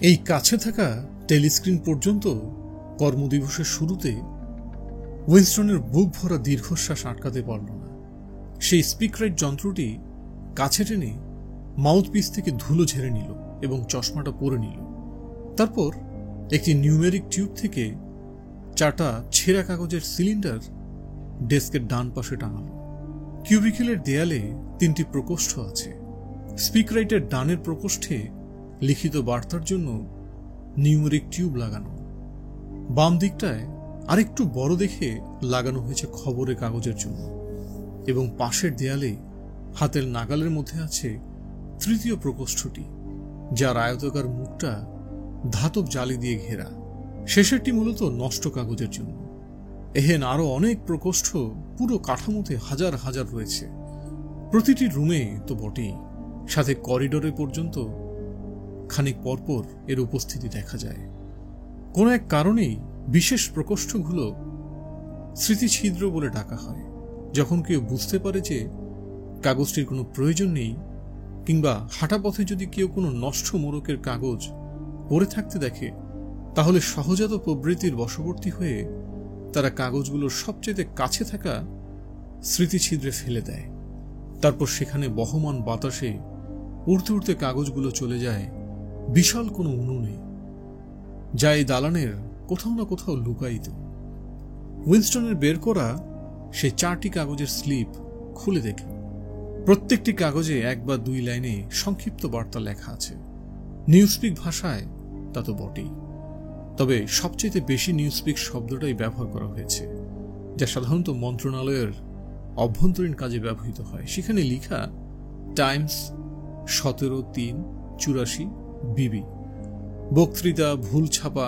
এই কাছে থাকা টেলিস্ক্রিন পর্যন্ত কর্মদিবসের শুরুতে উইনস্টনের বুক ভরা দীর্ঘশ্বাস আটকাতে পারল না। সেই স্পিকরাইট যন্ত্রটি কাছে টেনে মাউথপিস থেকে ধুলো ঝেড়ে নিল এবং চশমাটা পরে নিল। তারপর একটি নিউমেরিক টিউব থেকে 4টা ছেঁড়া কাগজের সিলিন্ডার ডেস্কের ডান পাশে টাঙাল। কিউবিকেলের দেয়ালে 3টি প্রকোষ্ঠ আছে। স্পিকরাইটের ডানের প্রকোষ্ঠে লিখিত বার্তার জন্য নিউমেরিক টিউব লাগানো, বাম দিকটায় আরেকটু বড় দেখে লাগানো হয়েছে খবরের কাগজের জন্য, এবং পাশের দেয়ালে হাতের নাগালের মধ্যে আছে 3য় প্রকোষ্ঠটি, যার আয়তাকার মুখটা ধাতব জালি দিয়ে ঘেরা। শেষেরটি মূলত নষ্ট কাগজের জন্য। এহেন আরো অনেক প্রকোষ্ঠ পুরো কাঠামোতে হাজার হাজার রয়েছে। প্রতিটি রুমে তো বটেই, সাথে করিডোরে পর্যন্ত খানিক পরপর এর উপস্থিতি দেখা যায়। কোনো এক কারণেই বিশেষ প্রকোষ্ঠগুলো স্মৃতিছিদ্র বলে ডাকা হয়। যখন কেউ বুঝতে পারে যে কাগজটির কোনো প্রয়োজন নেই, কিংবা হাঁটা পথে যদি কেউ কোনো নষ্ট মোড়কের কাগজ পড়ে থাকতে দেখে, তাহলে সহজাত প্রবৃত্তির বশবর্তী হয়ে তারা কাগজগুলোর সবচেয়ে কাছে থাকা স্মৃতিছিদ্রে ফেলে দেয়। তারপর সেখানে বহমান বাতাসে উড়তে উড়তে কাগজগুলো চলে যায় বিশাল কোনো উনুনে, যা এই দালানের কোথাও না কোথাও লুকায়িত। উইনস্টনের বের করা সেই 4টি কাগজের স্লিপ খুলে দেখল। প্রত্যেকটি কাগজে 1 বা 2 লাইনে সংক্ষিপ্ত বার্তা লেখা আছে। নিউজস্পিক ভাষায় তা তো বটেই, তবে সবচেয়ে বেশি নিউজস্পিক শব্দটাই ব্যবহার করা হয়েছে, যা সাধারণত মন্ত্রণালয়ের অভ্যন্তরীণ কাজে ব্যবহৃত হয়। সেখানে লিখা টাইমস 17/3/84 বিবি, বক্তৃতা, ভুল ছাপা,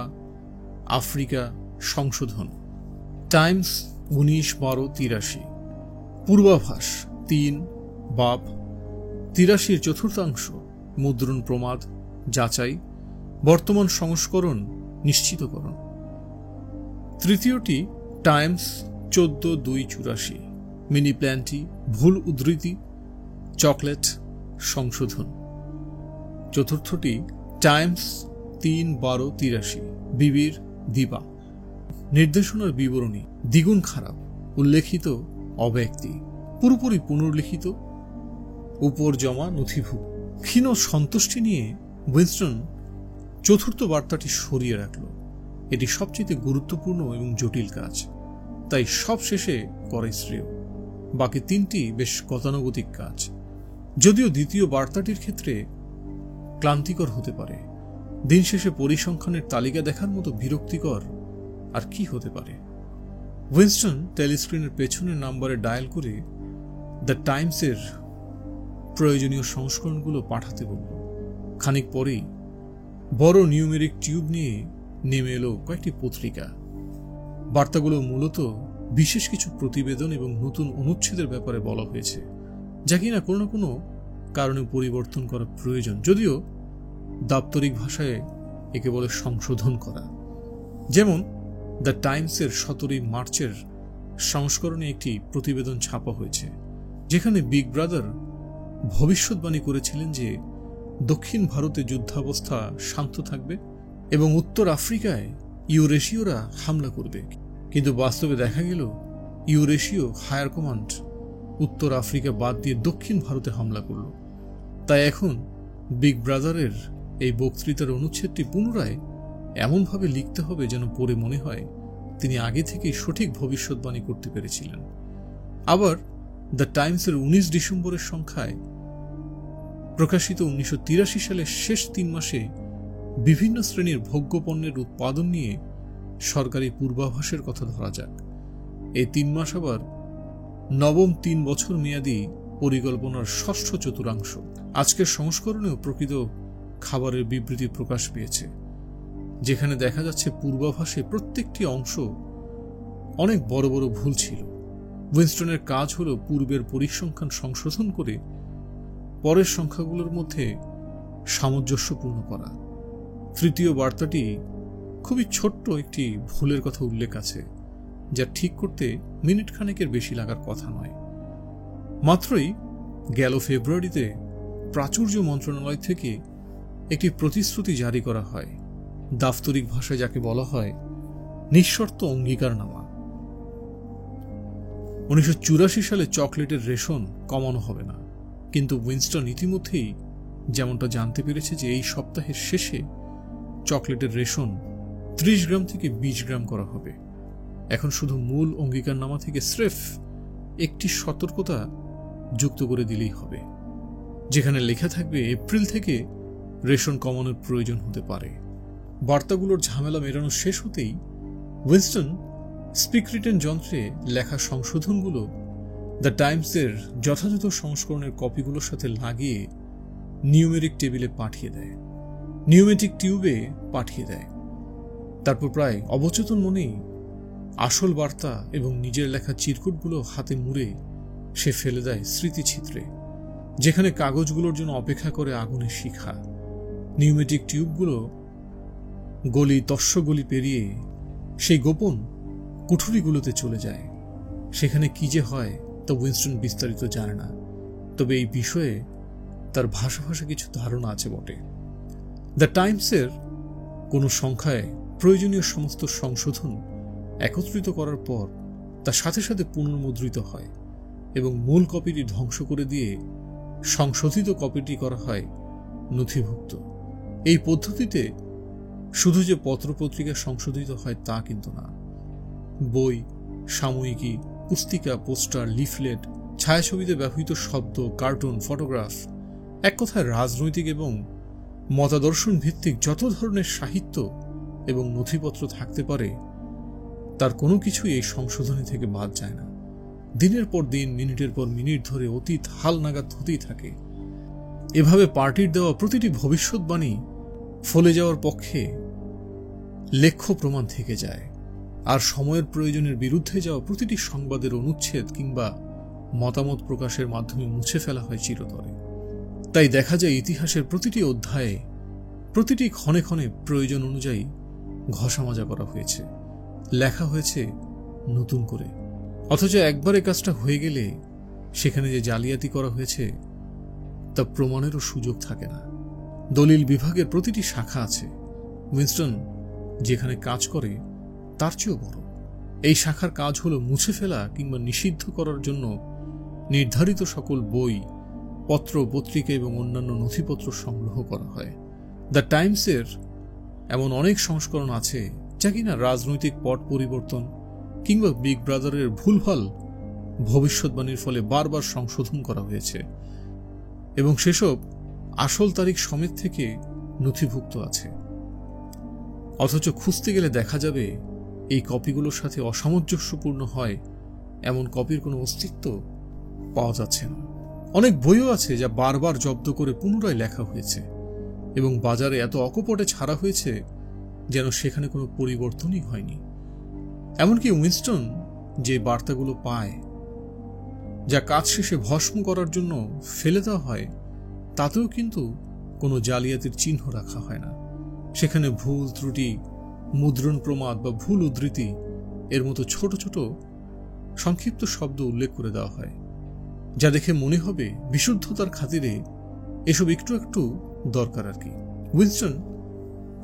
আফ্রিকা, সংশোধন। টাইমস 19/12/83, পূর্বাভাস 3 বাব 83 চতুর্থাংশ, মুদ্রণ প্রমাদ, যাচাই, বর্তমান সংস্করণ নিশ্চিতকরণ। তৃতীয়টি টাইমস 14/2/84, মিনি প্ল্যান্টি, ভুল উদ্ধৃতি, চকলেট, সংশোধন। চতুর্থটি টাইমস 3/12/83, বিবির দিবা, নির্দেশনার বিবরণী দ্বিগুণ খারাপ, উল্লেখিত অব্যক্তি, পুরোপুরি পুনর্লিখিত, উপর জমা নথিভুক্ত। ক্ষীণ সন্তুষ্টি নিয়ে উইনস্টন চতুর্থ বার্তাটি সরিয়ে রাখল। এটি সবচেয়ে গুরুত্বপূর্ণ এবং জটিল কাজ, তাই সব শেষে করাই শ্রেয়। বাকি 3টি বেশ গতানুগতিক কাজ, যদিও দ্বিতীয় বার্তাটির ক্ষেত্রে ক্লান্তিকর হতে পারে। দিন শেষে পরিসংখ্যানের তালিকা দেখার মতো বিরক্তিকর আর কি হতে পারে। উইনস্টন টেলিস্ক্রিনের পেছনের নাম্বারে ডায়াল করে দ্য টাইমসের প্রয়োজনীয় সংস্করণগুলো পাঠাতে বলল। খানিক পরেই বড় নিউমেরিক টিউব নিয়ে নেমে এলো কয়েকটি পত্রিকা। বার্তাগুলো মূলত বিশেষ কিছু প্রতিবেদন এবং নতুন অনুচ্ছেদের ব্যাপারে বলা হয়েছে, যা কিনা কোনো না কোনো কারণে পরিবর্তন করা প্রয়োজন, যদিও দাপ্তরিক ভাষায় একে বলে সংশোধন করা। যেমন দ্য টাইমসের 17 মার্চের সংস্করণে একটি প্রতিবেদন ছাপা হয়েছে, যেখানে বিগ ব্রাদার ভবিষ্যৎবাণী করেছিলেন যে দক্ষিণ ভারতে যুদ্ধাবস্থা শান্ত থাকবে এবং উত্তর আফ্রিকায় ইউরেশীয়রা হামলা করবে। কিন্তু বাস্তবে দেখা গেল ইউরেশীয় হায়ার কমান্ড উত্তর আফ্রিকা বাদ দিয়ে দক্ষিণ ভারতে হামলা করল। তাই এখন বিগ ব্রাদারের এই বক্তৃতার অনুচ্ছেদটি পুনরায় এমনভাবে লিখতে হবে যেন পড়ে মনে হয় তিনি আগে থেকেই সঠিক ভবিষ্যৎবাণী করতে পেরেছিলেন। আবার দ্য টাইমসের 19 ডিসেম্বরের সংখ্যায় প্রকাশিত 1983 সালের শেষ 3 মাসে বিভিন্ন শ্রেণীর ভোগ্যপণ্যের উৎপাদন নিয়ে সরকারি পূর্বাভাসের কথা ধরা যাক। এই 3 মাস আবার নবম 3 বছর মেয়াদী পরিকল্পনার ষষ্ঠ চতুর্থাংশ। আজকের সংস্করণেও প্রকৃত খাবারের বিবৃতি প্রকাশ পেয়েছে, যেখানে দেখা যাচ্ছে পূর্বাভাসে প্রত্যেকটি অংশ অনেক বড় বড় ভুল ছিল। উইনস্টনের কাজ হল পূর্বের পরিসংখ্যান সংশোধন করে পরের সংখ্যাগুলোর মধ্যে সামঞ্জস্যপূর্ণ করা। তৃতীয় বার্তাটি খুবই ছোট্ট একটি ভুলের কথা উল্লেখ আছে, যা ঠিক করতে মিনিট খানেকের বেশি লাগার কথা নয়। মাত্রই গেল ফেব্রুয়ারিতে প্রাচুর্য মন্ত্রণালয় থেকে একটি প্রতিশ্রুতি জারি করা হয়, দাপ্তরিক ভাষায় যাকে বলা হয় নিঃশর্ত অঙ্গীকারনামা। 1984 সালে চকলেটের রেশন কমানো হবে না, কিন্তু উইনস্টন ইতিমধ্যেই যেমনটা জানতে পেরেছে যে এই সপ্তাহের শেষে চকলেটের রেশন 30 গ্রাম থেকে 20 গ্রাম করা হবে। এখন শুধু মূল অঙ্গীকারনামা থেকে স্রেফ একটি সতর্কতা যুক্ত করে দিলেই হবে, যেখানে লেখা থাকবে এপ্রিল থেকে রেশন কমানোর প্রয়োজন হতে পারে। বার্তাগুলোর ঝামেলা মেটানো শেষ হতেই উইনস্টন স্পিক রিটেন যন্ত্রে লেখা সংশোধনগুলো দ্য টাইমসের যথাযথ সংস্করণের কপিগুলোর সাথে লাগিয়ে নিউমেরিক টেবিলে পাঠিয়ে দেয়, নিউমেটিক টিউবে পাঠিয়ে দেয়। তারপর প্রায় অবচেতন মনেই আসল বার্তা এবং নিজের লেখা চিরকুটগুলো হাতে মুড়ে সে ফেলে দেয় স্মৃতিচিত্রে, যেখানে কাগজগুলোর জন্য অপেক্ষা করে আগুনের শিখা। নিউমেটিক টিউবগুলো গলি তস্যগলি পেরিয়ে সেই গোপন কুঠুরিগুলোতে চলে যায়। সেখানে কি যে হয় তা উইনস্টন বিস্তারিত জানে না, তবে এই বিষয়ে তার ভাষা কিছু ধারণা আছে বটে। দ্য টাইমসের কোনো সংখ্যায় প্রয়োজনীয় সমস্ত সংশোধন একত্রিত করার পর তার সাথে সাথে পুনর্মুদ্রিত হয় এবং মূল কপিটি ধ্বংস করে দিয়ে সংশোধিত কপিটি করা হয় নথিভুক্ত। এই পদ্ধতিতে শুধু যে পত্রপত্রিকা সংশোধিত হয় তা কিন্তু না, বই, সাময়িকী, পুস্তিকা, পোস্টার, লিফলেট, ছায়াছবিতে ব্যবহৃত শব্দ, কার্টুন, ফটোগ্রাফ, এক কথায় রাজনৈতিক এবং মতাদর্শন ভিত্তিক যত ধরনের সাহিত্য এবং নথিপত্র থাকতে পারে তার কোনো কিছুই এই সংশোধনী থেকে বাদ যায় না। দিনের পর দিন, মিনিটের পর মিনিট ধরে অতীত হালনাগাদ হতেই থাকে। এভাবে পার্টির দেওয়া প্রতিটি ভবিষ্যৎবাণী ফলে যাওয়ার পক্ষে লেখ্য প্রমাণ থেকে যায়, আর সময়ের প্রয়োজনের বিরুদ্ধে যাওয়া প্রতিটি সংবাদের অনুচ্ছেদ কিংবা মতামত প্রকাশের মাধ্যমে মুছে ফেলা হয় চিরতরে। তাই দেখা যায় ইতিহাসের প্রতিটি অধ্যায়ে, প্রতিটি ক্ষণে ক্ষণে প্রয়োজন অনুযায়ী ঘষামজা করা হয়েছে, লেখা হয়েছে নতুন করে। অথচ একবার এই কাজটা হয়ে গেলে সেখানে যে জালিয়াতি করা হয়েছে তা প্রমাণেরও সুযোগ থাকে না। দলিল বিভাগের প্রতিটি শাখা আছে। উইনস্টন যেখানে কাজ করে তার চেয়েও বড়। এই শাখার কাজ হলো মুছে ফেলা কিংবা নিষিদ্ধ করার জন্য নির্ধারিত সকল বই, পত্র, পত্রিকা এবং অন্যান্য নথিপত্র সংগ্রহ করা হয়। দ্য টাইমসের এমন অনেক সংস্করণ আছে যা কিনা রাজনৈতিক পট পরিবর্তন কিংবা বিগ ব্রাদারের ভুলভাল ভবিষ্যৎবাণীর ফলে বারবার সংশোধন করা হয়েছে এবং সেসব আসল তারিখ সমেত থেকে নথিভুক্ত আছে। অথচ খুঁজতে গেলে দেখা যাবে এই কপিগুলোর সাথে অসামঞ্জস্যপূর্ণ হয় এমন কপির কোনো অস্তিত্ব পাওয়া যাচ্ছে না। অনেক বইও আছে যা বারবার জব্দ করে পুনরায় লেখা হয়েছে এবং বাজারে এত অকপটে ছাড়া হয়েছে যেন সেখানে কোনো পরিবর্তনই হয়নি। এমনকি উইনস্টন যে বার্তাগুলো পায়, যা কাজ শেষে ভস্ম করার জন্য ফেলে দেওয়া হয়, তাতেও কিন্তু কোনো জালিয়াতির চিহ্ন রাখা হয় না। সেখানে ভুল ত্রুটি, মুদ্রণ প্রমাদ বা ভুল উদ্ধৃতি এর মতো ছোট ছোট সংক্ষিপ্ত শব্দ উল্লেখ করে দেওয়া হয়, যা দেখে মনে হবে বিশুদ্ধতার খাতিরে এসব একটু একটু দরকার আর কি। উইনস্টন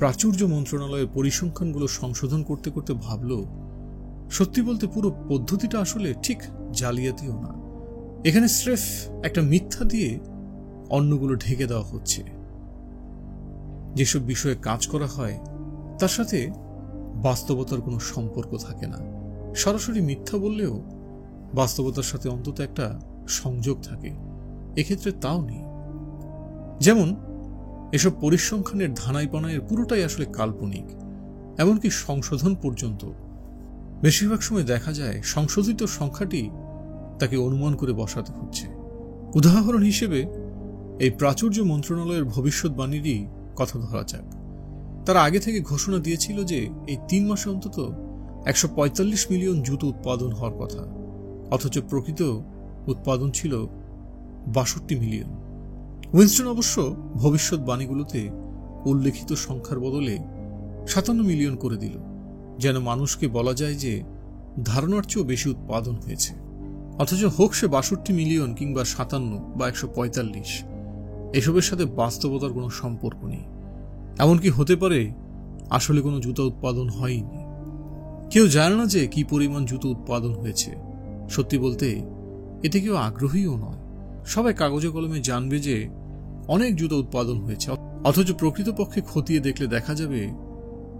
প্রাচুর্য মন্ত্রণালয়ের পরিসংখ্যানগুলো সংশোধন করতে করতে ভাবল, সত্যি বলতে পুরো পদ্ধতিটা আসলে ঠিক জালিয়াতিও না। এখানে স্রেফ একটা মিথ্যা দিয়ে অন্যগুলো ঢেকে দেওয়া হচ্ছে। যেসব বিষয়ে কাজ করা হয় তার সাথে বাস্তবতার কোনো সম্পর্ক থাকে না। সরাসরি মিথ্যা বললেও বাস্তবতার সাথে অন্তত একটা সংযোগ থাকে, এক্ষেত্রে তাও নেই। যেমন এসব পরিসংখ্যানের ধানাই পানাইয়ের পুরোটাই আসলে কাল্পনিক, এমনকি সংশোধন পর্যন্ত। বেশিরভাগ সময় দেখা যায় সংশোধিত সংখ্যাটি তাকে অনুমান করে বসাতে হচ্ছে। উদাহরণ হিসেবে এই প্রাচুর্য মন্ত্রণালয়ের ভবিষ্যৎবাণীরই কথা ধরা যাক। তারা আগে থেকে ঘোষণা দিয়েছিল যে এই 3 মাসে অন্তত 145 মিলিয়ন জুতো উৎপাদন হওয়ার কথা, অথচ প্রকৃত উৎপাদন ছিল 62 মিলিয়ন। উইনস্টন অবশ্য ভবিষ্যৎবাণীগুলোতে উল্লেখিত সংখ্যার বদলে 57 মিলিয়ন করে দিল, যেন মানুষকে বলা যায় যে ধারণার চেয়েও বেশি উৎপাদন হয়েছে। অথচ হোক সে 62 মিলিয়ন কিংবা 57 বা 145, এসবের সাথে বাস্তবতার কোনো সম্পর্ক নেই। এমনকি হতে পারে আসলে কোনো জুতা উৎপাদন হয়নি। কেউ জানে না যে কি পরিমাণ জুতো উৎপাদন হয়েছে। সত্যি বলতে এতে কেউ আগ্রহীও নয়। সবাই কাগজে কলমে জানবে যে অনেক জুতো উৎপাদন হয়েছে, অথচ প্রকৃতপক্ষে খতিয়ে দেখলে দেখা যাবে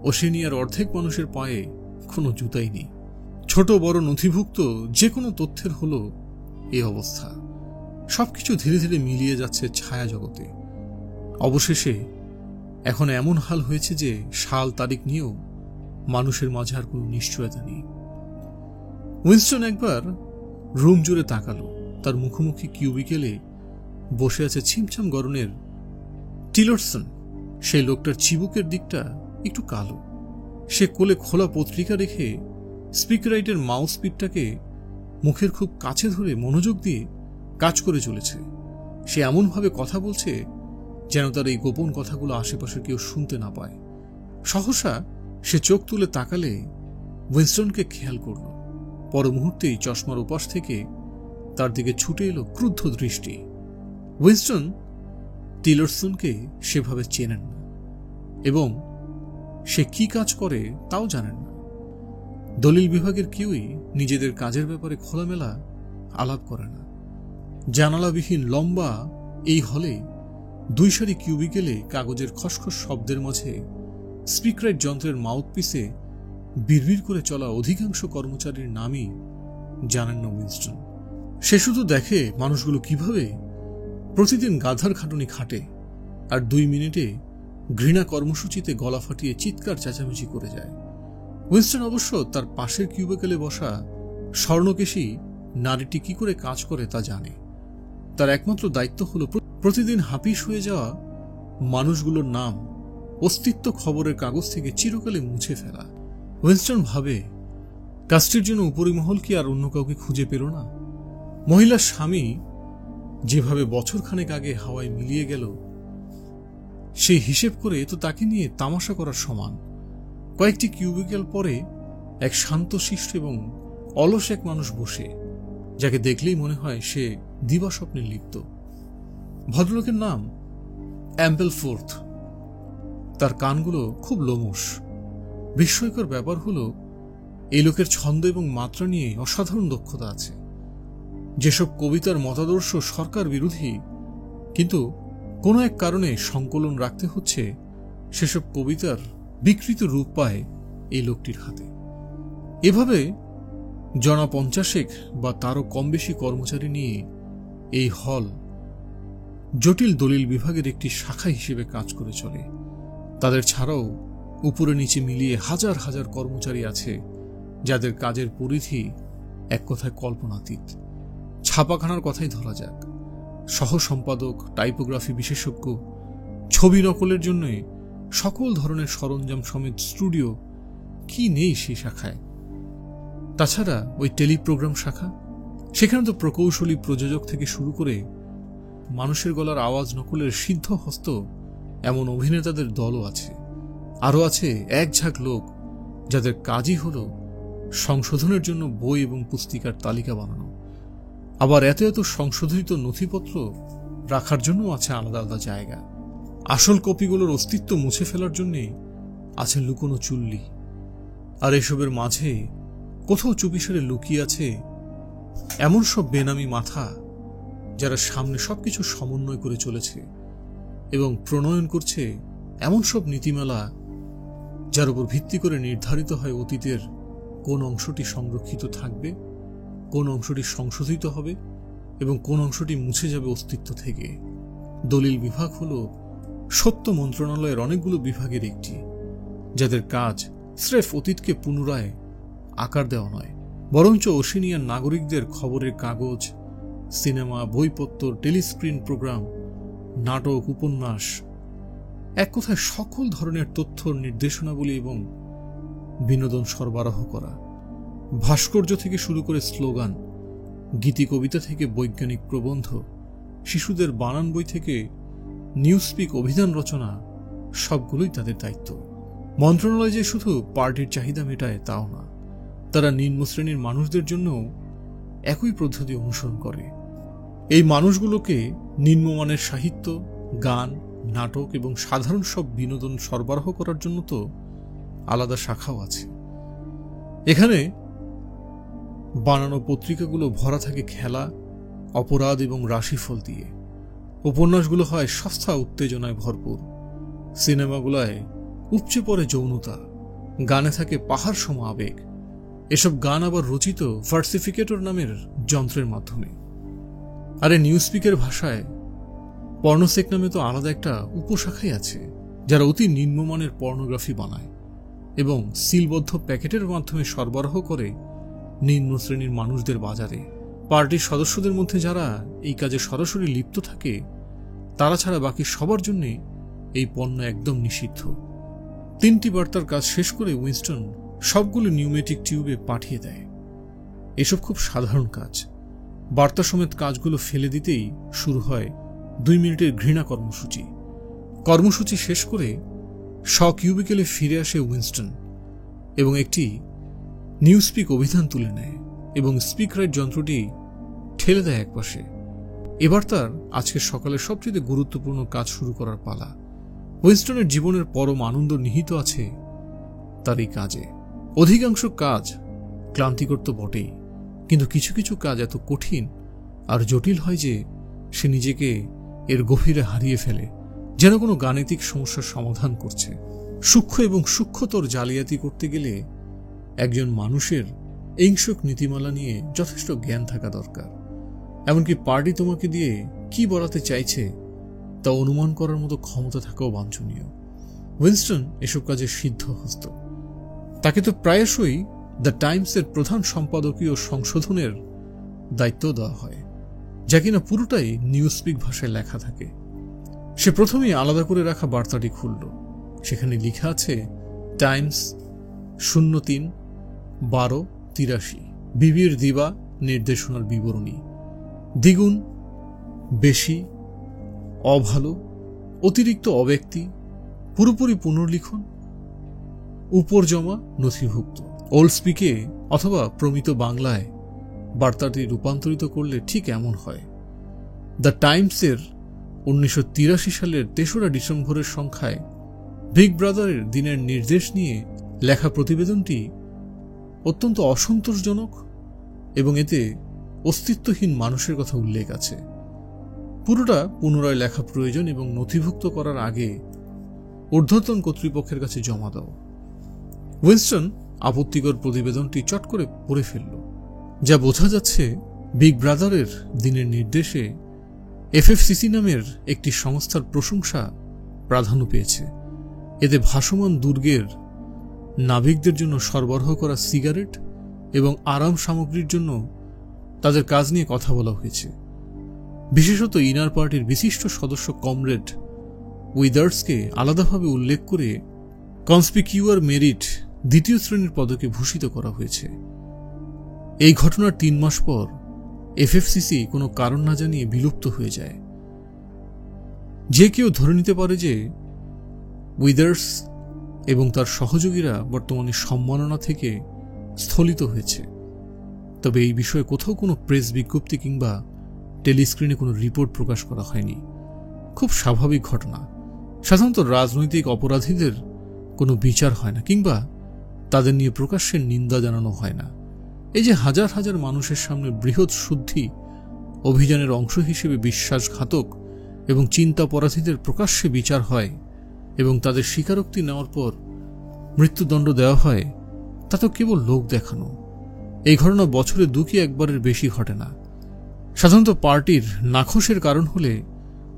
ওশেনিয়ার অর্ধেক মানুষের পায়ে কোনো জুতাই নেই। ছোট বড় নথিভুক্ত যে কোনো তথ্যের হলো এই অবস্থা। সবকিছু ধীরে ধীরে মিলিয়ে যাচ্ছে ছায়া জগতে। অবশেষে এখন এমন হাল হয়েছে যে সাল তারিখ নিয়েও মানুষের মাঝে আর কোনো নিশ্চয়তা নেই। উইনস্টন একবার রুম জুড়ে তাকালো। তার মুখোমুখি কিউবিকেলে বসে আছে ছিমছাম গরনের টিলরসন। সেই লোকটার চিবুকের দিকটা একটু কালো। সে কোলে খোলা পত্রিকা রেখে স্পিকারাইটের মাউস পিটটাকে মুখের খুব কাছে ধরে মনোযোগ দিয়ে কাজ করে চলেছে। সে এমনভাবে কথা বলছে যেন তার এই গোপন কথাগুলো আশেপাশের কেউ শুনতে না পায়। সহসা সে চোখ তুলে তাকালে উইনস্টনকে খেয়াল করল। পর মুহূর্তেই চশমার উপাস থেকে তার দিকে ছুটে এলো ক্রুদ্ধ দৃষ্টি। উইনস্টন টিলরসনকে সেভাবে চেনেন না এবং সে কি কাজ করে তাও জানেন না। দলিল বিভাগের কেউই নিজেদের কাজের ব্যাপারে খোলামেলা আলাপ করে না। জানালাবিহীন লম্বা এই হলে 2 সারি কিউবিকেলে কাগজের খসখস শব্দের মাঝে স্পিকারাইট যন্ত্রের মাউথপিসে বিড়বিড় করে চলা অধিকাংশ কর্মচারীর নামই জানেন না উইনস্টন। সে শুধু দেখে মানুষগুলো কিভাবে প্রতিদিন গাধার খাটুনি খাটে আর 2 মিনিটে ঘৃণা কর্মসূচিতে গলা ফাটিয়ে চিৎকার চেঁচামেচি করে যায়। উইনস্টন অবশ্য তার পাশের কিউবিকেলে বসা স্বর্ণকেশী নারীটি কি করে কাজ করে তা জানে। তার একমাত্র দায়িত্ব হলো প্রতিদিন হাপিস হয়ে যাওয়া মানুষগুলোর নাম অস্তিত্ব খবরের কাগজ থেকে চিরকালে মুছে ফেলা। উইনস্টন ভাবে, কাজটির জন্য উপরিমহল কি আর অন্য কাউকে খুঁজে পেল না? মহিলার স্বামী যেভাবে বছরখানেক আগে হাওয়ায় মিলিয়ে গেল, সেই হিসেব করে তো তাকে নিয়ে তামাশা করার সমান। কয়েকটি কিউবিকেল পরে এক শান্তশিষ্ট এবং অলস এক মানুষ বসে, যাকে দেখলেই মনে হয় সে দিবা স্বপ্নে লিপ্ত। ভদ্রলোকের নাম অ্যাম্পেলফোর্থ। তার কানগুলো খুব লোমশ। বিস্ময়কর ব্যাপার হলো এই লোকের ছন্দ এবং মাত্রা নিয়ে অসাধারণ দক্ষতা আছে। যেসব কবিতার মতাদর্শ সরকার বিরোধী কিন্তু কোনো এক কারণে সংকলন রাখতে হচ্ছে, সেসব কবিতার বিকৃত রূপ পায় এই লোকটির হাতে। এভাবে জনা 50 বা তারও কম বেশি কর্মচারী নিয়ে এই হল জটিল দলিল বিভাগের একটি শাখা হিসেবে কাজ করে চলে। তাদের ছাড়াও উপরে নিচে মিলিয়ে হাজার হাজার কর্মচারী আছে যাদের কাজের পরিধি এক কথায় কল্পনাতীত। ছাপাখানার কথাই ধরা যাক, সহ সম্পাদক, টাইপোগ্রাফি বিশেষজ্ঞ, ছবি নকলের জন্য সকল ধরনের সরঞ্জাম সমেত স্টুডিও, কি নেই সেই শাখায়। তাছাড়া ওই টেলিপ্রোগ্রাম শাখা, সেখানে তো প্রকৌশলী প্রযোজক থেকে শুরু করে মানুষের গলার আওয়াজ নকলের সিদ্ধ হস্ত এমন অভিনেতাদের দলও আছে। আরও আছে এক ঝাঁক লোক যাদের কাজই হলো সংশোধনের জন্য বই এবং পুস্তিকার তালিকা বানানো। আবার এত এত সংশোধিত নথিপত্র রাখার জন্য আছে আলাদা আলাদা জায়গা। আসল কপিগুলোর অস্তিত্ব মুছে ফেলার জন্য আছে লুকোনো চুল্লি। আর এসবের মাঝে কোথাও চুপিসারে লুকিয়ে আছে এমন সব বেনামি মাথা যারা সামনে সবকিছু সমন্বয় করে চলেছে এবং প্রণয়ন করছে এমন সব নীতিমালা যার উপর ভিত্তি করে নির্ধারিত হয় অতীতের কোন অংশটি সংরক্ষিত থাকবে, কোন অংশটি সংশোধিত হবে এবং কোন অংশটি মুছে যাবে অস্তিত্ব থেকে। দলিল বিভাগ হল সত্য মন্ত্রণালয়ের অনেকগুলো বিভাগের একটি, যাদের কাজ স্রেফ অতীতকে পুনরায় আকার দেওয়া নয়, বরঞ্চ ওশেনিয়ার নাগরিকদের খবরের কাগজ, সিনেমা, বইপত্র, টেলিস্ক্রিন প্রোগ্রাম, নাটক, উপন্যাস, এক কথায় সকল ধরনের তথ্য, নির্দেশনাবলী এবং বিনোদন সরবরাহ করা। ভাস্কর্য থেকে শুরু করে স্লোগান, গীতি কবিতা থেকে বৈজ্ঞানিক প্রবন্ধ, শিশুদের বানান বই থেকে নিউজপিক অভিধান রচনা, সবগুলোই তাদের দায়িত্ব। মন্ত্রণালয় যে শুধু পার্টির চাহিদা মেটায় তাও না, তারা নিম্ন শ্রেণীর মানুষদের জন্য একই পদ্ধতি অনুসরণ করে। এই মানুষগুলোকে নিম্নমানের সাহিত্য, গান, নাটক এবং সাধারণ সব বিনোদন সরবরাহ করার জন্য তো আলাদা শাখাও আছে। এখানে বানানো পত্রিকাগুলো ভরা থাকে খেলা, অপরাধ এবং রাশিফল দিয়ে। উপন্যাসগুলো হয় সস্তা উত্তেজনায় ভরপুর। সিনেমাগুলোয় উপচে পড়ে যৌনতা, গানে থাকে পাহাড় সম আবেগ। এসব গান আবার রচিত ভার্সিফিকেটর নামের যন্ত্রের মাধ্যমে। আরে নিউজপিকের ভাষায় পর্নোসেক নামে তো আলাদা একটা উপশাখাই আছে, যারা অতি নিম্নমানের পর্নোগ্রাফি বানায় এবং সিলবদ্ধ প্যাকেটের মাধ্যমে সরবরাহ করে নিম্ন শ্রেণীর মানুষদের বাজারে। পার্টির সদস্যদের মধ্যে যারা এই কাজে সরাসরি লিপ্ত থাকে, তারা ছাড়া বাকি সবার জন্য এই পণ্য একদম নিষিদ্ধ। 3টি বার্তার কাজ শেষ করে উইনস্টন সবগুলো নিউমেটিক টিউবে পাঠিয়ে দেয়। এসব খুব সাধারণ কাজ। বার্তা সমেত কাজগুলো ফেলে দিতেই শুরু হয় 2 মিনিটের ঘৃণা কর্মসূচি। কর্মসূচি শেষ করে কিউবিকেলে ফিরে আসে উইনস্টন এবং একটি নিউজপিক অভিধান তুলে নেয় এবং স্পিক রাইট যন্ত্রটি ঠেলে দেয় একপাশে। এবার তার আজকের সকালের সবচেয়ে গুরুত্বপূর্ণ কাজ শুরু করার পালা। উইনস্টনের জীবনের পরম আনন্দ নিহিত আছে তার এই কাজে। অধিকাংশ কাজ ক্লান্তিকর তো বটেই, কিন্তু কিছু কিছু কাজ এত কঠিন আর জটিল হয় যে সে নিজেকে এর গভীরে হারিয়ে ফেলে, যেন কোনো গাণিতিক সমস্যার সমাধান করছে। সূক্ষ্ম এবং সূক্ষ্মতর জালিয়াতি করতে গেলে একজন মানুষের এইংসক নীতিমালা নিয়ে যথেষ্ট জ্ঞান থাকা দরকার। এমনকি পার্টি তোমাকে দিয়ে কি বলাতে চাইছে তা অনুমান করার মতো ক্ষমতা থাকাও বাঞ্ছনীয়। উইনস্টন এসব কাজে সিদ্ধহস্ত। তাকে তো প্রায়শই দ্য টাইমসের প্রধান সম্পাদকীয় সংশোধনের দায়িত্ব দেওয়া হয়, যা কিনা পুরোটাই নিউজপিক ভাষায় লেখা থাকে। সে প্রথমেই আলাদা করে রাখা বার্তাটি খুলল। সেখানে লেখা আছে টাইমস 03/12/83, বিবির দিবা নির্দেশনার বিবরণী। দ্বিগুণ, বেশি, অভালো, অতিরিক্ত অব্যক্তি, পুরোপুরি পুনর্লিখন, উপর জমা নথিভুক্ত। ওল্ড স্পিকে অথবা প্রমিত বাংলায় বার্তাটি রূপান্তরিত করলে ঠিক এমন হয়। দ্য টাইমসের 1983 সালের 3রা ডিসেম্বরের সংখ্যায় বিগ ব্রাদারের দিনের নির্দেশ নিয়ে লেখা প্রতিবেদনটি অত্যন্ত অসন্তোষজনক এবং এতে অস্তিত্বহীন মানুষের কথা উল্লেখ আছে। পুরোটা পুনরায় লেখা প্রয়োজন এবং নথিভুক্ত করার আগে ঊর্ধ্বতন কর্তৃপক্ষের কাছে জমা দাও। উইনস্টন আপত্তিকর প্রতিবেদনটি চট করে পড়ে ফেলল। যা বোঝা যাচ্ছে, বিগ ব্রাদারের দিনের নির্দেশে এফএফসিসি নামের একটি সংস্থার প্রশংসা প্রাধান্য পেয়েছে। এতে ভাসমান দুর্গের নাবিকদের জন্য সরবরাহ করা সিগারেট এবং আরাম সামগ্রীর জন্য তাদের কাজ নিয়ে কথা বলা হয়েছে। বিশেষত ইনার পার্টির বিশিষ্ট সদস্য কমরেড উইদার্সকে আলাদাভাবে উল্লেখ করে কনসপিকিউয়ার মেরিট 2য় শ্রেণীর পদকে ভূষিত করা হয়েছে। এই ঘটনার 3 মাস পর এফএফসিসি কোনো কারণ না জানিয়ে বিলুপ্ত হয়ে যায়। যে কেউ ধরে নিতে পারে যে উইদার্স এবং তার সহযোগীরা বর্তমানে সম্মাননা থেকে স্থলিত হয়েছে। তবে এই বিষয়ে কোথাও কোনো প্রেস বিজ্ঞপ্তি কিংবা টেলিস্ক্রিনে কোনো রিপোর্ট প্রকাশ করা হয়নি। খুব স্বাভাবিক ঘটনা। সাধারণত রাজনৈতিক অপরাধীদের কোনো বিচার হয় না কিংবা তাদের নিয়ে প্রকাশ্যের নিন্দা জানানো হয় না। এই যে হাজার হাজার মানুষের সামনে বৃহৎ শুদ্ধি অভিযানের অংশ হিসেবে বিশ্বাসঘাতক এবং চিন্তাপরাধীদের প্রকাশ্যে বিচার হয় এবং তাদের স্বীকারোক্তি নেওয়ার পর মৃত্যুদণ্ড দেওয়া হয়, তা তো কেবল লোক দেখানো। এই ঘটনা বছরে 2 কি একবারের বেশি ঘটে না। সাধারণত পার্টির নাখোশের কারণ হলে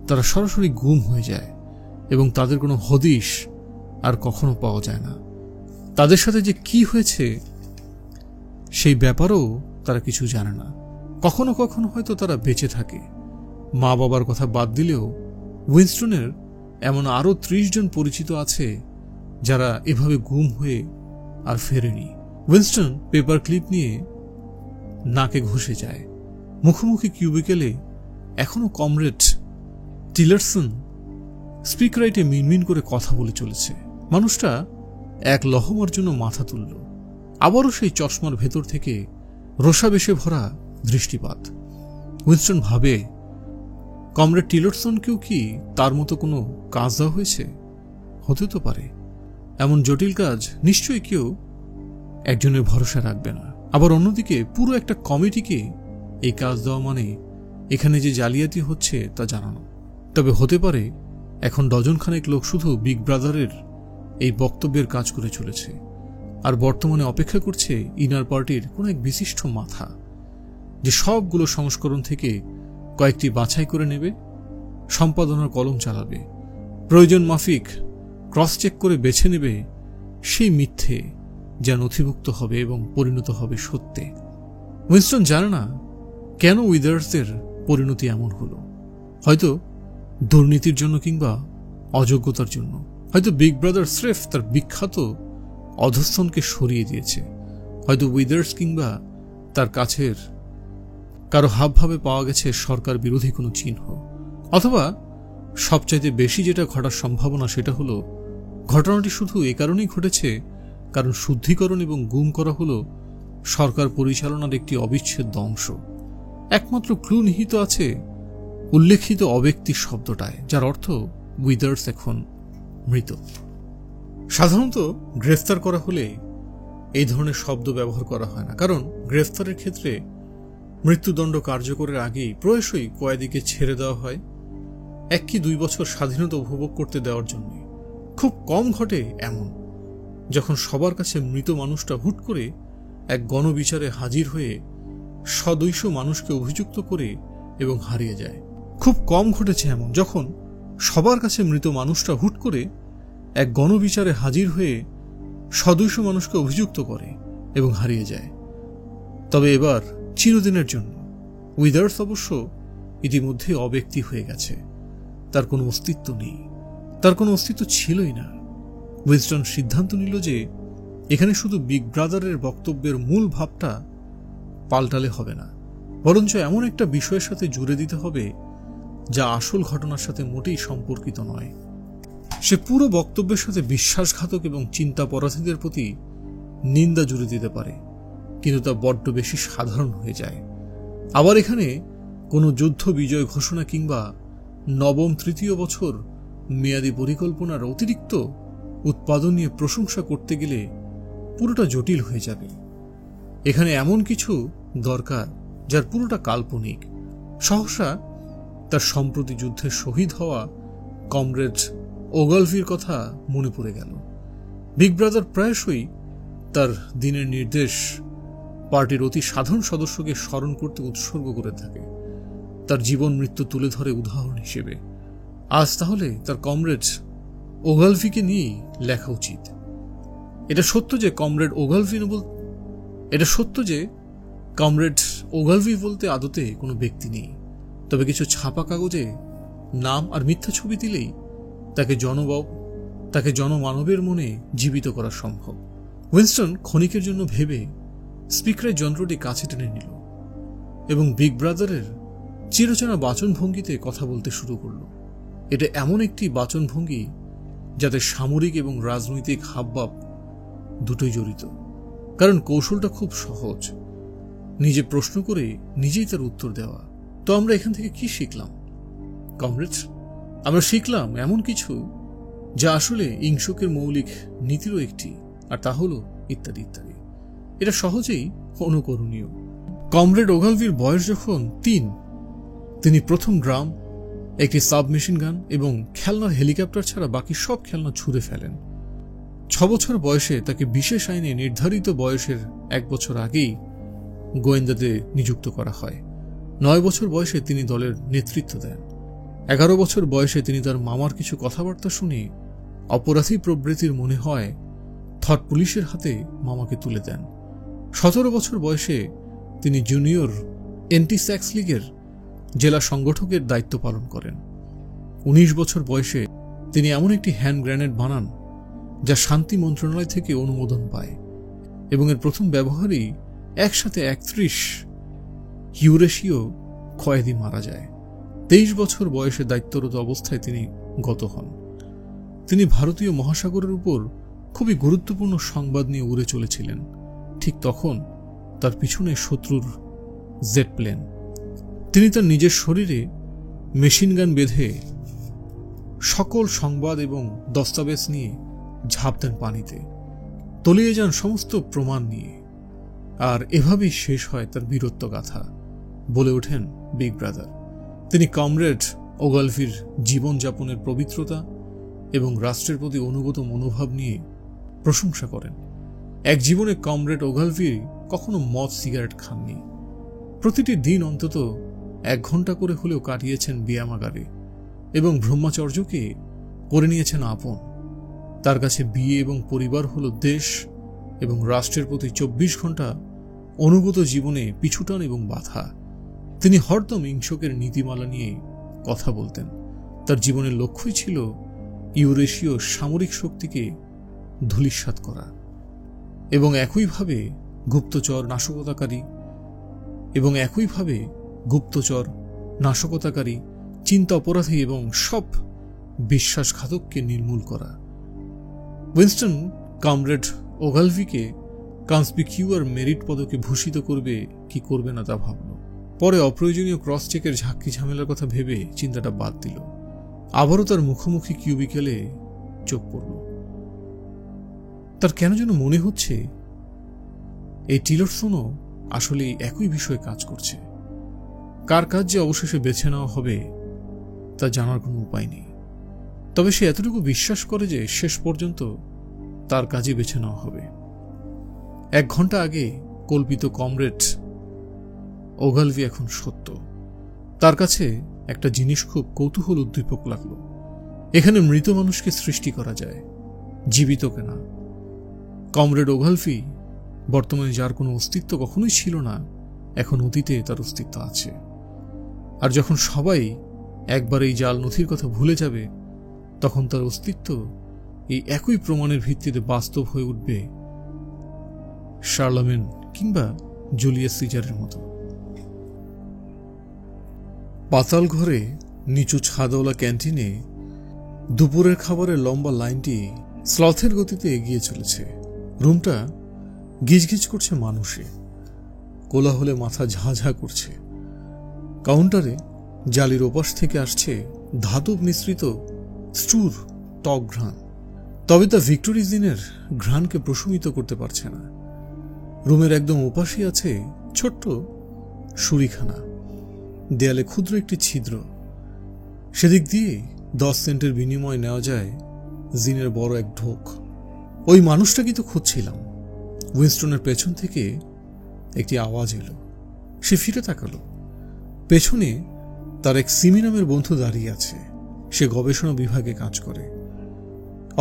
তারা সরাসরি গুম হয়ে যায় এবং তাদের কোনো হদিশ আর কখনো পাওয়া যায় না। তাদের সাথে যে কি হয়েছে সেই ব্যাপারেও তারা কিছু জানে না। কখনো কখনো হয়তো তারা বেঁচে থাকে। মা বাবার কথা বাদ দিলেও উইনস্টনের এমন আরও 30 জন পরিচিত আছে যারা এভাবে গুম হয়ে আর ফেরেনি। উইনস্টন পেপার ক্লিপ নিয়ে নাকে ঘষে যায়। মুখোমুখি কিউবিকেলে এখনো কমরেড টিলারসন স্পিক রাইটে মিনমিন করে কথা বলে চলেছে। মানুষটা এক লহমার জন্য মাথা তুলল। আবারও সেই চশমার ভেতর থেকে রোষাবেশে ভরা দৃষ্টিপাত। উইনস্টন ভাবে, কমরেড টিলরসনকেও কি তার মতো কোনো কাজ দেওয়া হয়েছে? হতে তো পারে। এমন জটিল কাজ নিশ্চয়ই কেউ একজনের ভরসা রাখবে না। আবার অন্যদিকে পুরো একটা কমিটিকে এই কাজ দেওয়া মানে এখানে যে জালিয়াতি হচ্ছে তা জানানো। তবে হতে পারে এখন ডজনখানেক লোক শুধু বিগ ব্রাদারের এই বক্তব্যের কাজ করে চলেছে, আর বর্তমানে অপেক্ষা করছে ইনার পার্টির কোন এক বিশিষ্ট মাথা যে সবগুলো সংস্করণ থেকে কয়েকটি বাছাই করে নেবে, সম্পাদনার কলম চালাবে, প্রয়োজন মাফিক ক্রস চেক করে বেছে নেবে সেই মিথ্যে যা নথিভুক্ত হবে এবং পরিণত হবে সত্যে। উইনস্টন জানে না কেন উইদার্সদের পরিণতি এমন হলো। হয়তো দুর্নীতির জন্য কিংবা অযোগ্যতার জন্য। হয়তো বিগ ব্রাদার স্রেফ তার বিখ্যাত অধস্তনকে সরিয়ে দিয়েছে। হয়তো উইদার্স কিংবা তার কাছের কারো হাবভাবে পাওয়া গেছে সরকার বিরোধী কোনো চিহ্ন। অথবা সবচাইতে বেশি যেটা ঘটার সম্ভাবনা সেটা হলো ঘটনাটি শুধু এ কারণেই ঘটেছে কারণ শুদ্ধিকরণ এবং গুম করা হলো সরকার পরিচালনার একটি অবিচ্ছেদ্য অংশ। একমাত্র ক্লু নিহিত আছে উল্লেখিত অব্যক্তি শব্দটায়, যার অর্থ উইদার্স এখন মৃত। সাধারণত গ্রেফতার করা হলে এই ধরনের শব্দ ব্যবহার করা হয় না, কারণ গ্রেফতারের ক্ষেত্রে মৃত্যুদণ্ড কার্যকরের আগেই প্রায়শই কয়েদিকে ছেড়ে দেওয়া হয় 1 কি 2 বছর স্বাধীনতা উপভোগ করতে দেওয়ার জন্য। খুব কম ঘটে এমন যখন সবার কাছে মৃত মানুষটা হুট করে এক গণবিচারে হাজির হয়ে 100-200 মানুষকে অভিযুক্ত করে এবং হারিয়ে যায়। খুব কম ঘটেছে এমন যখন সবার কাছে মৃত মানুষটা হুট করে এক গণবিচারে হাজির হয়ে 100-200 মানুষকে অভিযুক্ত করে এবং হারিয়ে যায়। তবে এবার চিরদিনের জন্য উইদার্স অবশ্য ইতিমধ্যে অব্যক্তি হয়ে গেছে। তার কোনো অস্তিত্ব নেই, তার কোনো অস্তিত্ব ছিলই না। উইনস্টন সিদ্ধান্ত নিল যে এখানে শুধু বিগ ব্রাদারের বক্তব্যের মূল ভাবটা পাল্টালে হবে না, বরঞ্চ এমন একটা বিষয়ের সাথে জুড়ে দিতে হবে যা আসল ঘটনার সাথে মোটেই সম্পর্কিত নয়। সে পুরো বক্তব্যের সাথে বিশ্বাসঘাতক এবং চিন্তাপরাধীদের প্রতি নিন্দা জুড়ে দিতে পারে, কিন্তু তা বড্ড বেশি সাধারণ হয়ে যায়। আবার এখানে কোনো যুদ্ধ বিজয় ঘোষণা কিংবা নবম তৃতীয় বছর মেয়াদী পরিকল্পনার অতিরিক্ত উৎপাদন নিয়ে প্রশংসা করতে গেলে পুরোটা জটিল হয়ে যাবে। এখানে এমন কিছু দরকার যার পুরোটা কাল্পনিক। সহসা তার সম্প্রতি যুদ্ধে শহীদ হওয়া কমরেড ওগালভির কথা মনে পড়ে গেল। বিগ ব্রাদার প্রায়শই তার দিনের নির্দেশ পার্টির অতি সাধারণ সদস্যকে স্মরণ করতে উৎসর্গ করে থাকে, তার জীবন মৃত্যু তুলে ধরে উদাহরণ হিসেবে। আজ তাহলে তার কমরেড ওগালভিকে নিয়ে লেখা উচিত। এটা সত্য যে কমরেড ওগালভি বলতে আদতে কোনো ব্যক্তি নেই, তবে কিছু ছাপা কাগজে নাম আর মিথ্যা ছবি দিলেই তাকে জনমানবের মনে জীবিত করা সম্ভব। উইনস্টন ক্ষণিকের জন্য ভেবে স্পিকারের যন্ত্রটি কাছে টেনে নিল এবং বিগ ব্রাদারের চিরচেনা বাচনভঙ্গিতে কথা বলতে শুরু করল। এটা এমন একটি বাচনভঙ্গি যাতে সামরিক এবং রাজনৈতিক হাবভাব দুটোই জড়িত, কারণ কৌশলটা খুব সহজ, নিজে প্রশ্ন করে নিজেই তার উত্তর দেওয়া। তো আমরা এখান থেকে কি শিখলাম কমরেড? আমরা শিখলাম এমন কিছু যা আসলে ইংশকের মৌলিক নীতিরও একটি, আর তা হলো ইত্যাদি ইত্যাদি। এটা সহজেই অনুকরণীয়। কমরেড ওগালভির বয়স যখন 3, তিনি প্রথম ড্রাম, একটি সাবমেশিন গান এবং খেলনার হেলিকপ্টার ছাড়া বাকি সব খেলনা ছুঁড়ে ফেলেন। 6 বছর বয়সে তাকে বিশেষ আইনে নির্ধারিত বয়সের 1 বছর আগেই গোয়েন্দাতে নিযুক্ত করা হয়। 9 বছর বয়সে তিনি দলের নেতৃত্ব দেন। 11 বছর বয়সে তিনি তার মামার কিছু কথাবার্তা শুনে অপরাধী প্রবৃত্তির মনে হয় থট পুলিশের হাতে মামাকে তুলে দেন। 17 বছর বয়সে তিনি জুনিয়র এন্টি সেক্স লীগের জেলা সংগঠকের দায়িত্ব পালন করেন। 19 বছর বয়সে তিনি এমন একটি হ্যান্ড গ্রেনেড বানান যা শান্তি মন্ত্রণালয় থেকে অনুমোদন পায় এবং এর প্রথম ব্যবহারেই একসাথে 31 ইউরেশীয় কয়েদি মারা যায়। 23 বছর বয়সে দায়িত্বরত অবস্থায় তিনি গত হন। তিনি ভারতীয় মহাসাগরের উপর খুবই গুরুত্বপূর্ণ সংবাদ নিয়ে উড়ে চলেছিলেন। ঠিক তখন তার পিছনে শত্রুর জেট প্লেন। তিনি তার নিজের শরীরে মেশিনগান বেঁধে সকল সংবাদ এবং দস্তাবেজ নিয়ে ঝাঁপ দেন পানিতে, তলিয়ে যান সমস্ত প্রমাণ নিয়ে। আর এভাবেই শেষ হয় তার বীরত্ব গাথা। বলে ওঠেন বিগ ব্রাদার। তিনি কমরেড ওগালভির জীবনযাপনের পবিত্রতা এবং রাষ্ট্রের প্রতি অনুগত মনোভাব নিয়ে প্রশংসা করেন। এক জীবনে কমরেড ওগালভি কখনো মদ সিগারেট খাননি। প্রতিটি দিন অন্তত 1 ঘন্টা করে হলেও কাটিয়েছেন ব্যায়ামাগারে এবং ব্রহ্মচর্যকে করে নিয়েছেন আপন। তার কাছে বিয়ে এবং পরিবার হল দেশ এবং রাষ্ট্রের প্রতি 24 ঘন্টা অনুগত জীবনে পিছুটান এবং বাধা। তিনি হরদম ইংশকের নীতিমালা নিয়ে কথা বলতেন। তার জীবনের লক্ষ্যই ছিল ইউরেশীয় সামরিক শক্তিকে ধূলিসাৎ করা এবং একইভাবে গুপ্তচর নাশকতাকারী চিন্তা অপরাধী এবং সব বিশ্বাসঘাতককে নির্মূল করা। উইনস্টন কমরেড ওগালভিকে কনসপিকিউয়ার মেরিট পদকে ভূষিত করবে কি করবে না তা ভাবল। পরে অপ্রয়োজনীয় ক্রস চেকের ঝাঁকি ঝামেলার কথা ভেবে চিন্তাটা বাদ দিল। আবারও তার মুখোমুখি কিউবিকেলে চোখ পড়ল। তার কেন যেন মনে হচ্ছে এই টিলারসনও আসলে একই বিষয়ে কাজ করছে। কার কাজ যে অবশেষে বেছে নেওয়া হবে তা জানার কোনো উপায় নেই। তবে সে এতটুকু বিশ্বাস করে যে শেষ পর্যন্ত তার কাজই বেছে নেওয়া হবে। 1 ঘন্টা আগে কল্পিত কমরেড ওগালভি এখন সত্য। তার কাছে একটা জিনিস খুব কৌতূহল উদ্দীপক লাগলো। এখানে মৃত মানুষকে সৃষ্টি করা যায়, জীবিতকে না। কমরেড ওগালভি বর্তমানে যার কোনো অস্তিত্ব কখনোই ছিল না, এখন অতীতে তার অস্তিত্ব আছে। আর যখন সবাই একবার এই জাল নথির কথা ভুলে যাবে, তখন তার অস্তিত্ব এই একই প্রমাণের ভিত্তিতে বাস্তব হয়ে উঠবে, শার্লামেন কিংবা জুলিয়াস সিজারের মতো। পাতাল ঘরে নিচু ছাদওয়ালা ক্যান্টিনে দুপুরের খাবারের লম্বা লাইনটি স্লথের গতিতে এগিয়ে চলেছে। রুমটা গিজগিজ করছে মানুষে, কোলাহলে মাথা ঝাঁঝা করছে। কাউন্টারে জালির ওপাশ থেকে আসছে ধাতব মিশ্রিত স্টুর টক ঘ্রাণ। তবে তা ভিক্টোরিজ দিনের ঘ্রাণকে প্রশমিত করতে পারছে না। রুমের একদম ওপাশে আছে ছোট্ট সুরিখানা, দেয়ালে ক্ষুদ্র একটি ছিদ্র। সেদিক দিয়ে 10 সেন্টের বিনিময়ে নেওয়া যায় জিনের বড় এক ঢোক। ওই মানুষটাকে তো খুঁজছিলাম। উইনস্টনের পেছন থেকে একটি আওয়াজ এলো। সে ফিরে তাকালো। পেছনে তার এক সিমি নামের বন্ধু দাঁড়িয়ে আছে। সে গবেষণা বিভাগে কাজ করে।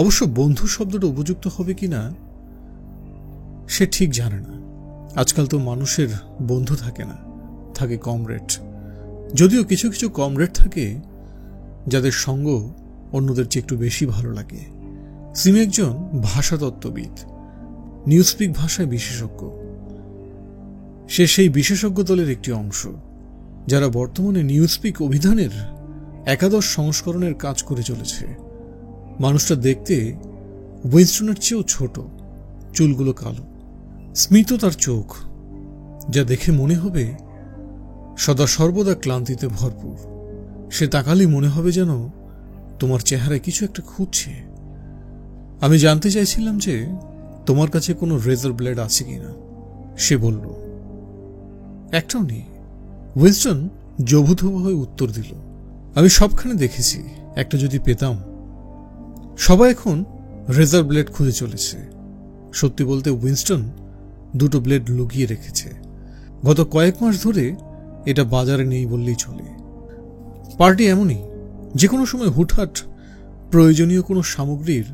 অবশ্য বন্ধু শব্দটা উপযুক্ত হবে কিনা সে ঠিক জানে না। আজকাল তো মানুষের বন্ধু থাকে না, থাকে কমরেড। যদিও কিছু কিছু কমরেড থাকে যাদের সঙ্গ অন্যদের চেয়ে একটু বেশি ভালো লাগে। সিমি একজন ভাষাতত্ত্ববিদ, নিউজপিক ভাষায় বিশেষজ্ঞ। সে সেই বিশেষজ্ঞ দলের একটি অংশ যারা বর্তমানে নিউজপিক অভিধানের 11 সংস্করণের কাজ করে চলেছে। মানুষটা দেখতে উইনস্টনের চেয়েও ছোট, চুলগুলো কালো, স্মিত তার চোখ, যা দেখে মনে হবে সদা সর্বদা ক্লান্তিতে ভরপুর। সে তাকালেই মনে হবে যেন তোমার চেহারায় কিছু একটা খুঁজছে। আমি জানতে চাইছিলাম যে তোমার কাছে কোনো রেজার ব্লেড আছে কিনা। সে বলল, একটাও নেই। উইনস্টন জবুথবু হয়ে উত্তর দিল, আমি সবখানে দেখেছি, একটা যদি পেতাম। সবাই এখন রেজার ব্লেড খুঁজে চলেছে। সত্যি বলতে উইনস্টন 2টো ব্লেড লুকিয়ে রেখেছে। গত কয়েক মাস ধরে এটা বাজারে নেই বললেই চলে। পার্টি এমনই, যে কোনো সময় হুটহাট প্রয়োজনীয় কোনো সামগ্রীর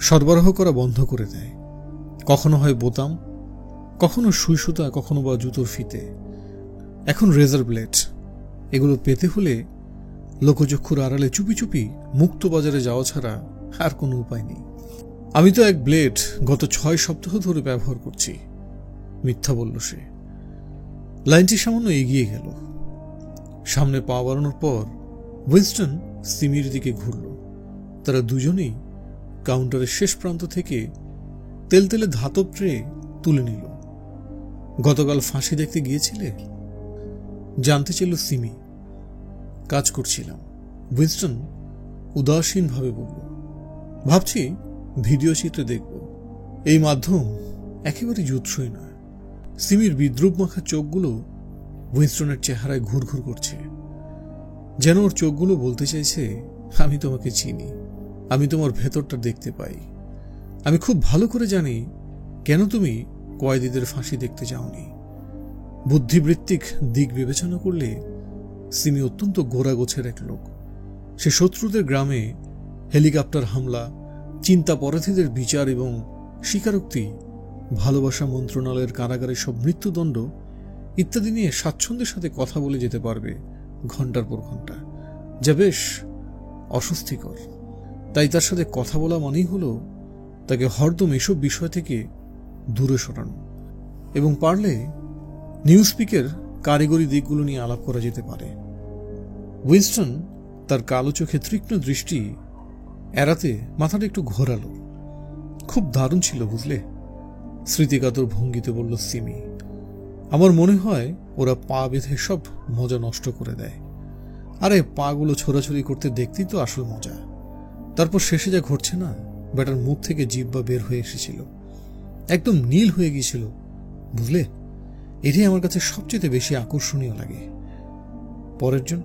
সরবরাহ করা বন্ধ করে দেয়। কখনো হয় বোতাম, কখনো সুই সুতা, কখনো বা জুতোর ফিতে। এখন রেজার ব্লেড। এগুলো পেতে হলে লোকচক্ষুর আড়ালে চুপি চুপি মুক্ত বাজারে যাওয়া ছাড়া আর কোনো উপায় নেই। আমি তো এক ব্লেড গত 6 সপ্তাহ ধরে ব্যবহার করছি, মিথ্যা বলল সে। লাইনটি সামান্য এগিয়ে গেল। সামনে পা বাড়ানোর পর উইনস্টন সিমির দিকে ঘুরল। তারা দুজনেই কাউন্টারের শেষ প্রান্ত থেকে তেলতেলে ধাতব ট্রে তুলে নিল। গতকাল ফাঁসি দেখতে গিয়েছিলে? জানতে চাইল সিমি। কাজ করছিলাম। উইনস্টন উদাসীনভাবে বলল, ভাবছি ভিডিও চিত্রে দেখব। এই মাধ্যম একেবারে জুৎসই নয়। সিমির বিদ্রুপ মাখা চোখগুলো উইনস্টনের চেহারায় ঘুরঘুর করছে, যেন ওর চোখগুলো বলতে চাইছে, আমি তোমাকে চিনি, আমি তোমার ভেতরটা দেখতে পাই। আমি খুব ভালো করে জানি কেন তুমি কয়েদিদের ফাঁসি দেখতে যাওনি। বুদ্ধিবৃত্তিক দিক বিবেচনা করলে সিমি অত্যন্ত গোড়াগোছের এক লোক। সে শত্রুদের গ্রামে হেলিকপ্টার হামলা, চিন্তাপরাধীদের বিচার এবং স্বীকারোক্তি, ভালোবাসা মন্ত্রণালয়ের কারাগারে সব মৃত্যুদণ্ড ইত্যাদি নিয়ে স্বাচ্ছন্দ্যের সাথে কথা বলে যেতে পারবে ঘন্টার পর ঘন্টা, যা বেশ অস্বস্তিকর। তাই তার সাথে কথা বলা মানেই হলো তাকে হরদম এসব বিষয় থেকে দূরে সরানো, এবং পারলে নিউজপিকের কারিগরি দিকগুলো নিয়ে আলাপ করা যেতে পারে। উইনস্টন তার কালো চোখে তীক্ষ্ণ দৃষ্টি এড়াতে মাথাটা একটু ঘোরালো। খুব দারুণ ছিল বুঝলে, স্মৃতিকাতর ভঙ্গিতে বলল সিমি। আমার মনে হয় ওরা পা বেঁধে সব মজা নষ্ট করে দেয়। আরে পাগুলো ছোড়াছড়ি করতে দেখতেই তো আসল মজা। তারপর শেষে যা ঘটছে না, ব্যাটার মুখ থেকে জিহ্বা বের হয়ে এসেছিল, একদম নীল হয়ে গিয়েছিল বুঝলে। এটাই আমার কাছে সবচেয়ে বেশি আকর্ষণীয় লাগে। পরের জন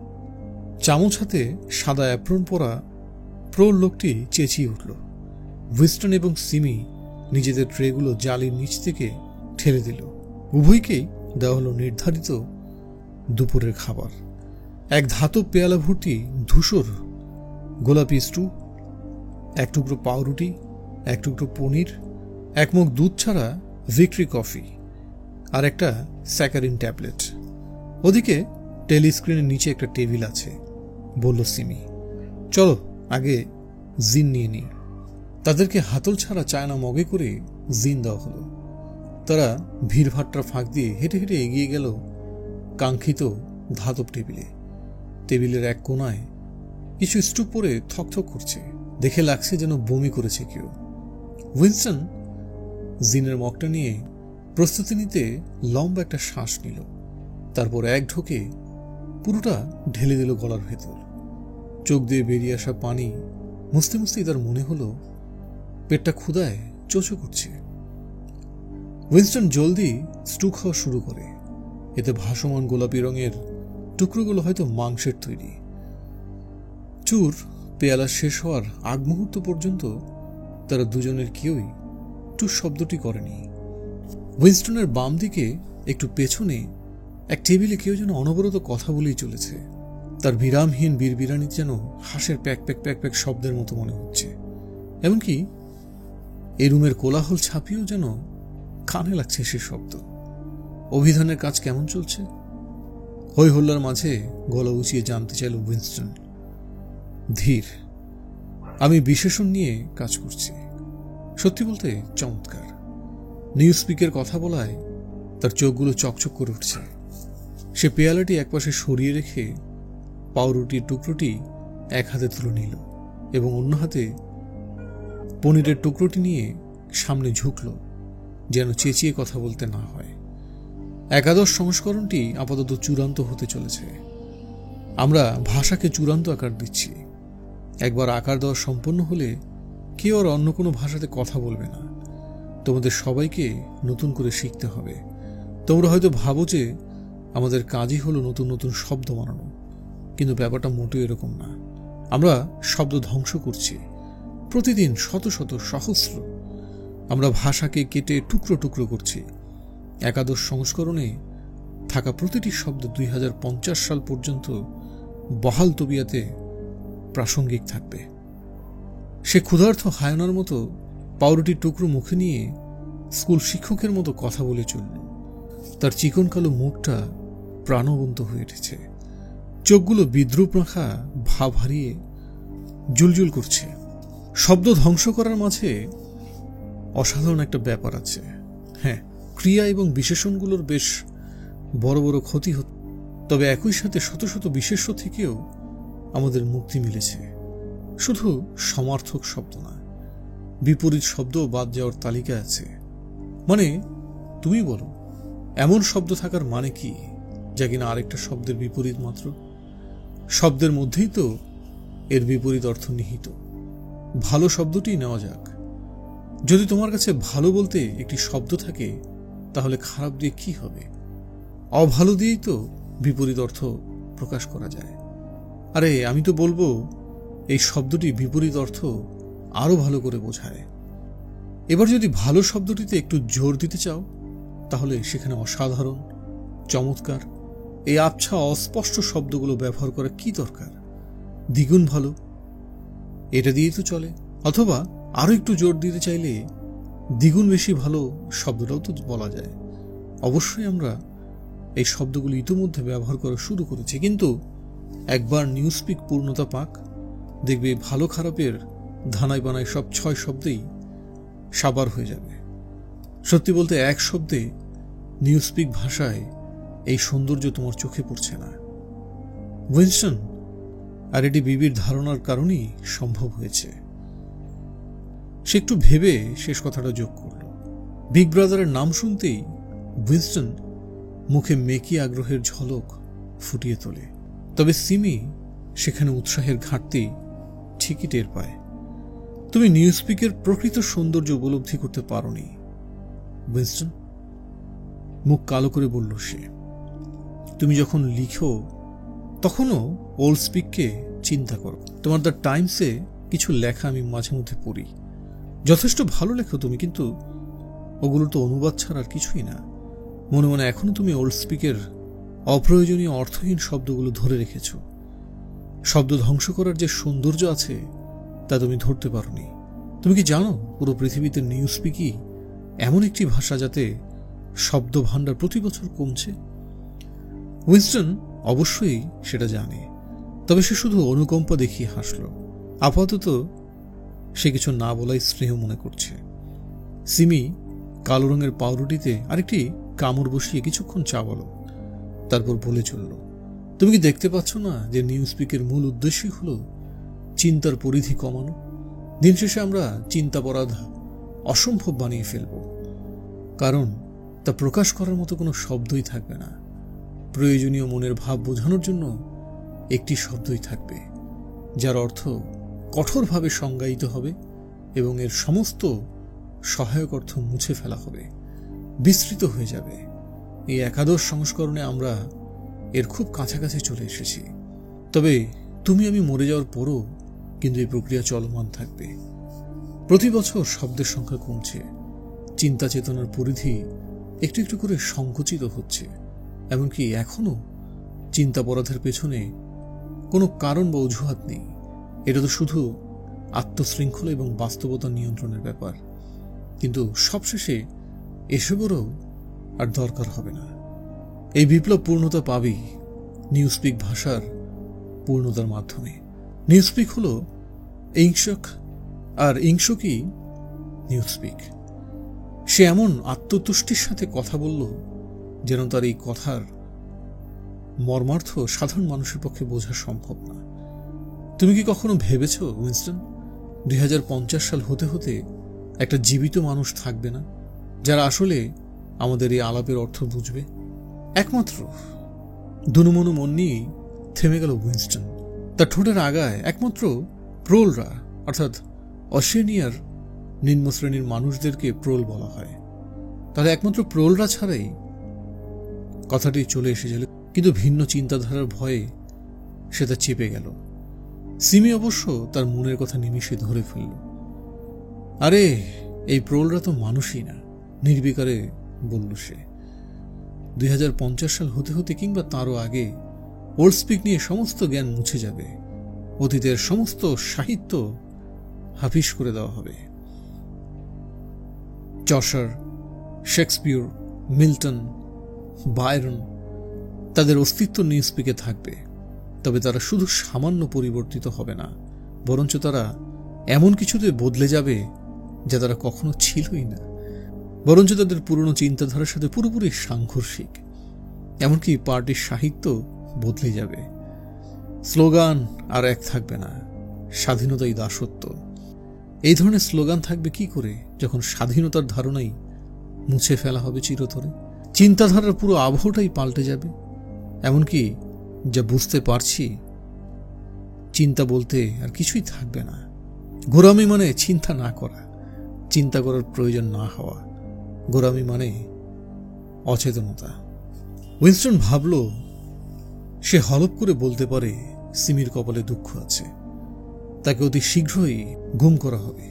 চামচ হাতে সাদা অ্যাপ্রন পরা প্রৌঢ় লোকটি চেঁচিয়ে উঠল। উইনস্টন এবং সিমি নিজেদের ট্রেগুলো জালির নিচ থেকে ঠেলে দিল। উভয়কেই দেওয়া হলো নির্ধারিত দুপুরের খাবার। এক ধাতব পেয়ালা ভর্তি ধূসর গোলাপি স্টু, এক টুকরো পাউরুটি, এক টুকরো পনির, এক মুখ দুধ ছাড়া ভিক্টরি কফি, আর একটা স্যাকারিন ট্যাবলেট। ওদিকে টেলিস্ক্রিনের নিচে একটা টেবিল আছে, বলল সিমি। চলো আগে জিন নিয়ে নিই। তাদেরকে হাতল ছাড়া চায়না মগে করে জিন দেওয়া হলো। তারা ভিড়ভাট্টার ফাঁক দিয়ে হেঁটে হেঁটে এগিয়ে গেল কাঙ্ক্ষিত ধাতব টেবিলে। টেবিলের এক কোনায় কিছু স্টু পরে থকথক করছে, দেখে লাগছে যেন বমি করেছে কেউ। উইনস্টন জিনের মগটা নিয়ে প্রস্তুতি নিতে লম্বা একটা শ্বাস নিল, তারপর এক ঢোকে পুরোটা ঢেলে দিল গলার ভেতর। চোখ দিয়ে বেরিয়ে আসা পানি মুছতে মুছতেই তার মনে হলো পেটটা ক্ষুধায় চোচো করছে। উইনস্টন জলদি স্টু খাওয়া শুরু করে। এতে ভাসমান গোলাপি রঙের টুকরোগুলো হয়তো মাংসের তৈরি। চুর পেয়ালা শেষ হওয়ার আগ মুহূর্ত পর্যন্ত তারা দুজনের কেউই টুস শব্দটি করেনি। উইনস্টনের বাম দিকে একটু পেছনে এক টেবিলে কেউ যেন অনবরত কথা বলেই চলেছে। তার বিরামহীন বীরবিরানি যেন হাঁসের প্যাক প্যাক প্যাক প্যাক শব্দের মতো মনে হচ্ছে। এমনকি এই রুমের কোলাহল ছাপিয়েও যেন কানে লাগছে সে শব্দ। অভিধানের কাজ কেমন চলছে? হই হল্লার মাঝে গলা উঁচিয়ে জানতে চাইল উইনস্টন। ধীর, আমি বিশেষণ নিয়ে কাজ করছি। সত্যি বলতে চমৎকার। নিউজপিকের কথা বলায় তার চোখগুলো চকচক করে উঠছে। সে পেয়ালাটি একপাশে সরিয়ে রেখে পাউরুটির টুকরোটি এক হাতে তুলে নিল এবং অন্য হাতে পনিরের টুকরোটি নিয়ে সামনে ঝুঁকল, যেন চেঁচিয়ে কথা বলতে না হয়। একাদশ সংস্করণটি আপাতত চূড়ান্ত হতে চলেছে। আমরা ভাষাকে চূড়ান্ত আকার দিচ্ছি। একবার আকার দেওয়া সম্পন্ন হলে কেউ আর অন্য কোনো ভাষাতে কথা বলবে না। তোমাদের সবাইকে নতুন করে শিখতে হবে। তোমরা হয়তো ভাবো যে আমাদের কাজই হলো নতুন নতুন শব্দ বানানো, কিন্তু ব্যাপারটা মোটেও এরকম না। আমরা শব্দ ধ্বংস করছি প্রতিদিন, শত শত সহস্র। আমরা ভাষাকে কেটে টুকরো টুকরো করছি। একাদশ সংস্করণে থাকা প্রতিটি শব্দ 2050 সাল পর্যন্ত বহাল তবিয়াতে প্রাসঙ্গিক থাকবে। সে ক্ষুধার্ত হায়নার মতো পাউরুটির টুকরো মুখে নিয়ে স্কুল শিক্ষকের মতো কথা বলে চলল। তার চিকন কালো মুখটা প্রাণবন্ত হয়ে উঠেছে। চোখগুলো বিদ্রুপ রাখা ভাব হারিয়ে জুলজুল করছে। শব্দ ধ্বংস করার মাঝে অসাধারণ একটা ব্যাপার আছে। হ্যাঁ, ক্রিয়া এবং বিশেষণগুলোর বেশ বড় বড় ক্ষতি হতো, তবে একই সাথে শত শত বিশেষ্য থেকেও আমাদের মুক্তি মিলেছে। শুধু সমার্থক শব্দ না, বিপরীত শব্দও বাদ যাওয়ার তালিকা আছে। মানে তুমি বলো, এমন শব্দ থাকার মানে কি যা কিনা আরেকটা শব্দের বিপরীত মাত্র? শব্দের মধ্যেই তো এর বিপরীত অর্থ নিহিত। ভালো শব্দটি নেওয়া যাক। যদি তোমার কাছে ভালো বলতে একটি শব্দ থাকে, তাহলে খারাপ দিয়ে কি হবে? অভালো দিয়েই তো বিপরীত অর্থ প্রকাশ করা যায়। আরে আমি তো বলবো এই শব্দটি বিপরীত অর্থ আরো ভালো করে বোঝায়। এবার যদি ভালো শব্দটিতে একটু জোর দিতে চাও, তাহলে সেখানে অসাধারণ, চমৎকার, এই আবছা অস্পষ্ট শব্দগুলো ব্যবহার করা কি দরকার? দ্বিগুণ ভালো, এটা দিয়েই তো চলে। অথবা আরো একটু জোর দিতে চাইলে দ্বিগুণ বেশি ভালো শব্দটাও তো বলা যায়। অবশ্যই আমরা এই শব্দগুলো ইতিমধ্যে ব্যবহার করা শুরু করেছি, কিন্তু একবার নিউজস্পিক পূর্ণতা পাক, দেখবে ভালো খারাপের ধানায় বানায় সব 6 শব্দেই সাবার হয়ে যাবে। সত্যি বলতে এক শব্দে নিউজস্পিক ভাষায় এই সৌন্দর্য তোমার চোখে পড়ছে না। উইনস্টন আর এটি বিবির ধারণার কারণেই সম্ভব হয়েছে। সে একটু ভেবে শেষ কথাটা যোগ করল। বিগ ব্রাদারের নাম শুনতেই উইনস্টন মুখে মেকি আগ্রহের ঝলক ফুটিয়ে তোলে। তবে সিমি সেখানে উৎসাহের ঘাটতি ঠিকই টের পায়। তুমি নিউজস্পিকের প্রকৃত সৌন্দর্য উপলব্ধি করতে পারোনি উইনস্টন, মুখ কালো করে বলল সে। তুমি যখন লিখো তখনও ওল্ড স্পিককে চিন্তা করো। তোমার দ্য টাইমসে কিছু লেখা আমি মাঝে মধ্যে পড়ি। যথেষ্ট ভালো লেখো তুমি, কিন্তু ওগুলো তো অনুবাদ ছাড়া আর কিছুই না। মনে মনে এখনো তুমি ওল্ড স্পিকের অপ্রয়োজনীয় অর্থহীন শব্দগুলো ধরে রেখেছ। শব্দ ধ্বংস করার যে সৌন্দর্য আছে তা তুমি ধরতে পারোনি। তুমি কি জানো পুরো পৃথিবীতে নিউজস্পিকই এমন একটি ভাষা যাতে শব্দ ভাণ্ডার প্রতি বছর কমছে? উইনস্টন অবশ্যই সেটা জানে, তবে সে শুধু অনুকম্পা দেখিয়ে হাসল। আপাতত সে কিছু না বলাই স্নেহ মনে করছে। সিমি কালো রঙের পাউরুটিতে আরেকটি কামড় বসিয়ে কিছুক্ষণ চাবালো, তারপর বলে চলল, তুমি কি দেখতে পাচ্ছ না যে নিউজস্পিকের মূল উদ্দেশ্যই হলো চিন্তার পরিধি কমানো? দিন শেষে আমরা চিন্তাপরাধ অসম্ভব বানিয়ে ফেলব, কারণ তা প্রকাশ করার মতো কোনো শব্দই থাকবে না। প্রয়োজনীয় মনের ভাব বোঝানোর জন্য একটি শব্দই থাকবে, যার অর্থ কঠোরভাবে সংজ্ঞায়িত হবে এবং এর সমস্ত সহায়ক অর্থ মুছে ফেলা হবে, বিস্তৃত হয়ে যাবে। এই একাদশ সংস্করণে আমরা এর খুব কাছাকাছি চলে এসেছি। তবে তুমি আমি মরে যাওয়ার পরও কিন্তু এই প্রক্রিয়া চলমান থাকবে। প্রতি বছর শব্দের সংখ্যা কমছে, চিন্তা চেতনার পরিধি একটু একটু করে সংকুচিত হচ্ছে। এমনকি এখনো চিন্তাপরাধের পেছনে কোনো কারণ বা অজুহাত নেই। এটা তো শুধু আত্মশৃঙ্খলা এবং বাস্তবতা নিয়ন্ত্রণের ব্যাপার। কিন্তু সবশেষে এসবেরও আর দরকার হবে না। এই বিপ্লব পূর্ণতা পাবেই নিউজস্পিক ভাষার পূর্ণতার মাধ্যমে। নিউজস্পিক হলো ইংশক, আর ইংশকই নিউজস্পিক। সে এমন আত্মতুষ্টির সাথে কথা বলল যেন তার এই কথার মর্মার্থ সাধারণ মানুষের পক্ষে বোঝা সম্ভব না। তুমি কি কখনো ভেবেছ উইনস্টন, 2050 সাল হতে হতে একটা জীবিত মানুষ থাকবে না যারা আসলে আমাদের এই আলাপের অর্থ বুঝবে? একমাত্র দুনুমনু মন নিয়েই থেমে গেল উইনস্টন। তার ঠোঁটের আগায় একমাত্র প্রোলরা, অর্থাৎ অস্ট্রেলিয়ার নিম্ন শ্রেণীর মানুষদেরকে প্রোল বলা হয়। তাহলে একমাত্র প্রোলরা ছাড়াই কথাটি চলে এসেছিল, কিন্তু ভিন্ন চিন্তাধারার ভয়ে সেটা চেপে গেল। সিমি অবশ্য তার মনের কথা নিমিষে ধরে ফেলল। আরে এই প্রোলরা তো মানুষই না, নির্বিকারে বলল সে। 2050 সাল হতে হতে কিংবা তারও আগে ওল্ড স্পিক নিয়ে সমস্ত জ্ঞান মুছে যাবে। অতীতের সমস্ত সাহিত্য হাফিস করে দেওয়া হবে। চসার, শেক্সপিয়র, মিল্টন, বায়রন, তাদের অস্তিত্ব নিউজস্পিকে থাকবে। তবে তারা শুধু সামান্য পরিবর্তিত হবে না, বরঞ্চ তারা এমন কিছুতে বদলে যাবে যা তারা কখনো ছিলই না। বরঞ্চ তাদের পুরনো চিন্তাধারার সাথে পুরোপুরি সাংঘর্ষিক। এমনকি পার্টির সাহিত্য বদলে যাবে। স্লোগান আর এক থাকবে না, স্বাধীনতাই দাসত্ব। এই ধরনের স্লোগান থাকবে কি করে যখন স্বাধীনতার ধারণাই মুছে ফেলা হবে চিরতরে? চিন্তাধারার পুরো আবহটাই পাল্টে যাবে। এমনকি যা বুঝতে পারছি চিন্তা বলতে আর কিছুই থাকবে না। গোঁড়ামি মানে চিন্তা না করা, চিন্তা করার প্রয়োজন না হওয়া। গোঁড়ামি মানে অচেতনতা। উইনস্টন ভাবল সে হলপ করে বলতে পারে সিমির কপালে দুঃখ আছে, তাকে অতি শীঘ্রই গুম করা হবে।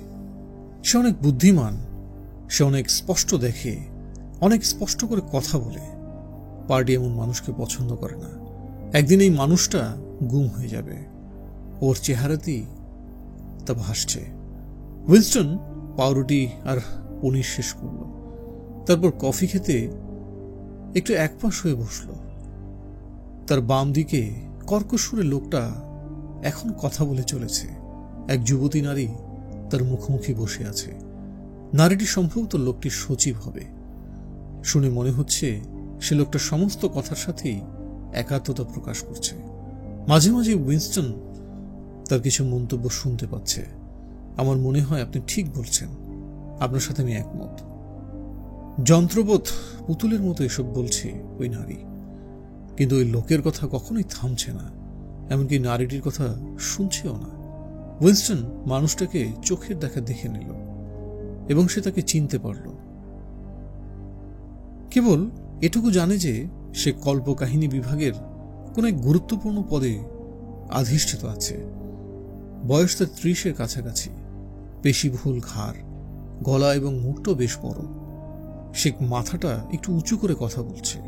সে অনেক বুদ্ধিমান, সে অনেক স্পষ্ট দেখে, অনেক স্পষ্ট করে কথা বলে। পার্টি এমন মানুষকে পছন্দ করে না। একদিন এই মানুষটা গুম হয়ে যাবে, ওর চেহারাতেই তা ভাসছে। উইনস্টন পাউরুটি আর পনির শেষ করল, তারপর কফি খেতে একটু একপাশ হয়ে বসল। তার বাম দিকে কর্কশ লোকটা এখন কথা বলে চলেছে। এক যুবতী নারী তার মুখোমুখি বসে আছে। নারীটি সম্ভবত লোকটির সচিব হবে। শুনে মনে হচ্ছে সে লোকটা সমস্ত কথার সাথেই একাত্মতা প্রকাশ করছে। মাঝে মাঝে উইনস্টন তার কিছু মন্তব্য শুনতে পাচ্ছে। আমার মনে হয় আপনি ঠিক বলছেন, আপনার সাথে আমি একমত। যন্ত্রবোধ পুতুলের মতো এসব বলছে ওই নারী, কিন্তু ওই লোকের কথা কখনোই থামছে না, এমনকি নারীটির কথা শুনছেও না। উইনস্টন মানুষটাকে চোখের দেখা দেখে নিল এবং সে তাকে চিনতে পারল। কেবল এটুকু জানে যে সে কল্পকাহিনী বিভাগের কোন এক গুরুত্বপূর্ণ পদে আধিষ্ঠিত আছে। বয়স তার 30-এর কাছাকাছি, পেশিবহুল ঘাড়, গলা এবং মুখটাও বেশ বড়। সে মাথাটা একটু উঁচু করে কথা বলছে,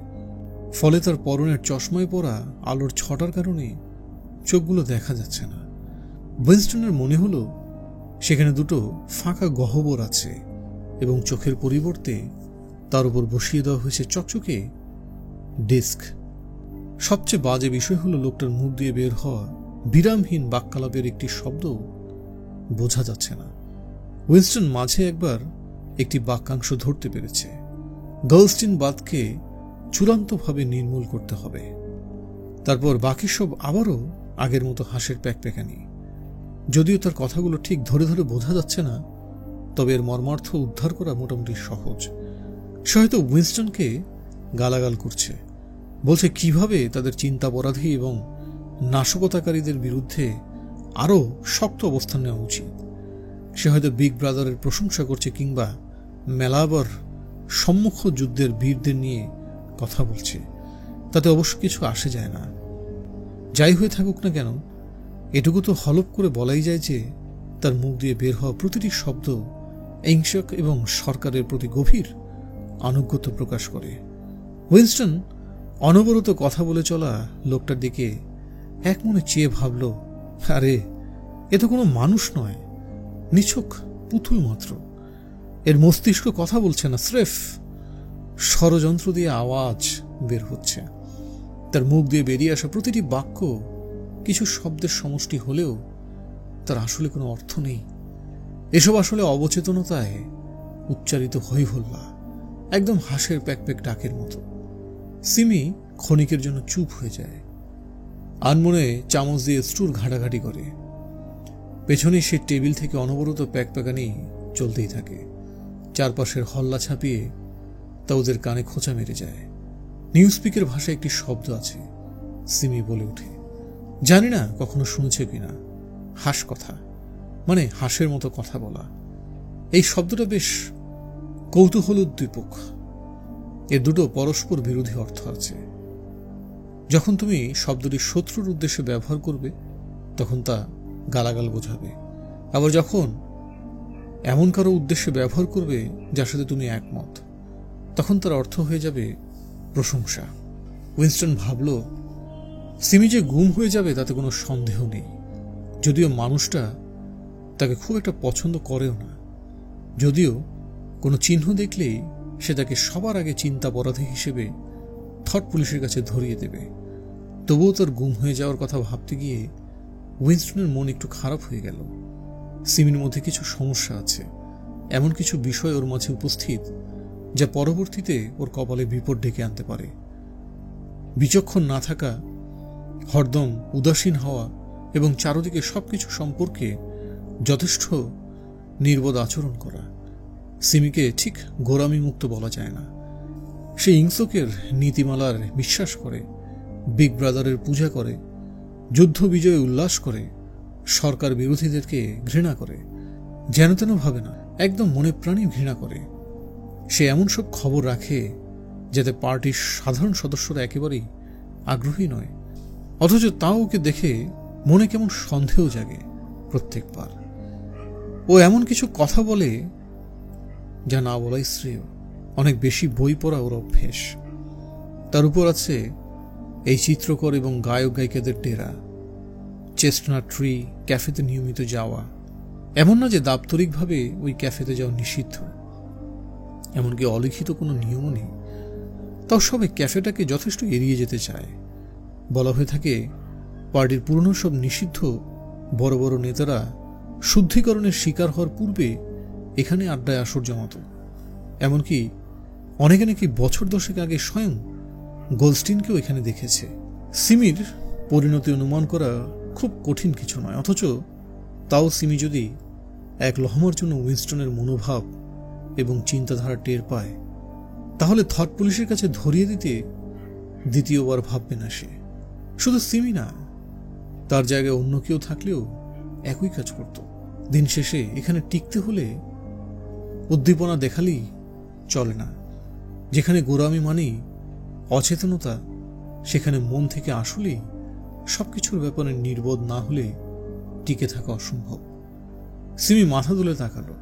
ফলে তার পরনের চশমায় পরা আলোর ছটার কারণে চোখগুলো দেখা যাচ্ছে না। উইনস্টনের মনে হলো সেখানে দুটো ফাঁকা গহ্বর আছে এবং চোখের পরিবর্তে তার উপর বসিয়ে দেওয়া হয়েছে চকচকে ডিস্ক। সবচেয়ে বাজে বিষয় হলো লোকটার মুখ দিয়ে বের হওয়া বিরামহীন বাক্যালাপের একটি শব্দ বোঝা যাচ্ছে না। উইনস্টন মাঝে একবার একটি বাক্যাংশ ধরতে পেরেছে, গার্লস্টিন বাদকে চূড়ান্তভাবে নির্মূল করতে হবে। তারপর বাকি সব আবারও আগের মতো হাসির প্যাকপ্যাকানি। যদিও তার কথাগুলো ঠিক ধরে ধরে বোঝা যাচ্ছে না, তবে এর মর্মার্থ উদ্ধার করা মোটামুটি সহজ। সে হয়তো উইনস্টনকে গালাগাল করছে, বলছে কিভাবে তাদের চিন্তাপরাধী এবং নাশকতাকারীদের বিরুদ্ধে আরও শক্ত অবস্থান নেওয়া উচিত। সে হয়তো বিগ ব্রাদারের প্রশংসা করছে কিংবা মেলাবার সম্মুখ যুদ্ধের বীরদের নিয়ে কথা বলছে। তাতে অবশ্য কিছু আসে যায় না। যাই হয়ে থাকুক না কেন, এটুকু তো হলপ করে বলাই যায় যে তার মুখ দিয়ে বের হওয়া প্রতিটি শব্দ হিংসক এবং সরকারের প্রতি গভীর আনুগত্য প্রকাশ করে। উইনস্টন অনবরত কথা বলে চলা লোকটার দিকে এক মনে চেয়ে ভাবল, আরে এ তো কোনো মানুষ নয়, নিছক পুতুল মাত্র। এর মস্তিষ্ক কথা বলছে না, স্রেফ ষড়যন্ত্র দিয়ে আওয়াজ বের হচ্ছে। তার মুখ দিয়ে বেরিয়ে আসা প্রতিটি বাক্য কিছু শব্দের সমষ্টি হলেও তার আসলে কোনো অর্থ নেই। এসব আসলে অবচেতনতায় উচ্চারিত হইহল্লা, একদম হাঁসের প্যাকপ্যাক ডাকের মতো। সিমি ক্ষণিকের জন্য চুপ হয়ে যায়, আনমনে চামচ দিয়ে স্টুর ঘাটাঘাটি করে। পেছনে সে টেবিল থেকে অনবরত প্যাকপ্যাকানি চলতেই থাকে। চারপাশের হল্লা ছাপিয়ে তা ওদের কানে খোঁচা মেরে যায়। নিউজপিকের ভাষায় একটি শব্দ আছে, সিমি বলে ওঠে। জানি না কখনো শুনেছে কিনা, হাঁস কথা, মানে হাঁসের মতো কথা বলা। এই শব্দটা বেশ কৌতূহলোদ্দীপক। এর দুটো পরস্পর বিরোধী অর্থ আছে। যখন তুমি শব্দটি শত্রুর উদ্দেশ্যে ব্যবহার করবে তখন তা গালাগাল বোঝাবে, আবার যখন এমন কারো উদ্দেশ্যে ব্যবহার করবে যার সাথে তুমি একমত, তখন তার অর্থ হয়ে যাবে প্রশংসা। উইনস্টন ভাবল, সিমি যে গুম হয়ে যাবে তাতে কোনো সন্দেহ নেই, যদিও মানুষটা তাকে খুব একটা পছন্দ করেও না। যদিও কোনো চিহ্ন দেখলেই সে তাকে সবার আগে চিন্তাপরাধী হিসেবে থট পুলিশের কাছে ধরিয়ে দেবে। তবুও তার গুম হয়ে যাওয়ার কথা ভাবতে গিয়ে উইনস্টনের মন একটু খারাপ হয়ে গেল। সিমির মধ্যে কিছু সমস্যা আছে, এমন কিছু বিষয় ওর মাঝে উপস্থিত যা পরবর্তীতে ওর কপালে বিপদ ডেকে আনতে পারে। বিচক্ষণ না থাকা, হরদম উদাসীন হওয়া এবং চারদিকে সবকিছু সম্পর্কে যথেষ্ট নির্বোধ আচরণ করা। সিমিকে ঠিক গোঁড়ামি মুক্ত বলা যায় না। সে ইংসকের নীতিমালার বিশ্বাস করে, বিগ ব্রাদারের পূজা করে, যুদ্ধ বিজয়ে উল্লাস করে, সরকার বিরোধীদেরকে ঘৃণা করে, যেন তেন ভাবে না, একদম মনে প্রাণে ঘৃণা করে। সে এমন সব খবর রাখে যাতে পার্টির সাধারণ সদস্যরা একেবারেই আগ্রহী নয়, অথচ তাও ওকে দেখে মনে কেমন সন্দেহ জাগে প্রত্যেকবার। ও এমন কিছু কথা বলে যা না বলাই শ্রেয়। অনেক বেশি বই পড়া ওর অভ্যেস। তার উপর আছে এই চিত্রকর এবং গায়ক গায়িকাদের ডেরা, চেস্টনাট ট্রি ক্যাফেতে নিয়মিত যাওয়া। এমন না যে দাপ্তরিকভাবে ওই ক্যাফেতে যাওয়া নিষিদ্ধ, এমনকি অলিখিত কোনো নিয়মও নেই, তাও সবাই ক্যাফেটাকে যথেষ্ট এড়িয়ে যেতে চায়। বলা হয়ে থাকে পার্টির পুরনো সব নিষিদ্ধ বড় বড় নেতারা শুদ্ধিকরণের শিকার হওয়ার পূর্বে এখানে আড্ডায় আসর জমাত। এমনকি অনেকে নাকি বছর 10 আগে স্বয়ং গোল্ডস্টিনকেও এখানে দেখেছে। সিমির পরিণতি অনুমান করা খুব কঠিন কিছু নয়, অথচ তাও সিমি যদি এক লহমার জন্য উইনস্টনের মনোভাব এবং চিন্তাধারা টের পায়, তাহলে থট পুলিশের কাছে ধরিয়ে দিতে দ্বিতীয়বার ভাববে না সে। শুধু সিমি না, তার জায়গায় অন্য কেউ থাকলেও একই কাজ করত। দিন শেষে এখানে টিকতে হলে উদ্দীপনা দেখালেই চলে না। যেখানে গোরামি মানেই অচেতনতা, সেখানে মন থেকে আসলেই সবকিছুর ব্যাপারে নির্বোধ না হলে টিকে থাকা অসম্ভব। সিমি মাথা তুলে তাকালো।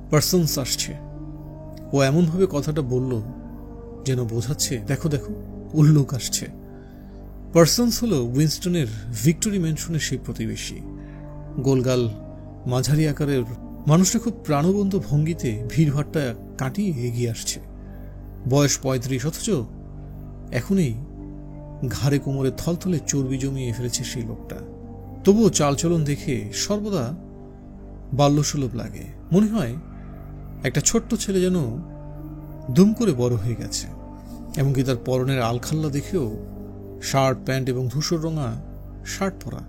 পার্সনস আসছে। ও এমনভাবে কথাটা বলল যেন বোঝাচ্ছে, দেখো দেখো উল্লুক আসছে। পার্সনস হলো উইনস্টনের ভিক্টোরি ম্যানশনের সেই প্রতিবেশী। গোলগাল মাঝারি আকারের মানুষটা খুব প্রাণবন্ত ভঙ্গিতে ভিড়ভাট্টা কাটিয়ে এগিয়ে আসছে। বয়স 35, অথচ এখনই ঘাড়ে কোমরে থলথলে চর্বি জমিয়ে ফেলেছে সেই লোকটা। তবুও চালচলন দেখে সর্বদা বাল্যসুলভ লাগে। মনে হয় একটা ছোট্ট ছেলে যেন দুম করে বড় হয়ে গেছে। এমনকি তার পরনের আলখাল্লা দেখেও, শার্ট প্যান্ট এবং ধূসর রঙা শার্ট পরা,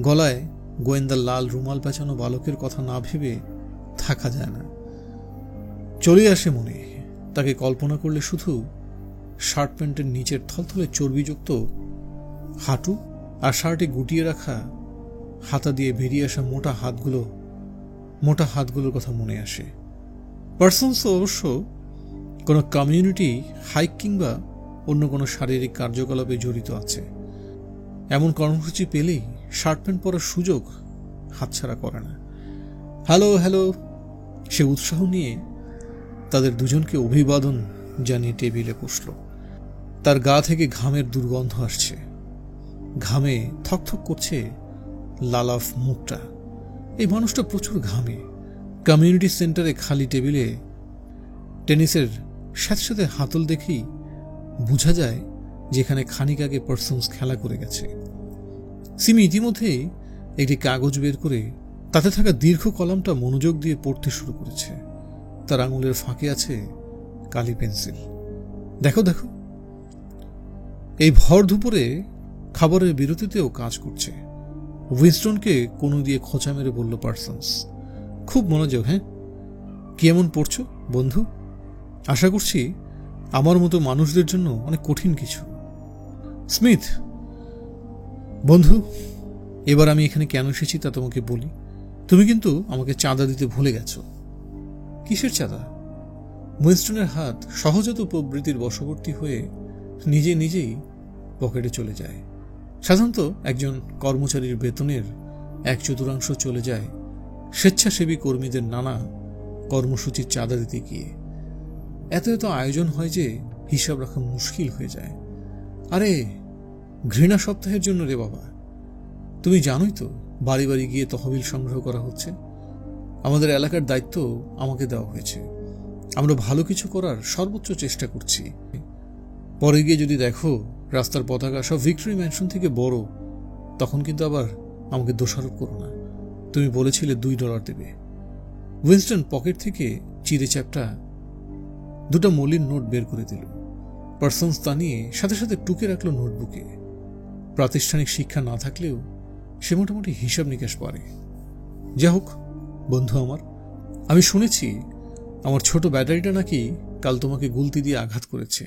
গলায় গোয়েন্দার লাল রুমাল পেঁচানো বালকের কথা না ভেবে থাকা যায় না। চলে আসে মনে, তাকে কল্পনা করলে শুধু শার্ট প্যান্টের নিচের থলথলে চর্বিযুক্ত হাঁটু আর শার্টে গুটিয়ে রাখা হাতা দিয়ে বেরিয়ে আসা মোটা হাতগুলোর কথা মনে আসে। পার্সনস অবশ্য কোনো কমিউনিটি হাইক কিংবা অন্য কোনো শারীরিক কার্যকলাপে জড়িত আছে। এমন কর্মসূচি পেলেই শার্ট প্যান্ট পরার সুযোগ হাতছাড়া করে না। হ্যালো হ্যালো, সে উৎসাহ নিয়ে তাদের দুজনকে অভিবাদন জানিয়ে টেবিলে বসল। তার গা থেকে ঘামের দুর্গন্ধ আসছে, ঘামে থকথক করছে লালাফ মুখটা। এই মানুষটা প্রচুর ঘামে। কমিউনিটি সেন্টারে খালি টেবিলে টেনিসের সাথে সাথে হাতল দেখেই বোঝা যায় যেখানে খানিক আগে পার্সনস খেলা করে গেছে। সিমি ইতিমধ্যেই একটি কাগজ বের করে তাতে থাকা দীর্ঘ কলামটা মনোযোগ দিয়ে পড়তে শুরু করেছে। তার আঙুলের ফাঁকে আছে কালি পেন্সিল। দেখো দেখো, এই ভর দুপুরে খাবারের বিরতিতেও কাজ করছে। উইনস্টনকে কোনো দিয়ে খোঁচা মেরে বলল পার্সনস, খুব মনোযোগ। হ্যাঁ, কি এমন পড়ছো বন্ধু? আশা করছি আমার মতো মানুষদের জন্য অনেক কঠিন কিছু। স্মিথ, বন্ধু, এবার আমি এখানে কেন এসেছি তা তোমাকে বলি। তুমি কিন্তু আমাকে চাঁদা দিতে ভুলে গেছো। কিসের চাঁদা? উইনস্টনের হাত সহজাত প্রবৃত্তির বশবর্তী হয়ে নিজেই পকেটে চলে যায়। সাধারণত একজন কর্মচারীর বেতনের 1/4 চলে যায় স্বেচ্ছাসেবী কর্মীদের নানা কর্মসূচির চাঁদা দিতে গিয়ে। এত আয়োজন হয় যে হিসাব রাখা মুশকিল হয়ে যায়। আরে ঘৃণা সপ্তাহের জন্য রে বাবা, তুমি জানোই তো বাড়ি বাড়ি গিয়ে তহবিল সংগ্রহ করা হচ্ছে। আমাদের এলাকার দায়িত্ব আমাকে দেওয়া হয়েছে। আমরা ভালো কিছু করার সর্বোচ্চ চেষ্টা করছি। পরে গিয়ে যদি দেখো রাস্তার পতাকা সব ভিক্টোরি ম্যানশন থেকে বড়, তখন কিন্তু আবার আমাকে দোষারোপ করো না। তুমি বলেছিলে $2 দেবে। উইনস্টন পকেট থেকে চিড়ে চ্যাপটা 2টা মলিন নোট বের করে দিল। পার্সনস তা নিয়ে সাথে সাথে টুকে রাখলো নোটবুকে। প্রাতিষ্ঠানিক শিক্ষা না থাকলেও সে মোটামুটি হিসাব নিকাশ পারে। যা হোক বন্ধু আমার, আমি শুনেছি আমার ছোট ব্যাটারিটা নাকি কাল তোমাকে গুলতি দিয়ে আঘাত করেছে।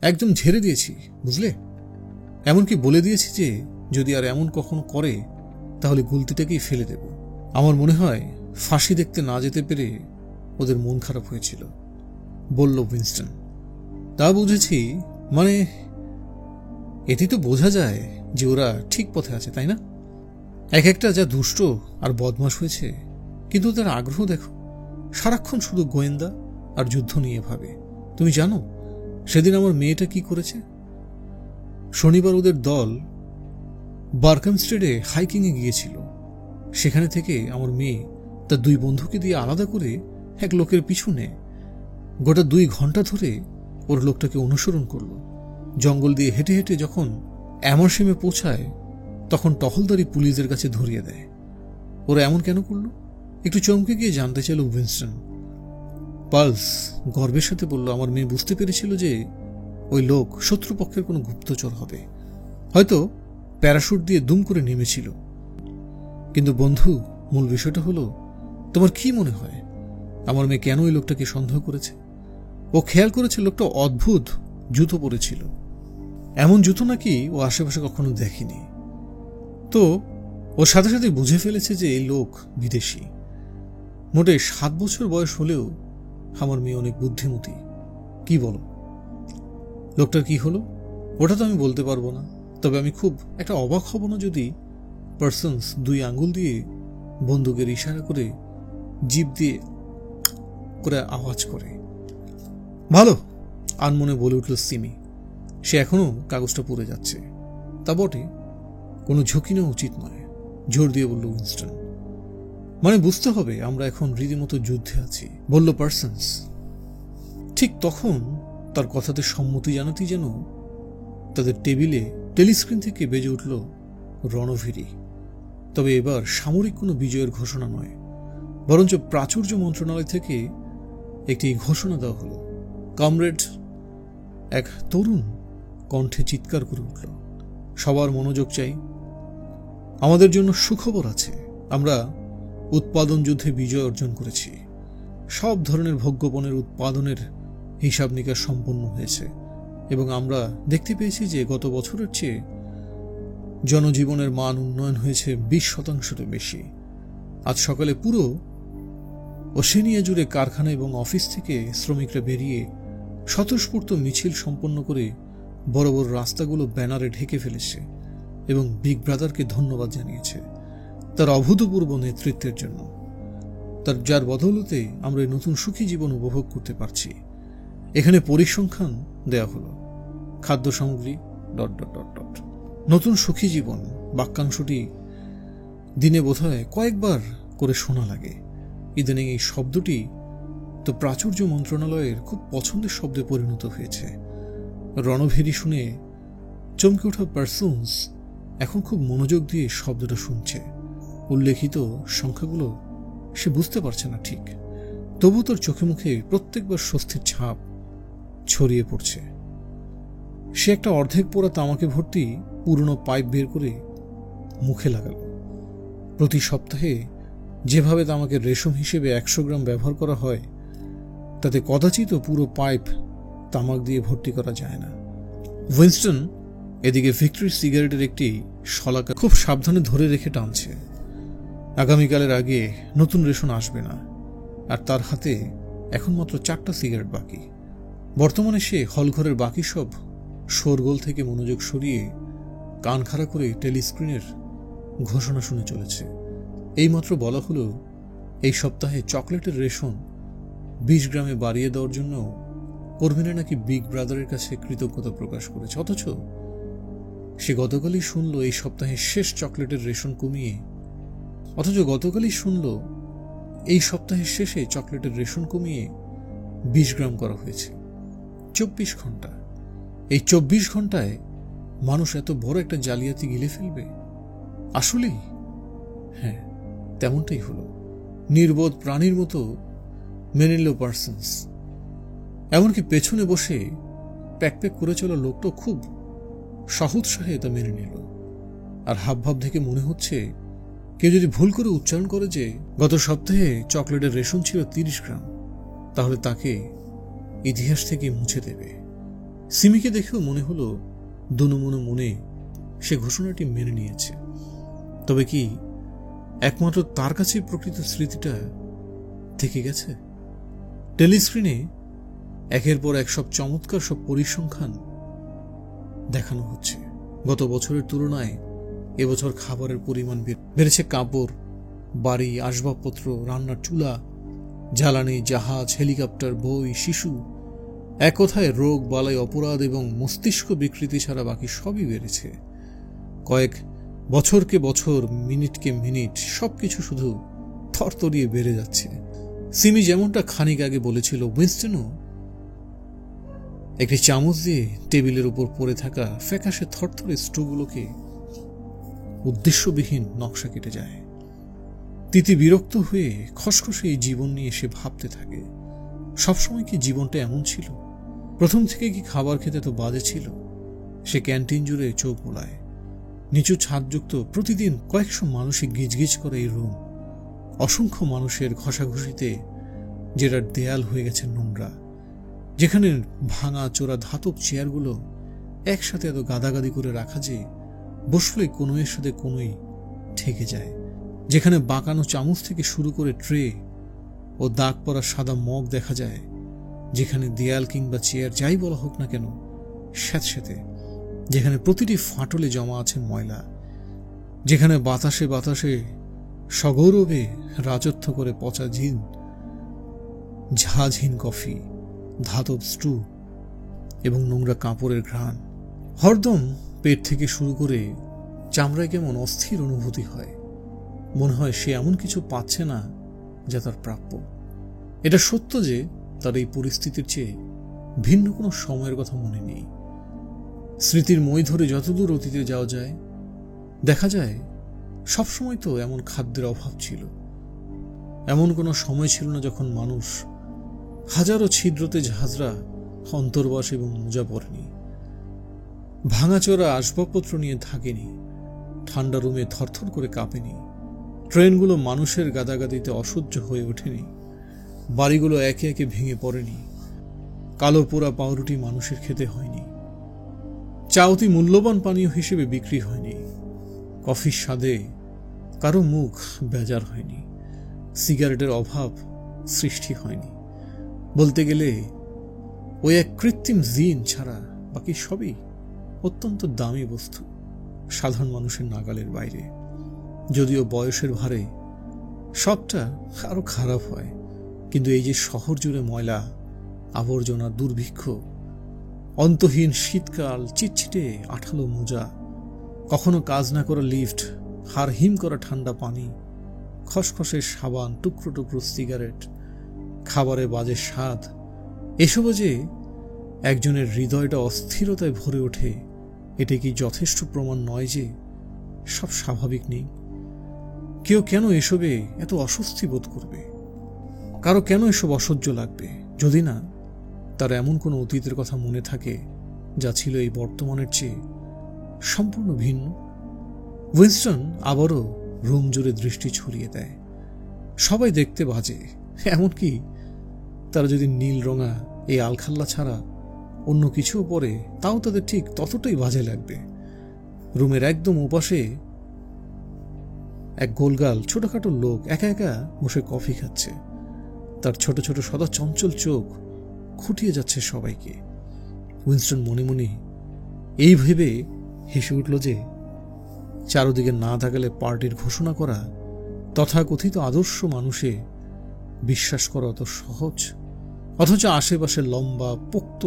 একদম ঝেড়ে দিয়েছি, বুঝলে? এমনকি বলে দিয়েছি যে যদি আর এমন কখনো করে তাহলে গুলতিটাকেই ফেলে দেব। আমার মনে হয় ফাঁসি দেখতে না যেতে পেরে ওদের মন খারাপ হয়েছিল, বলল উইনস্টন। তা বুঝেছি, মানে এটি তো বোঝা যায় যে ওরা ঠিক পথে আছে, তাই না? এক একটা যা দুষ্ট আর বদমাশ হয়েছে, কিন্তু তার আগ্রহ দেখো, সারাক্ষণ শুধু গোয়েন্দা আর যুদ্ধ নিয়ে ভাবে। তুমি জানো সেদিন আমার মেয়েটা কি করেছে? শনিবার ওদের দল বার্কামস্টেডে হাইকিংয়ে গিয়েছিল। সেখানে থেকে আমার মেয়ে তার 2 বন্ধুকে দিয়ে আলাদা করে এক লোকের পিছু নেয়। গোটা 2 ঘন্টা ধরে ওর লোকটাকে অনুসরণ করল। জঙ্গল দিয়ে হেঁটে হেঁটে যখন অ্যামারশেমে পৌঁছায় তখন টহলদারি পুলিশের কাছে ধরিয়ে দেয়। ওরা এমন কেন করল? একটু চমকে গিয়ে জানতে চাইল উইনস্টন। পালস গর্বের সাথে বলল, আমার মেয়ে বুঝতে পেরেছিল যে ওই লোক শত্রুপক্ষের কোনো গুপ্তচর হবে, হয়তো প্যারাশুট দিয়ে দুম করে নেমেছিল। কিন্তু বন্ধু, মূল বিষয়টা হলো, তোমার কি মনে হয় আমার মেয়ে কেন ওই লোকটাকে সন্দেহ করেছে? ও খেয়াল করেছে লোকটা অদ্ভুত জুতো পরেছিল, এমন জুতো নাকি ও আশেপাশে কখনো দেখেনি। তো ওর সাথে সাথে বুঝে ফেলেছে যে এই লোক বিদেশি। মোটে 7 বছর বয়স হলেও আমার মেয়ে অনেক বুদ্ধিমতী। কি বলো? লোকটার কি হলো ওটা তো আমি বলতে পারবো না, তবে আমি খুব একটা অবাক হব না যদি পার্সনস 2 আঙ্গুল দিয়ে বন্দুকের ইশারা করে জিভ দিয়ে করে আওয়াজ করে। ভালো, আনমনে বলে উঠল সিমি। সে এখনো কাগজটা পড়ে যাচ্ছে। তা বটে, কোনো ঝুঁকি নেওয়া উচিত নয়, জোর দিয়ে বলল উইনস্টন। মানে বুঝতে হবে আমরা এখন রীতিমতো যুদ্ধে আছি, বলল পার্সনস। ঠিক তখন তার কথাতে সম্মতি জানাতেই যেন তাদের টেবিলে টেলিস্ক্রিন থেকে বেজে উঠল রণভেরি। তবে এবার সামরিক কোনো বিজয়ের ঘোষণা নয়, বরঞ্চ প্রাচুর্য মন্ত্রণালয় থেকে একটি ঘোষণা দেওয়া হলো। কমরেড, এক তরুণ কণ্ঠে চিৎকার করে উঠল, সবার মনোযোগ চাই। আমাদের জন্য সুখবর আছে, আমরা উৎপাদন যুদ্ধে বিজয় অর্জন করেছি। সব ধরনের ভোগ্যপণ্যের উৎপাদনের হিসাব নিকাশ সম্পন্ন হয়েছে এবং আমরা দেখতে পেয়েছি যে গত বছরের চেয়ে জনজীবনের মান উন্নয়ন হয়েছে 20% বেশি। আজ সকালে পুরো ওশেনিয়া জুড়ে কারখানা এবং অফিস থেকে শ্রমিকরা বেরিয়ে স্বতঃস্ফূর্ত মিছিল সম্পন্ন করে বড় বড় রাস্তাগুলো ব্যানারে ঢেকে ফেলেছে এবং বিগ ব্রাদারকে ধন্যবাদ জানিয়েছে তার অভূতপূর্ব নেতৃত্বের জন্য, যার বদৌলতে আমরা এই নতুন সুখী জীবন উপভোগ করতে পারছি। এখানে পরিসংখ্যান দেয়া হলো, খাদ্য সামগ্রী ... নতুন সুখী জীবন বাক্যাংশটি দিনে বোধহয় কয়েকবার করে শোনা লাগে। ইদানিং এই শব্দটি তো প্রাচুর্য মন্ত্রণালয়ের খুব পছন্দের শব্দে পরিণত হয়েছে। রণভেরি শুনে চমকে ওঠা পার্সনস এখন খুব মনোযোগ দিয়ে শব্দটা শুনছে। উল্লেখিত সংখ্যাগুলো সে বুঝতে পারছে না ঠিক, তবু তার চোখে মুখে প্রত্যেকবার স্বস্তির ছাপ ছড়িয়ে পড়ছে। সে একটা অর্ধেক পোড়া তামাকে ভর্তি পুরনো পাইপ বের করে মুখে লাগাল। প্রতি সপ্তাহে যেভাবে তামাকের রেশম হিসেবে 100 গ্রাম ব্যবহার করা হয়, তাতে কদাচিৎ পুরো পাইপ তামাক দিয়ে ভর্তি করা যায় না। উইনস্টন এদিকে ভিক্টরি সিগারেটের একটি শলাকা খুব সাবধানে ধরে রেখে টানছে। আগামীকালের আগে নতুন রেশন আসবে না, আর তার হাতে এখন মাত্র 4টা সিগারেট বাকি। বর্তমানে সে হলঘরের বাকি সব শোরগোল থেকে মনোযোগ সরিয়ে কান খাড়া করে টেলিস্ক্রিনের ঘোষণা শুনে চলেছে। এইমাত্র বলা হলো এই সপ্তাহে চকলেটের রেশন 20 গ্রামে বাড়িয়ে দেওয়ার জন্য কর্মীরা নাকি বিগ ব্রাদারের কাছে কৃতজ্ঞতা প্রকাশ করেছে। অথচ সে গতকালই শুনল এই সপ্তাহে শেষ চকলেটের রেশন কমিয়ে 20 গ্রাম করা হয়েছে। 24 ঘন্টা। এই 24 ঘন্টায় মানুষ এত বড় একটা জালিয়াতি গিলে ফেলবে? আসলেই হ্যাঁ, তেমনটাই হলো। নির্বোধ প্রাণীর মতো মেনে নিল পার্সনস। এমনকি পেছনে বসে প্যাক করে চলা লোকটা খুব সহোৎসাহে তা মেনে নিল। আর হাবভাব দেখে মনে হচ্ছে কেউ যদি ভুল করে উচ্চারণ করে যে গত সপ্তাহে চকলেটের রেশন ছিল 30 গ্রাম, তাহলে তাকে ইতিহাস থেকে মুছে দেবে। সিমিকে দেখেও মনে হলো দুনুমুনু মনে সে ঘোষণাটি মেনে নিয়েছে। তবে কি একমাত্র তার কাছে প্রকৃত স্মৃতিটা থেকে গেছে? টেলিস্ক্রিনে একের পর এক সব চমৎকার সব পরিসংখ্যান দেখানো হচ্ছে। গত বছরের তুলনায় এবছর খাবারের পরিমাণ বেড়েছে। কাপড়, বাড়ি, আসবাবপত্র, রান্নার চুলা, জ্বালানি, জাহাজ, হেলিকপ্টার, বই, শিশু, এক কথায় রোগ, বালাই, অপরাধ এবং মস্তিষ্ক বিকৃতি ছাড়া বাকি সবই বেড়েছে। কয়েক বছরকে বছর, মিনিটকে মিনিট, সবকিছু শুধু থরথরিয়ে বেড়ে যাচ্ছে। সিমি যেমনটা খানিক আগে বলেছিল, উইনস্টনও একটি চামচ দিয়ে টেবিলের উপর পড়ে থাকা ফ্যাকাশে থরথরে স্ট্রোগুলোকে উদ্দেশ্যবিহীন নকশা কেটে যায়। তিতি বিরক্ত হয়ে খসখসে এই জীবন নিয়ে সে ভাবতে থাকে, সবসময় কি জীবনটা এমন ছিল? প্রথম থেকে কি খাবার খেতে তো বাজে ছিল? সে ক্যান্টিন জুড়ে চোখ বোলায়। নিচু ছাদযুক্ত প্রতিদিন কয়েকশো মানুষই গিজগিজ করে এই রুম, অসংখ্য মানুষের ঘষাঘষিতে যেটা দেয়াল হয়ে গেছে নোংরা, যেখানে ভাঙা চোরা ধাতব চেয়ারগুলো একসাথে এত গাদাগাদি করে রাখা যে বসলে কোনোয়ের সাথে কোনোই ঠেকে যায়, যেখানে বাঁকানো চামচ থেকে শুরু করে ট্রে ও দাগ পড়া সাদা মগ দেখা যায়, যেখানে দেয়াল কিংবা চেয়ার যাই বলা হোক না কেন স্যাঁতস্যাঁতে, যেখানে প্রতিটি ফাটলে জমা আছে ময়লা, যেখানে বাতাসে বাতাসে সগৌরবে রাজত্ব করে পচা ঝিন, ঝাঁঝহীন কফি, ধাতব স্ট্রু এবং নোংরা কাপড়ের ঘ্রাণ। হরদম পেট থেকে শুরু করে চামড়ায় কেমন অস্থির অনুভূতি হয়। মনে হয় সে এমন কিছু পাচ্ছে না যা তার প্রাপ্য। এটা সত্য যে তার এই পরিস্থিতির চেয়ে ভিন্ন কোনো সময়ের কথা মনে নেই। স্মৃতির মই ধরে যতদূর অতীতে যাওয়া যায়, দেখা যায় সবসময় তো এমন খাদ্যের অভাব ছিল। এমন কোনো সময় ছিল না যখন মানুষ হাজারো ছিদ্রতে ঝাঁঝরা অন্তর্বাস এবং মোজা পরেনি, ভাঙাচোরা আসবাবপত্র নিয়ে থাকেনি, ঠান্ডা রুমে থরথর করে কাঁপেনি, ট্রেনগুলো মানুষের গাদাগাদিতে অসহ্য হয়ে ওঠেনি, বাড়িগুলো একে একে ভেঙে পড়েনি, কালো পোড়া পাউরুটি মানুষের খেতে হয়নি, চা অতি মূল্যবান পানীয় হিসেবে বিক্রি হয়নি, কফির স্বাদে কারো মুখ বেজার হয়নি, সিগারেটের অভাব সৃষ্টি হয়নি। বলতে গেলে ওই এক কৃত্রিম জিন ছাড়া বাকি সবই অত্যন্ত দামি বস্তু, সাধারণ মানুষের নাগালের বাইরে। যদিও বয়সের ভারে সবটা আরো খারাপ হয়, কিন্তু এই যে শহর জুড়ে ময়লা, আবর্জনা, দুর্ভিক্ষ, অন্তহীন শীতকাল, চিটচিটে আঠালো মোজা, কখনো কাজ না করা লিফট, হাড় হিম করা ঠান্ডা পানি, খসখসে সাবান, টুকরো টুকরো সিগারেট, খাবারে বাজে স্বাদ, এসবও যে একজনের হৃদয়টা অস্থিরতায় ভরে ওঠে, এটা কি যথেষ্ট প্রমাণ নয় যে সব স্বাভাবিক নেই? কেউ কেন এসবে এত অস্বস্তি বোধ করবে? কারো কেন এসব অসহ্য লাগবে যদি না তার এমন কোনো অতীতের কথা মনে থাকে যা ছিল এই বর্তমানের চেয়ে সম্পূর্ণ ভিন্ন? উইনস্টন আবারও রুম জুড়ে দৃষ্টি ছড়িয়ে দেয়। সবাই দেখতে বাজে, এমনকি তারা যদি নীল রঙা এই আলখাল্লা ছাড়া অন্য কিছুও পরে, তাও তাদের ঠিক ততটাই বাজে লাগবে। রুমের একদম ওপাশে এক গোলগাল ছোটখাটো লোক একা একা বসে কফি খাচ্ছে। তার ছোট ছোট সদা চঞ্চল চোখ খুঁটিয়ে যাচ্ছে সবাইকে। উইনস্টন মনে মনে এই ভেবে হেসে উঠল যে চারদিকে না তাকালে পার্টির ঘোষণা করা তথাকথিত আদর্শ মানুষে বিশ্বাস করা অত সহজ, অথচ আশেপাশে লম্বা পোক্ত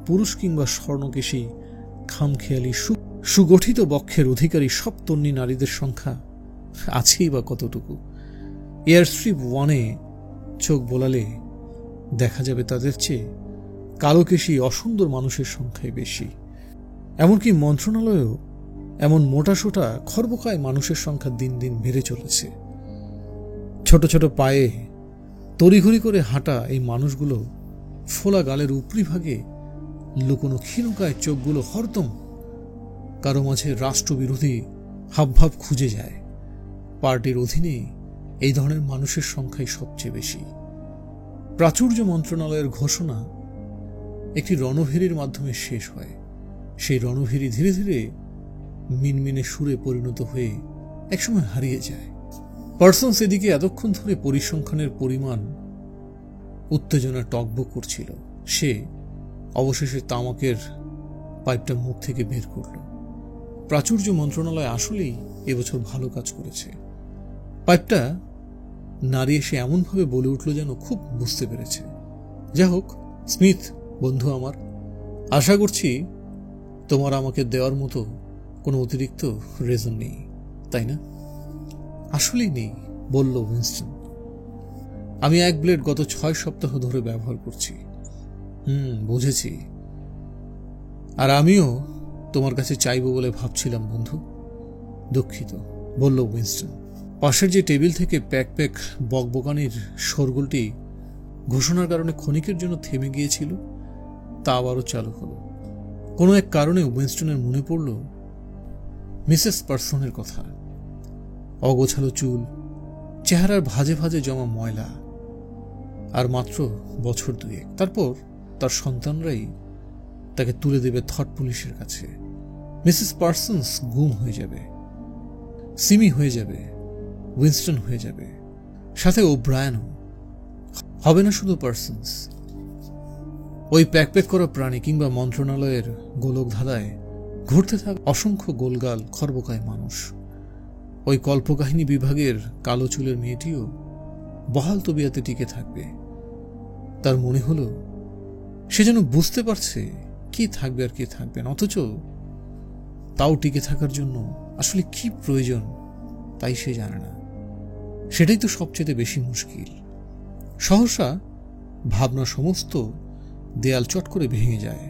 পুরুষ কিংবা স্বর্ণকেশী খামখেয়ালি সুগঠিত বক্ষের অধিকারী সব তন্নি নারীদের সংখ্যা আছেই বা কতটুকু? এয়ারস্ট্রিপ 1-এ চোখ বোলালে দেখা যাবে তাদের চেয়ে কালোকেশী অসুন্দর মানুষের সংখ্যাই বেশি। এমনকি মন্ত্রণালয়েও এমন মোটাসোটা খর্বকায় মানুষের সংখ্যা দিন দিন বেড়ে চলেছে। ছোট ছোট পায়ে তড়িঘড়ি করে হাঁটা এই মানুষগুলো ফোলা গালের উপরিভাগে লুকোনো ক্ষীণকায় চোখগুলো হরদম কারো মাঝে রাষ্ট্রবিরোধী হাবভাব খুঁজে যায়। পার্টির অধীনে এই ধরনের মানুষের সংখ্যাই সবচেয়ে বেশি। প্রাচুর্য মন্ত্রণালয়ের ঘোষণা একটি রণভেরির মাধ্যমে শেষ হয়। সেই রণভেরি ধীরে ধীরে মিনমিনে সুরে পরিণত হয়ে একসময় হারিয়ে যায়। পার্সন্স এদিকে এতক্ষণ ধরে পরিসংখ্যানের পরিমাণ উত্তেজনা টকবক করছিল। সে অবশেষে তামাকের পাইপটা মুখ থেকে বের করল। প্রাচুর্য মন্ত্রণালয় আসলেই এবছর ভালো কাজ করেছে। পাইপটা নাড়িয়ে সে এমনভাবে বলে উঠল যেন খুব বুঝতে পেরেছে। যা হোক স্মিথ বন্ধু আমার, আশা করছি তোমার আমাকে দেওয়ার মতো কোনো অতিরিক্ত রিজন নেই, তাই না? আসলেই নেই, বলল উইনস্টন। আমি এক ব্লেড গত 6 সপ্তাহ ধরে ব্যবহার করছি। বুঝেছি। আর আমিও তোমার কাছে চাইব বলে ভাবছিলাম বন্ধু। দুঃখিত, বলল উইনস্টন। পাশের যে টেবিল থেকে প্যাক প্যাক বকবকানির শোরগোলটি ঘোষণার কারণে ক্ষণিকের জন্য থেমে গিয়েছিল তা আবারও চালু হলো। কোনো এক কারণে উইনস্টনের মনে পড়ল মিসেস পার্সনের কথা। অগোছালো চুল, চেহারার ভাজে ভাজে জমা ময়লা, আর মাত্র বছর 2 তারপর তার সন্তানরাই তাকে তুলে দেবে থট পুলিশের কাছে। মিসেস পার্সন্স গুম হয়ে যাবে, সিমি হয়ে যাবে, উইনস্টন হয়ে যাবে, সাথে ওব্রায়ানও হবে না। শুধু পার্সন্স, ওই প্যাক করা প্রাণী কিংবা মন্ত্রণালয়ের গোলক ধাঁধায় ঘুরতে থাকা অসংখ্য গোলগাল খর্বকায় মানুষ। ওই কল্পকাহিনী বিভাগের কালো চুলের মেয়েটিও বহাল তবিয়াতে টিকে থাকবে। তার মনে হলো সে যেন বুঝতে পারছে কি থাকবে আর কি থাকবে না, অথচ তাও টিকে থাকার জন্য আসলে কি প্রয়োজন তাই সে জানে না। সেটাই তো সবচেয়ে বেশি মুশকিল। সহসা ভাবনা সমস্ত দেয়াল চট করে ভেঙে যায়।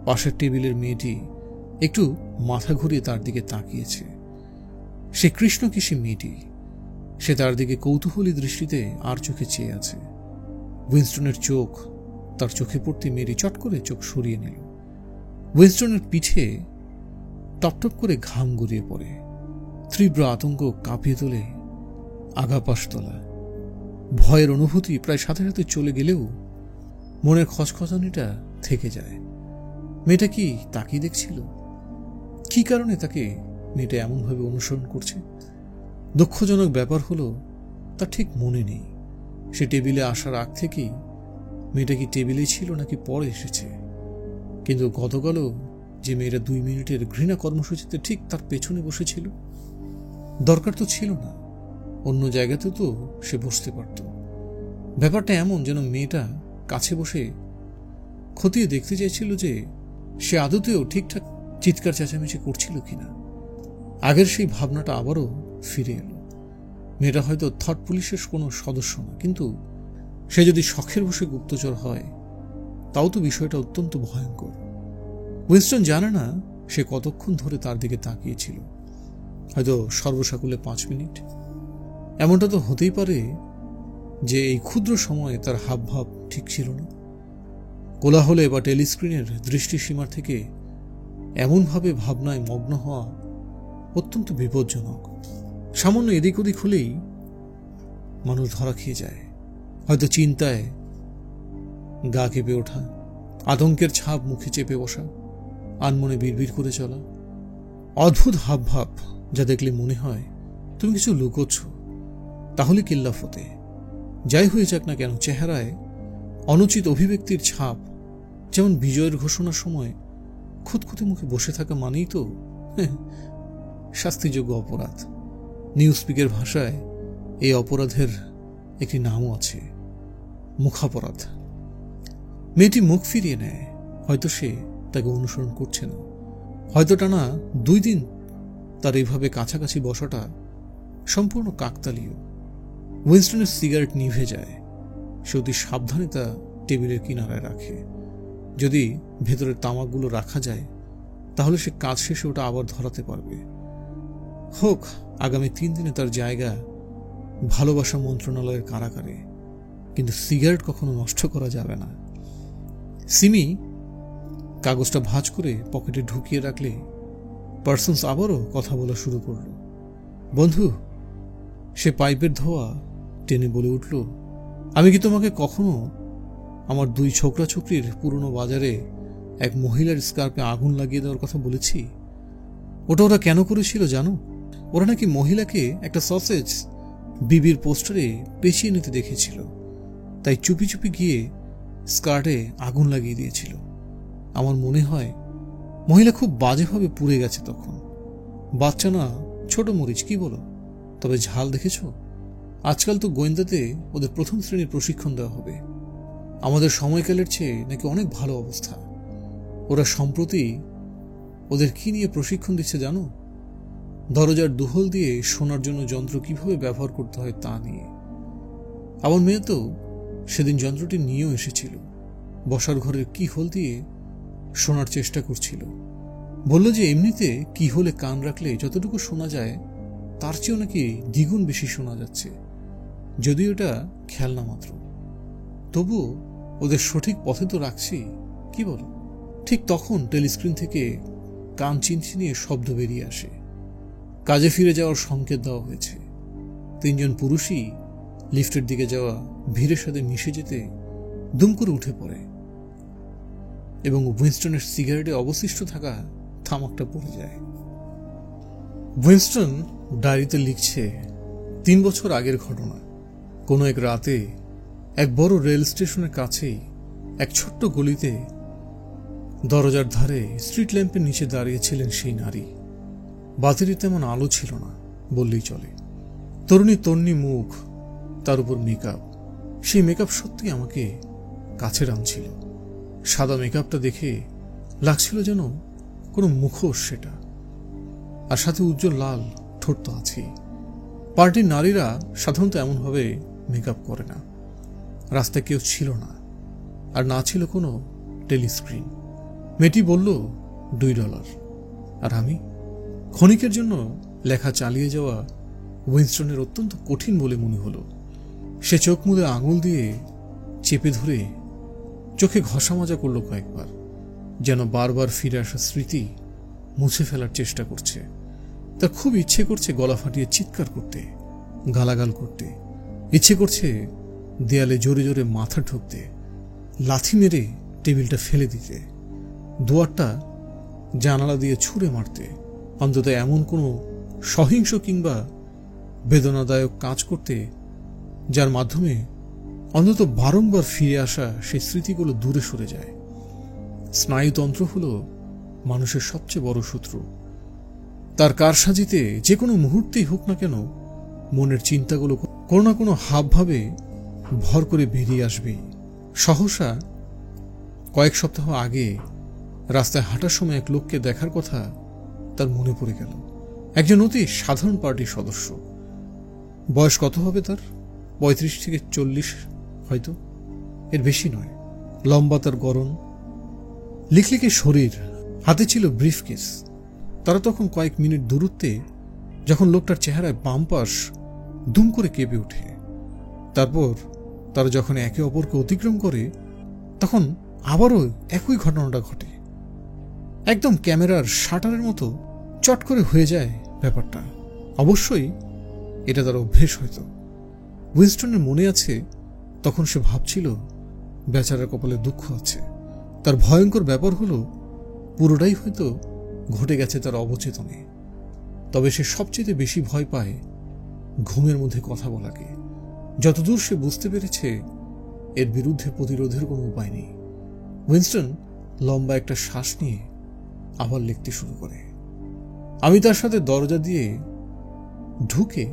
পাশের টেবিলের মেয়েটি একটু মাথা ঘুরিয়ে তার দিকে তাকিয়েছে। সে কৃষ্ণকেশী মেয়েটি, সে তার দিকে কৌতূহলী দৃষ্টিতে আর চোখে চেয়ে আছে। উইনস্টনের চোখ তার চোখে পড়তে মেরি চট করে চোখ সরিয়ে নিল। উইনস্টনের পিঠে টপটপ করে ঘাম গড়িয়ে পড়ে। তীব্র আতঙ্ক কাঁপিয়ে তোলে আগাপাশ তোলা। ভয়ের অনুভূতি প্রায় সাথে সাথে চলে গেলেও মনের খচখচানিটা থেকে যায়। মেয়েটা কি তাকিয়ে দেখছিল? কি কারণে তাকে মেয়েটা এমনভাবে অনুসরণ করছে? দুঃখজনক ব্যাপার হলো তার ঠিক মনে নেই সে টেবিলে আসার আগ থেকেই মেয়েটা কি টেবিলে ছিল নাকি পরে এসেছে। কিন্তু গতকালও যে মেয়েটা 2 মিনিটের ঘৃণা কর্মসূচিতে ঠিক তার পেছনে বসেছিল, দরকার তো ছিল না, অন্য জায়গাতে তো সে বসতে পারত। ব্যাপারটা এমন যেন মেয়েটা কাছে বসে খতিয়ে দেখতে চাইছিল যে সে আদতেও ঠিকঠাক চিৎকার চেঁচামেচি করছিল কিনা। আগের সেই ভাবনাটা আবারও ফিরে এলো। মেয়েটা হয়তো থট পুলিশের কোনো সদস্য না, কিন্তু সে যদি শখের বসে গুপ্তচর হয় তাও তো বিষয়টা অত্যন্ত ভয়ঙ্কর। উইনস্টন জানে না সে কতক্ষণ ধরে তার দিকে তাকিয়েছিল, হয়তো সর্বসাকুলে 5 মিনিট। এমনটা তো হতেই পারে যে এই ক্ষুদ্র সময়ে তার হাবভাব ঠিক ছিল না। কোলাহলে বা টেলিস্ক্রিনের দৃষ্টিসীমার থেকে এমনভাবে ভাবনায় মগ্ন হওয়া অত্যন্ত বিপজ্জনক। সামান্য এদিক ওদিক হলেই মানুষ ধরা খেয়ে যায়। হয়তো চিন্তায় গা কেঁপে ওঠা, আতঙ্কের ছাপ মুখে চেপে বসা, আনমনে বিড়বিড় করে চলা, অদ্ভুত হাবভাব যা দেখলে মনে হয় তুমি কিছু লুকোচ্ছ, তাহলে কিল্লা ফতে। যাই হয়ে যাক না কেন, চেহারায় অনুচিত অভিব্যক্তির ছাপ, যেমন বিজয়ের ঘোষণার সময় খুঁতখুঁতে মুখে বসে থাকা মানেই তো শাস্তিযোগ্য অপরাধ। নিউজ স্পিকের ভাষায় এই অপরাধের একটি নামও আছে, মুখাপরাধ। মেয়েটি মুখ ফিরিয়ে নেয়। হয়তো সে তাকে অনুসরণ করছে না, হয়তো টানা 2 দিন তার এইভাবে কাছাকাছি বসাটা সম্পূর্ণ কাকতালীয়। উইনস্টনের সিগারেট নিভে যায়। সে অতি সাবধানে তা টেবিলের কিনারায় রাখে। যদি ভেতরের তামাকগুলো রাখা যায় তাহলে সে কাজ শেষে ওটা আবার ধরাতে পারবে। হোক আগামী 3 দিনে তার জায়গা ভালোবাসা মন্ত্রণালয়ের কারাগারে, কিন্তু সিগারেট কখনো নষ্ট করা যাবে না। সিমি কাগজটা ভাঁজ করে পকেটে ঢুকিয়ে রাখলে পার্সন্স আবারও কথা বলা শুরু করল। বন্ধু, সে পাইপের ধোয়া টেনে বলে উঠল, আমি কি তোমাকে কখনো আমার 2 ছোকরা ছোকরির পুরনো বাজারে এক মহিলার স্কার্পে আগুন লাগিয়ে দেওয়ার কথা বলেছি? ওরা কেন করেছিল জানো? ওরা নাকি মহিলাকে একটা সসেজ বিবির পোস্টারে পেঁচিয়ে নিতে দেখেছিল, তাই চুপি চুপি গিয়ে স্কার্টে আগুন লাগিয়ে দিয়েছিল। আমার মনে হয় মহিলা খুব বাজেভাবে পুড়ে গেছে তখন। বাচ্চা না, ছোট মরিচ, কি বলো? তবে ঝাল দেখেছ? আজকাল তো গোয়েন্দাতে ওদের প্রথম শ্রেণীর প্রশিক্ষণ দেওয়া হবে। আমাদের সময়কালের চেয়ে নাকি অনেক ভালো অবস্থা। ওরা সম্প্রতি ওদের কি নিয়ে প্রশিক্ষণ দিচ্ছে জানো? দরজার দুহল দিয়ে শোনার জন্য যন্ত্র কিভাবে ব্যবহার করতে হয় তা নিয়ে। আমার মেয়ে তো সেদিন যন্ত্রটি নিয়েও এসেছিল। বসার ঘরের কি হোল দিয়ে শোনার চেষ্টা করছিল। বলল যে এমনিতে কি হলে কান রাখলে যতটুকু শোনা যায় তার চেয়েও নাকি দ্বিগুণ বেশি শোনা যাচ্ছে, যদিও এটা খেলনা মাত্র। তবুও ওদের সঠিক পথে তো রাখছি, কি বলো? ঠিক তখন টেলিস্ক্রিন থেকে কান চিনচিনিয়ে শব্দ বেরিয়ে আসে। কাজে ফিরে যাওয়ার সংকেত দেওয়া হয়েছে। 3 জন পুরুষই লিফটের দিকে যাওয়া ভিড়ের সাথে মিশে যেতে দুম করে উঠে পড়ে এবং উইনস্টনের সিগারেটে অবশিষ্ট থাকা তামাকটা পড়ে যায়। উইনস্টন ডায়েরিতে লিখছে 3 বছর আগের ঘটনা। কোনো এক রাতে এক বড় রেল স্টেশনের কাছেই এক ছোট্ট গলিতে দরজার ধারে স্ট্রিট ল্যাম্পের নিচে দাঁড়িয়েছিলেন সেই নারী। বাতিরে তেমন আলো ছিল না বললেই চলে। তরুণী তন্নি মুখ, তার উপর মেকআপ। সেই মেকআপ সত্যি আমাকে কাছে টানছিল। সাদা মেকআপটা দেখে লাগছিল যেন কোনো মুখোশ সেটা, আর সাথে উজ্জ্বল লাল ঠোঁট তো আছেই। পার্টির নারীরা সাধারণত এমনভাবে মেকআপ করে না। রাস্তায় কেউ ছিল না, আর না ছিল কোনো টেলিস্ক্রিন। মেয়েটি বলল $2, আর আমি ক্ষণিকের জন্য লেখা চালিয়ে যাওয়া উইনস্টনের অত্যন্ত কঠিন বলে মনে হলো। সে চোখ মুদে আঙুল দিয়ে চেপে ধরে চোখে ঘষা মাজা করল কয়েকবার, যেন বারবার ফিরে আসা স্মৃতি মুছে ফেলার চেষ্টা করছে। তার খুব ইচ্ছে করছে গলা ফাটিয়ে চিৎকার করতে, গালাগাল করতে। ইচ্ছে করছে দেয়ালে জোরে জোরে মাথা ঠুকতে, লাথি মেরে টেবিলটা ফেলে দিতে, দুয়ারটা জানালা দিয়ে ছুঁড়ে মারতে, অন্তত এমন কোনো সহিংস কিংবা বেদনাদায়ক কাজ করতে যার মাধ্যমে অন্তত বারংবার ফিরে আসা সেই স্মৃতিগুলো দূরে সরে যায়। স্নায়ুতন্ত্র হলো মানুষের সবচেয়ে বড় শত্রু। তার কারসাজিতে যে কোনো মুহূর্তেই হোক না কেন মনের চিন্তাগুলো কোনো না কোনো হাবভাবে ভর করে বেরিয়ে আসবেই। সহসা কয়েক সপ্তাহ আগে রাস্তায় হাঁটার সময় এক লোককে দেখার কথা তার মনে পড়ে গেল। একজন অতি সাধারণ পার্টির সদস্য। বয়স কত হবে তার? 35 থেকে 40 হয়তো, এর বেশি নয়। লম্বা তার গড়ন, লিকলিকে শরীর, হাতে ছিল ব্রিফকেস। তারা তখন কয়েক মিনিট দূরত্বে যখন লোকটার চেহারায় বাম পাশ দুম করে কেঁপে ওঠে। তারপর তারা যখন একে অপরকে অতিক্রম করে তখন আবারও একই ঘটনাটা ঘটে। একদম ক্যামেরার শাটারের মতো চট করে হয়ে যায় ব্যাপারটা। অবশ্যই এটা তার অভ্যেস হয়তো। উইনস্টনের মনে আছে তখন সে ভাবছিল বেচারার কপালে দুঃখ আছে। তার ভয়ঙ্কর ব্যাপার হলো পুরোটাই হয়তো ঘটে গেছে তার অবচেতনে। তবে সে সবচেয়ে বেশি ভয় পায় ঘুমের মধ্যে কথা বলাকে। যতদূর সে বুঝতে পেরেছে এর বিরুদ্ধে প্রতিরোধের কোনো উপায় নেই। উইনস্টন লম্বা একটা শ্বাস নিয়ে আবার লিখতে শুরু করে। আমি তার সাথে দরজা দিয়ে ঢুকে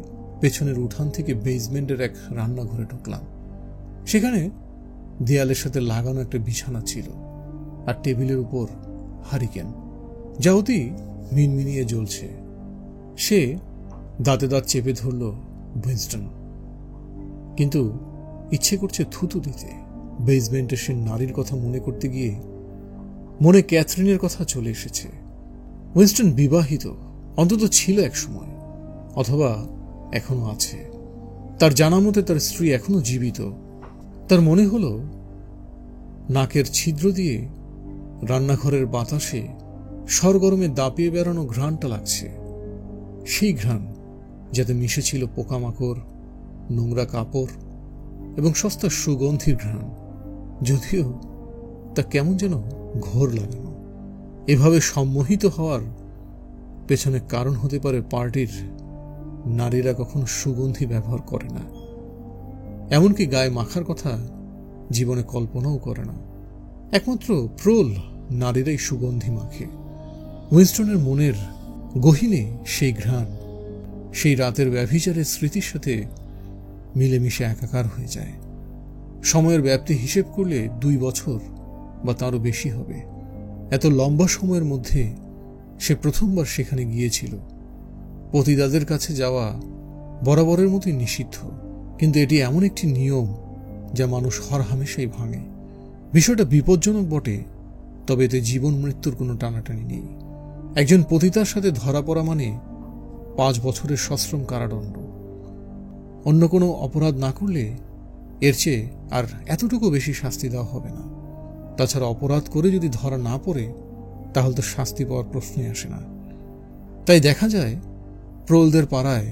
পেছনের উঠান থেকে বেসমেন্টের এক রান্নাঘরে ঢুকলাম। সেখানে দেয়ালের সাথে লাগানো একটা বিছানা ছিল, আর টেবিলের উপর হারিকেন, যা অতি মিনমিনিয়ে জ্বলছে। সে দাঁতে দাঁত চেপে ধরল উইনস্টন, কিন্তু ইচ্ছে করছে থুতু দিতে। বেসমেন্টের সে নারীর কথা মনে করতে গিয়ে মনে ক্যাথরিনের কথা চলে এসেছে। উইনস্টন বিবাহিত, অন্তত ছিল এক সময়, অথবা এখনো আছে। তার জানা মতে তার স্ত্রী এখনো জীবিত। তার মনে হলো নাকের ছিদ্র দিয়ে রান্নাঘরের বাতাসে সরগরমে দাপিয়ে বেড়ানো ঘ্রাণটা লাগছে। সেই ঘ্রাণ যাতে মিশেছিল পোকামাকড়, নোংরা কাপড় এবং সস্তা সুগন্ধির ঘ্রাণ, যদিও তা কেমন যেন ঘোর লাগানো। এভাবে সম্মোহিত হওয়ার পেছনে কারণ হতে পারে পার্টির নারীরা কখনো সুগন্ধি ব্যবহার করে না, এমনকি গায়ে মাখার কথা জীবনে কল্পনাও করে না। একমাত্র প্রোল নারীরাই সুগন্ধি মাখে। উইনস্টনের মনের গহীনে সেই ঘ্রাণ সেই রাতের ব্যভিচারের স্মৃতির সাথে মিলেমিশে একাকার হয়ে যায়। সময়ের ব্যাপ্তি হিসেব করলে 2 বছর বা তারও বেশি হবে। এত লম্বা সময়ের মধ্যে সে প্রথমবার সেখানে গিয়েছিল। পতিতাদের কাছে যাওয়া বরাবরের মতোই নিষিদ্ধ, কিন্তু এটি এমন একটি নিয়ম যা মানুষ হরহামেশাই ভাঙে। বিষয়টা বিপজ্জনক বটে, তবে এতে জীবন মৃত্যুর কোনো টানাটানি নেই। একজন পতিতার সাথে ধরা পড়া মানে 5 বছরের সশ্রম কারাদণ্ড। অন্য কোনো অপরাধ না করলে এর চেয়ে আর এতটুকু বেশি শাস্তি দেওয়া হবে না। তাছাড়া অপরাধ করে যদি ধরা না পড়ে তাহলে তো শাস্তি পাওয়ার প্রশ্নই আসে না। তাই দেখা যায় প্রোলদের পাড়ায়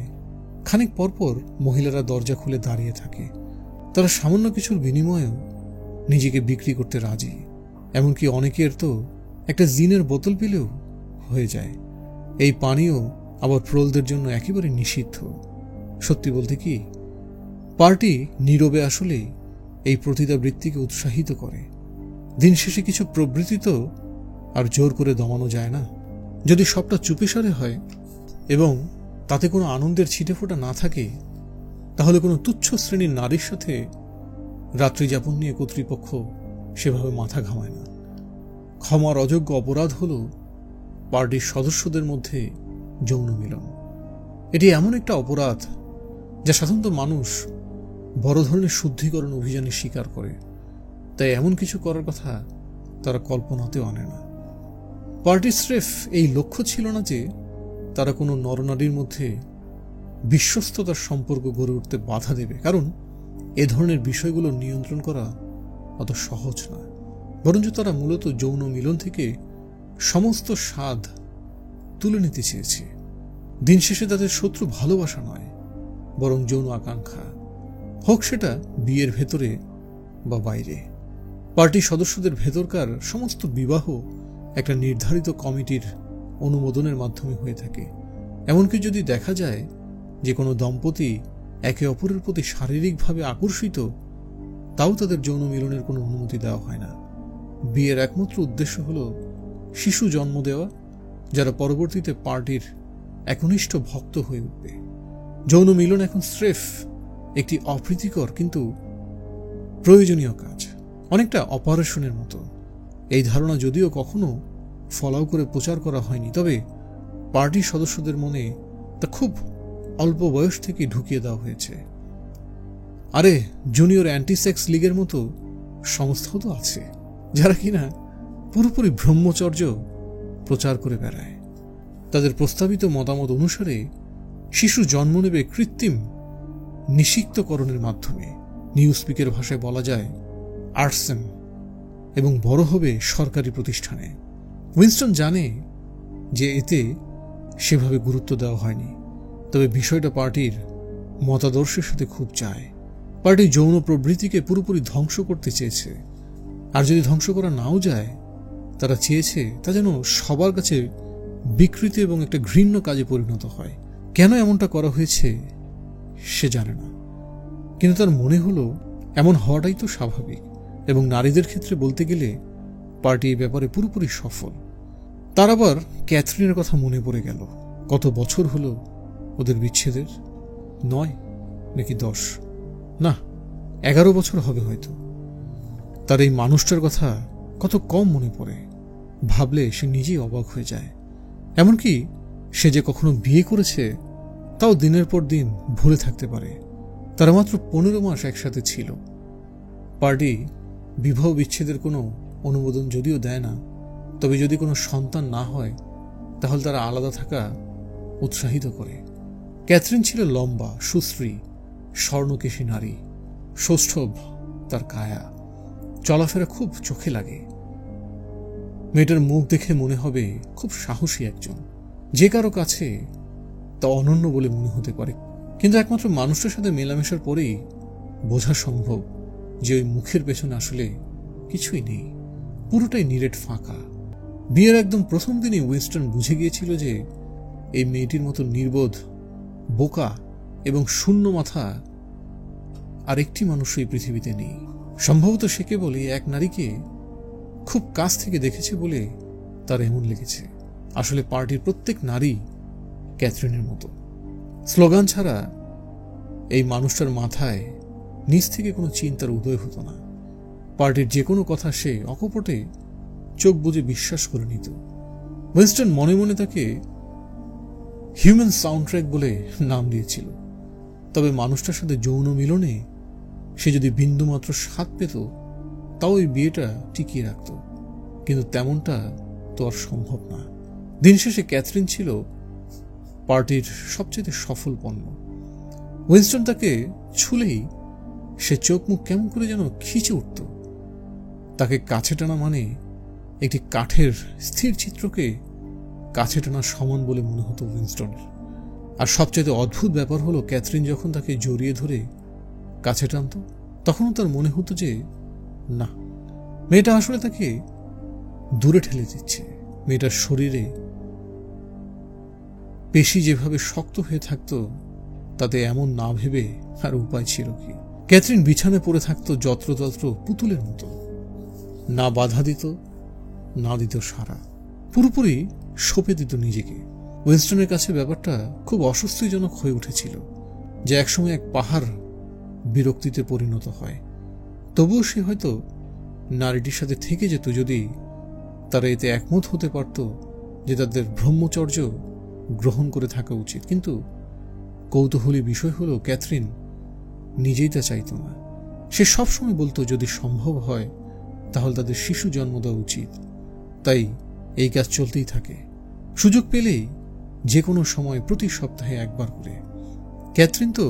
খানিক পরপর মহিলারা দরজা খুলে দাঁড়িয়ে থাকে। তারা সামান্য কিছুর বিনিময়েও নিজেকে বিক্রি করতে রাজি। এমনকি অনেকের তো একটা জিনের বোতল পেলেও হয়ে যায়। এই পানীয় আবার প্রোলদের জন্য একেবারে নিষিদ্ধ। সত্যি বলতে কি, পার্টি নীরবে আসলে এই প্রতিদাবৃত্তিকে উৎসাহিত করে। দিন শেষে কিছু প্রবৃত্তি তো আর জোর করে দমানো যায় না। যদি সবটা চুপিসারে হয় এবং তাতে কোনো আনন্দের ছিটেফোঁটা না থাকে, তাহলে কোনো তুচ্ছ শ্রেণীর নারীর সাথে রাত্রিযাপন নিয়ে কর্তৃপক্ষ সেভাবে মাথা ঘামায় না। ক্ষমার অযোগ্য অপরাধ হল পার্টির সদস্যদের মধ্যে যৌন মিলন। এটি এমন একটা অপরাধ যা সাধারণত মানুষ বড় ধরনের শুদ্ধিকরণ অভিযানে স্বীকার করে, তাই এমন কিছু করার কথা তারা কল্পনাতেও আনে না। পার্টির স্রেফ এই লক্ষ্য ছিল না যে তারা কোনো নরনারীর মধ্যে বিশ্বস্ততার সম্পর্ক গড়ে উঠতে বাধা দেবে, কারণ এ ধরনের বিষয়গুলো নিয়ন্ত্রণ করা অত সহজ নয়। বরঞ্চ তারা মূলত যৌন মিলন থেকে সমস্ত স্বাদ তুলে নিতে চেয়েছে। দিন শেষে তাদের শত্রু ভালোবাসা নয়, বরং যৌন আকাঙ্ক্ষা, হোক সেটা বিয়ের ভেতরে বা বাইরে। পার্টির সদস্যদের ভেতরকার সমস্ত বিবাহ একটা নির্ধারিত কমিটির অনুমোদনের মাধ্যমে হয়ে থাকে। এমনকি যদি দেখা যায় যে কোনো দম্পতি একে অপরের প্রতি শারীরিকভাবে আকর্ষিত, তাও তাদের যৌন মিলনের কোনো অনুমতি দেওয়া হয় না। বিয়ের একমাত্র উদ্দেশ্য হল শিশু জন্ম দেওয়া, যারা পরবর্তীতে পার্টির একনিষ্ঠ ভক্ত হয়ে উঠবে। যৌন মিলন এখন স্রেফ একটি অপ্রীতিকর কিন্তু প্রয়োজনীয় কাজ, অনেকটা অপারেশনের মতো। এই ধারণা যদিও কখনো ফলাও করে প্রচার করা হয়নি, তবে পার্টির সদস্যদের মনে তা খুব অল্প বয়স থেকে ঢুকিয়ে দেওয়া হয়েছে। আরে জুনিয়র অ্যান্টিসেক্স লীগের মতো সংস্থাও তো আছে, যারা কিনা পুরোপুরি ব্রহ্মচর্য প্রচার করে বেড়ায়। তাদের প্রস্তাবিত মতামত অনুসারে শিশু জন্ম নেবে কৃত্রিম নিষিক্তকরণের মাধ্যমে, নিউজপিকের ভাষায় বলা যায় আর্টসেন, এবং বড় হবে সরকারি প্রতিষ্ঠানে। উইনস্টন জানে যে এতে সেভাবে গুরুত্ব দেওয়া হয়নি, তবে বিষয়টা পার্টির মতাদর্শের সাথে খুব যায়। পার্টি যৌন প্রবৃত্তিকে পুরোপুরি ধ্বংস করতে চেয়েছে, আর যদি ধ্বংস করা নাও যায়, তারা চেয়েছে তা যেন সবার কাছে বিকৃতি এবং একটা ঘৃণ্য কাজে পরিণত হয়। কেন এমনটা করা হয়েছে সে জানে না, কিন্তু তার মনে হলো এমন হওয়াটাই তো স্বাভাবিক। এবং নারীদের ক্ষেত্রে বলতে গেলে পার্টি এই ব্যাপারে পুরোপুরি সফল। তার আবার ক্যাথরিনের কথা মনে পড়ে গেল। কত বছর হলো ওদের বিচ্ছেদের? 9 নাকি 10? না, 11 বছর হবে হয়তো। তার এই মানুষটার কথা কত কম মনে পড়ে, ভাবলে সে নিজেই অবাক হয়ে যায়। এমনকি সে যে কখনো বিয়ে করেছে তাও দিনের পর দিন ভুলে থাকতে পারে। তারা মাত্র 15 মাস একসাথে ছিল। পার্টি বিবাহ বিচ্ছেদের কোনো অনুমোদন যদিও দেয় না, তবে যদি কোনো সন্তান না হয় তাহলে তারা আলাদা থাকা উৎসাহিত করে। ক্যাথরিন ছিল লম্বা, সুশ্রী, স্বর্ণকেশী নারী। সৌষ্ঠব তার কায়া, চলাফেরা খুব চোখে লাগে। মেয়েটার মুখ দেখে মনে হবে খুব সাহসী একজন, যে কারো কাছে তা অনন্য বলে মনে হতে পারে। কিন্তু একমাত্র মানুষটার সাথে মেলামেশার পরেই বোঝা সম্ভব যে ওই মুখের পেছনে আসলে কিছুই নেই, পুরোটাই নিরেট ফাঁকা। বিয়ের একদম প্রথম দিনই উইনস্টন বুঝে গিয়েছিল যে এই মেয়েটির মতো নির্বোধ, বোকা এবং শূন্য মাথা আর একটি মানুষ এই পৃথিবীতে নেই। সম্ভবত সে কেবল এক নারীকে খুব কাছ থেকে দেখেছে বলে তার এমন লেগেছে। আসলে পার্টির প্রত্যেক নারী ক্যাথরিনের মতো। স্লোগান ছাড়া এই মানুষটার মাথায় নিজ থেকে কোনো চিন্তার উদয় হতো না। পার্টির যে কোনো কথা সে অকপটে চোখ বুজে বিশ্বাস করে নিত। উইনস্টন মনে মনে তাকে হিউম্যান সাউন্ড ট্র্যাক বলে নাম দিয়েছিল। তবে মানুষটার সাথে যৌন মিলনে সে যদি বিন্দুমাত্র স্বাদ পেত, তাও ওই বিয়েটা টিকিয়ে রাখত। কিন্তু তেমনটা তো আর সম্ভব না। দিন শেষে ক্যাথরিন ছিল পার্টির সবচেয়ে সফল পণ্য। উইনস্টন তাকে ছুলেই সে চোখ মুখ কেমন করে যেন খিচে উঠত। তাকে কাছে টানা মানে একটি কাঠের স্থির চিত্রকে কাছে টানা সমান বলে মনে হতো উইনস্টনের। আর সবচেয়ে অদ্ভুত ব্যাপার হলো, ক্যাথরিন যখন তাকে জড়িয়ে ধরে কাছে টানত, তখনও তার মনে হতো যে না, মেয়েটা আসলে তাকে দূরে ঠেলে দিচ্ছে। মেয়েটার শরীরে পেশি যেভাবে শক্ত হয়ে থাকত, তাতে এমন না ভেবে আর উপায় ছিল কি? ক্যাথরিন বিছানায় পড়ে থাকত যত্রতত্র পুতুলের মতো। না বাধা দিত, না দিত সাড়া, পুরোপুরি সঁপে দিত নিজেকে। উইনস্টনের কাছে ব্যাপারটা খুব অস্বস্তিজনক হয়ে উঠেছিল, যে একসময় এক পাহাড় বিরক্তিতে পরিণত হয়। তবুও সে হয়তো নারীটির সাথে থেকে যেত যদি তারা এতে একমত হতে পারত যে তাদের ব্রহ্মচর্য গ্রহণ করে থাকা উচিত। কিন্তু কৌতূহলী বিষয় হলো, ক্যাথরিন নিজেই তা চাইত না। সে সবসময় বলতো যদি সম্ভব হয় তাহলে তাদের শিশু জন্ম দেওয়া উচিত। তাই এই কাজ চলতেই থাকে, সুযোগ পেলেই যে কোনো সময়, প্রতি সপ্তাহে একবার করে। ক্যাথরিন তো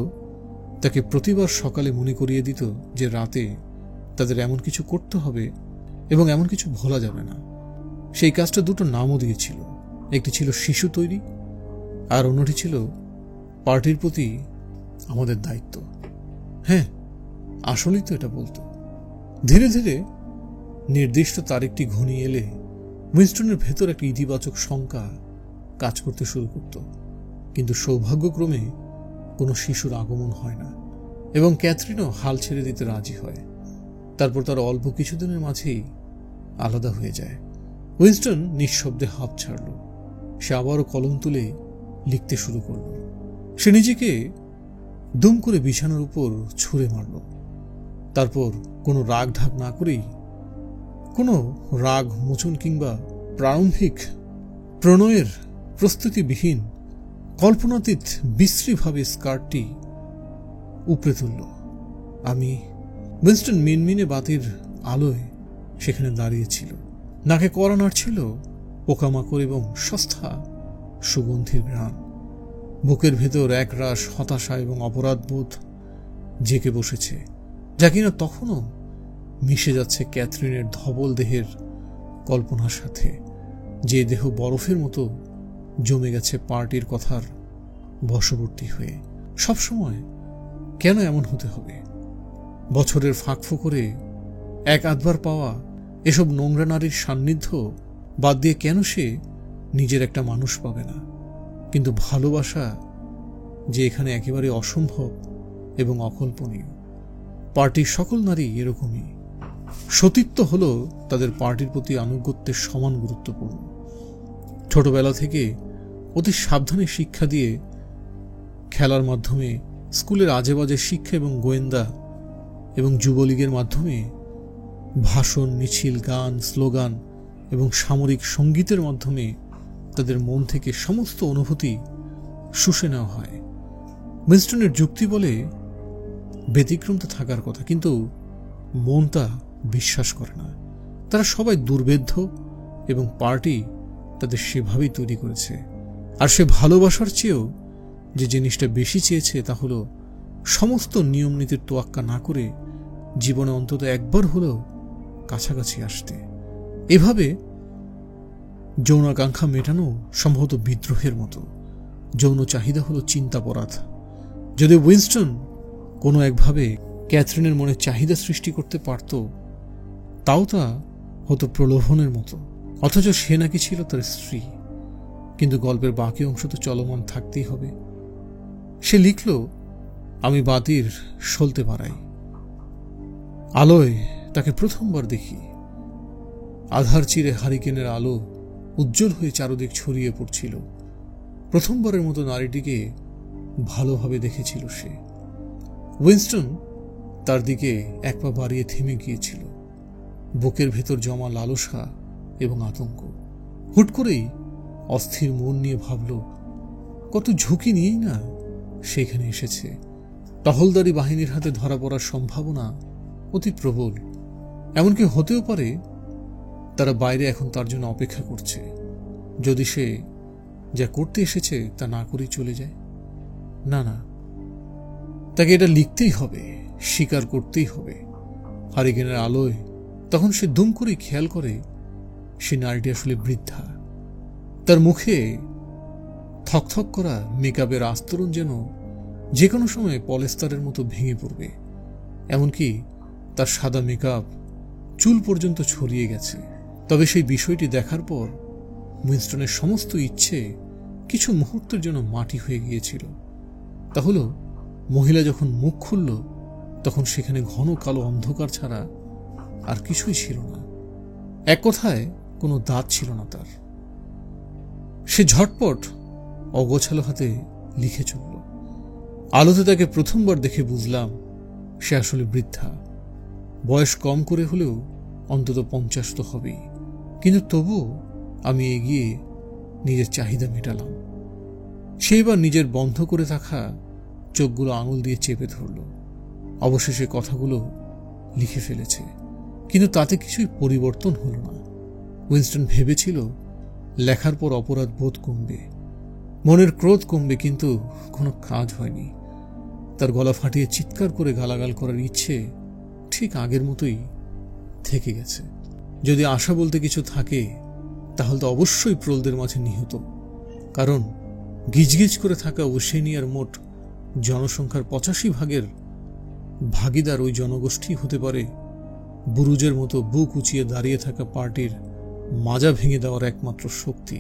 তাকে প্রতিবার সকালে মনে করিয়ে দিত যে রাতে তাদের এমন কিছু করতে হবে এবং এমন কিছু ভোলা যাবে না। সেই কাজটা দুটো নামও দিয়েছিল। একটি ছিল শিশু তৈরি, আর অন্যটি ছিল পার্টির প্রতি আমাদের দায়িত্ব। হ্যাঁ, আসলেই তো এটা বলতো। ধীরে ধীরে নির্দিষ্ট তারিখটি ঘনিয়ে এলে উইনস্টনের ভেতর একটা ইতিবাচক শঙ্কা কাজ করতে শুরু করত। কিন্তু সৌভাগ্যক্রমে কোনো শিশুর আগমন হয় না এবং ক্যাথরিনও হাল ছেড়ে দিতে রাজি হয়। তারপর তার অল্প কিছুদিনের মাঝেই আলাদা হয়ে যায়। উইনস্টন নিঃশব্দে হাঁপ ছাড়ল। সে আবারও কলম তুলে লিখতে শুরু করল। সে নিজেকে দুম করে বিছানার উপর ছুঁড়ে মারল। তারপর কোনো রাগ ঢাক না করেই, কোনো রাগ মোচন কিংবা প্রারম্ভিক প্রণয়ের প্রস্তুতিবিহীন কল্পনাতীত বিশ্রীভাবে স্কার্টটি উপড়ে তুলল। উইনস্টন মিনমিনে বাতির আলোয় সেখানে দাঁড়িয়েছিল। নাকে কড়া নাড়ছিল পোকামাকড় এবং সস্তা সুগন্ধির ঘ্রাণ। বুকের ভেতর একরাশ হতাশা এবং অপরাধবোধ জেঁকে বসেছে, যা কিনা তখনও মিশে যাচ্ছে ক্যাথরিনের ধবল দেহের কল্পনার সাথে, যে দেহ বরফের মতো জমে গেছে পার্টির কথার বশবর্তী হয়ে। সবসময় কেন এমন হতে হবে? বছরের ফাঁকফোকরে এক আধবার পাওয়া এসব নোংরা নারীর সান্নিধ্য বাদ দিয়ে কেন সে নিজের একটা মানুষ পাবে না? কিন্তু ভালোবাসা যে এখানে একেবারে অসম্ভব এবং অকল্পনীয়। পার্টির সকল নারী এরকমই। সতীত্ব হলো তাদের পার্টির প্রতি আনুগত্যের সমান গুরুত্বপূর্ণ। ছোটবেলা থেকে অতি সাবধানে শিক্ষা দিয়ে, খেলার মাধ্যমে, স্কুলের আজেবাজে শিক্ষা এবং গোয়েন্দা এবং যুবলীগের মাধ্যমে, ভাষণ, মিছিল, গান, স্লোগান এবং সামরিক সঙ্গীতের মাধ্যমে তাদের মন থেকে সমস্ত অনুভূতি শুষে নেওয়া হয়। উইনস্টনের যুক্তি বলে ব্যতিক্রম তো থাকার কথা, কিন্তু মন তা বিশ্বাস করে না। তারা সবাই দুর্বেদ্য এবং পার্টি তাদের সেভাবেই তৈরি করেছে। আর সে ভালোবাসার চেয়েও যে জিনিসটা বেশি চেয়েছে তা হলো সমস্ত নিয়ম নীতির তোয়াক্কা না করে জীবনে অন্তত একবার হলেও কাছাকাছি আসতে। এভাবে যৌনাকাঙ্ক্ষা মেটানো সম্ভবত বিদ্রোহের মতো। যৌন চাহিদা হলো চিন্তাপরাধ। যদি উইনস্টন কোনো একভাবে ক্যাথরিনের মনে চাহিদা সৃষ্টি করতে পারত, তাও তা হতো প্রলোভনের মতো। অথচ সে নাকি ছিল তার স্ত্রী। কিন্তু গল্পের বাকি অংশ তো চলমান থাকতেই হবে। সে লিখল, আমি বাতির সলতে পারাই। আলোয় তাকে প্রথমবার দেখি। আধার চিরে হারিকেনের আলো উজ্জ্বল হয়ে চারদিক ছড়িয়ে পড়ছিল। প্রথমবারের মতো নারীটিকে ভালোভাবে দেখেছিল সে। উইনস্টন তার দিকে এক পা বাড়িয়ে থেমে গিয়েছিল, বুকের ভেতর জমা লালসা এবং আতঙ্ক। হুট করেই অস্থির মন নিয়ে ভাবল, কত ঝুঁকি নিয়েই না সেখানে এসেছে। টহলদারি বাহিনীর হাতে ধরা পড়ার সম্ভাবনা অতি প্রবল। এমনকি হতেও পারে তারা বাইরে এখন তার জন্য অপেক্ষা করছে। যদি সে যা করতে এসেছে তা না করেই চলে যায়। না না, তাকে এটা লিখতেই হবে, স্বীকার করতেই হবে। হারিকেনের আলোয় তখন সে দুম করে খেয়াল করে সে নারীটি আসলে বৃদ্ধা। তার মুখে থকথক করা মেকআপের আস্তরণ যেন যে কোনো সময় পলেস্তারের মতো ভেঙে পড়বে। এমনকি তার সাদা মেকআপ চুল পর্যন্ত ছড়িয়ে গেছে। তবে সেই বিষয়টি দেখার পর উইনস্টনের সমস্ত ইচ্ছে কিছু মুহূর্তের জন্য মাটি হয়ে গিয়েছিল। তা হল, মহিলা যখন মুখ খুলল তখন সেখানে ঘন কালো অন্ধকার ছাড়া আর কিছুই ছিল না। এক কথায় কোনো দাঁত ছিল না তার। সে ঝটপট অগোছালো হাতে লিখে চলল। আলোতে তাকে প্রথমবার দেখে বুঝলাম সে আসলে বৃদ্ধা। বয়স কম করে হলেও অন্তত 50 তো হবেই। কিন্তু তবুও আমি এগিয়ে নিজের চাহিদা মেটালাম। সে এবার নিজের বন্ধ করে থাকা চোখগুলো আঙুল দিয়ে চেপে ধরল। অবশেষে কথাগুলো লিখে ফেলেছে, কিন্তু তাতে কিছুই পরিবর্তন হল না। উইনস্টন ভেবেছিল লেখার পর অপরাধ বোধ কমবে, মনের ক্রোধ কমবে, কিন্তু কোনো কাজ হয়নি। তার গলা ফাটিয়ে চিৎকার করে গালাগাল করার ইচ্ছে ঠিক আগের মতোই থেকে গেছে। যদি আশা বলতে কিছু থাকে তাহলে তো অবশ্যই প্রলদের মাঝে নিহত। কারণ গিজগিজ করে থাকা ওশেনিয়ার মোট জনসংখ্যার 85% ভাগিদার ওই জনগোষ্ঠী হতে পারে বুরুজের মতো বুক উঁচিয়ে দাঁড়িয়ে থাকা পার্টির মাজা ভেঙে দেওয়ার একমাত্র শক্তি।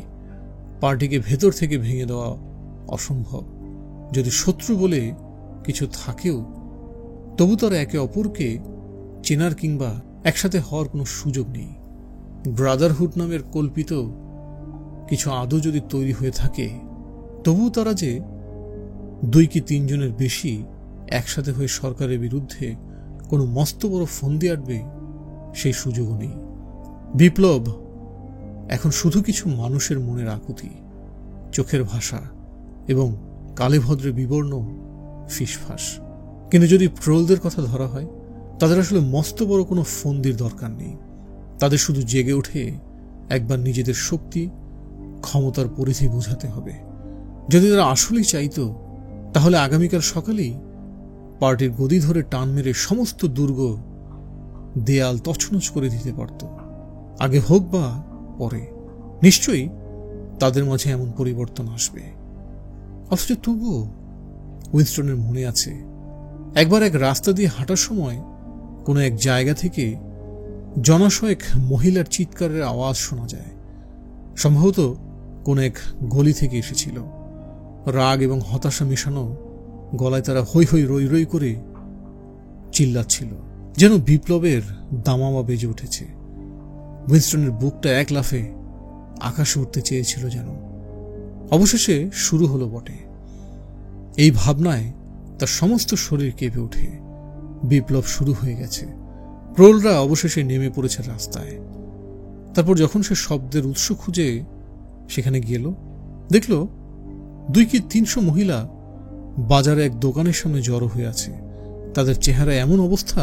পার্টিকে ভেতর থেকে ভেঙে দেওয়া অসম্ভব। যদি শত্রু বলে কিছু থাকেও তবু তারা একে অপরকে চেনার কিংবা একসাথে হওয়ার কোনো সুযোগ নেই। ব্রাদারহুড নামের কল্পিত কিছু আদৌ যদি তৈরি হয়ে থাকে, তবু তারা যে 2 কি 3 জনের বেশি একসাথে হয়ে সরকারের বিরুদ্ধে কোনো মস্ত বড় ফন্দি আটবে সেই সুযোগও নেই। বিপ্লব এখন শুধু কিছু মানুষের মনের আকুতি, চোখের ভাষা এবং কালে ভদ্রে বিবর্ণ ফিসফাস। কিন্তু যদি প্রলদের কথা ধরা হয়, তাদের আসলে মস্ত বড় কোনো ফন্দির দরকার নেই। তাদের শুধু জেগে উঠে একবার নিজেদের শক্তি, ক্ষমতার পরিধি বোঝাতে হবে। যদি তারা আসলেই চাইতো তাহলে আগামীকাল সকালেই পার্টির গদি ধরে টান মেরে সমস্ত দুর্গ দেয়াল তছনছ করে দিতে পারত। আগে হোক বা পরে, নিশ্চয়ই তাদের মাঝে এমন পরিবর্তন আসবে। অথচ তবুও উইনস্টনের মনে আছে, একবার এক রাস্তা দিয়ে হাঁটার সময় কোনো এক জায়গা থেকে জনশয়েক মহিলার চিৎকারের আওয়াজ শোনা যায়। সম্ভবত কোন এক গলি থেকে এসেছিল। রাগ এবং হতাশা মেশানো গলায় তারা হৈ হৈ রই রই করে চিল্লাচ্ছিল, যেন বিপ্লবের দামামা বেজে উঠেছে। উইনস্টনের বুকটা এক লাফে আকাশে উঠতে চেয়েছিল যেন। অবশেষে শুরু হলো বটে। এই ভাবনায় তার সমস্ত শরীর কেঁপে ওঠে। বিপ্লব শুরু হয়ে গেছে। প্রলরা অবশেষে নেমে পড়েছে রাস্তায়। তারপর যখন সে শব্দের উৎস খুঁজে সেখানে গেল, দেখল 2 কি 300 মহিলা বাজারে এক দোকানের সামনে জড়ো হয়ে আছে। তাদের চেহারা এমন অবস্থা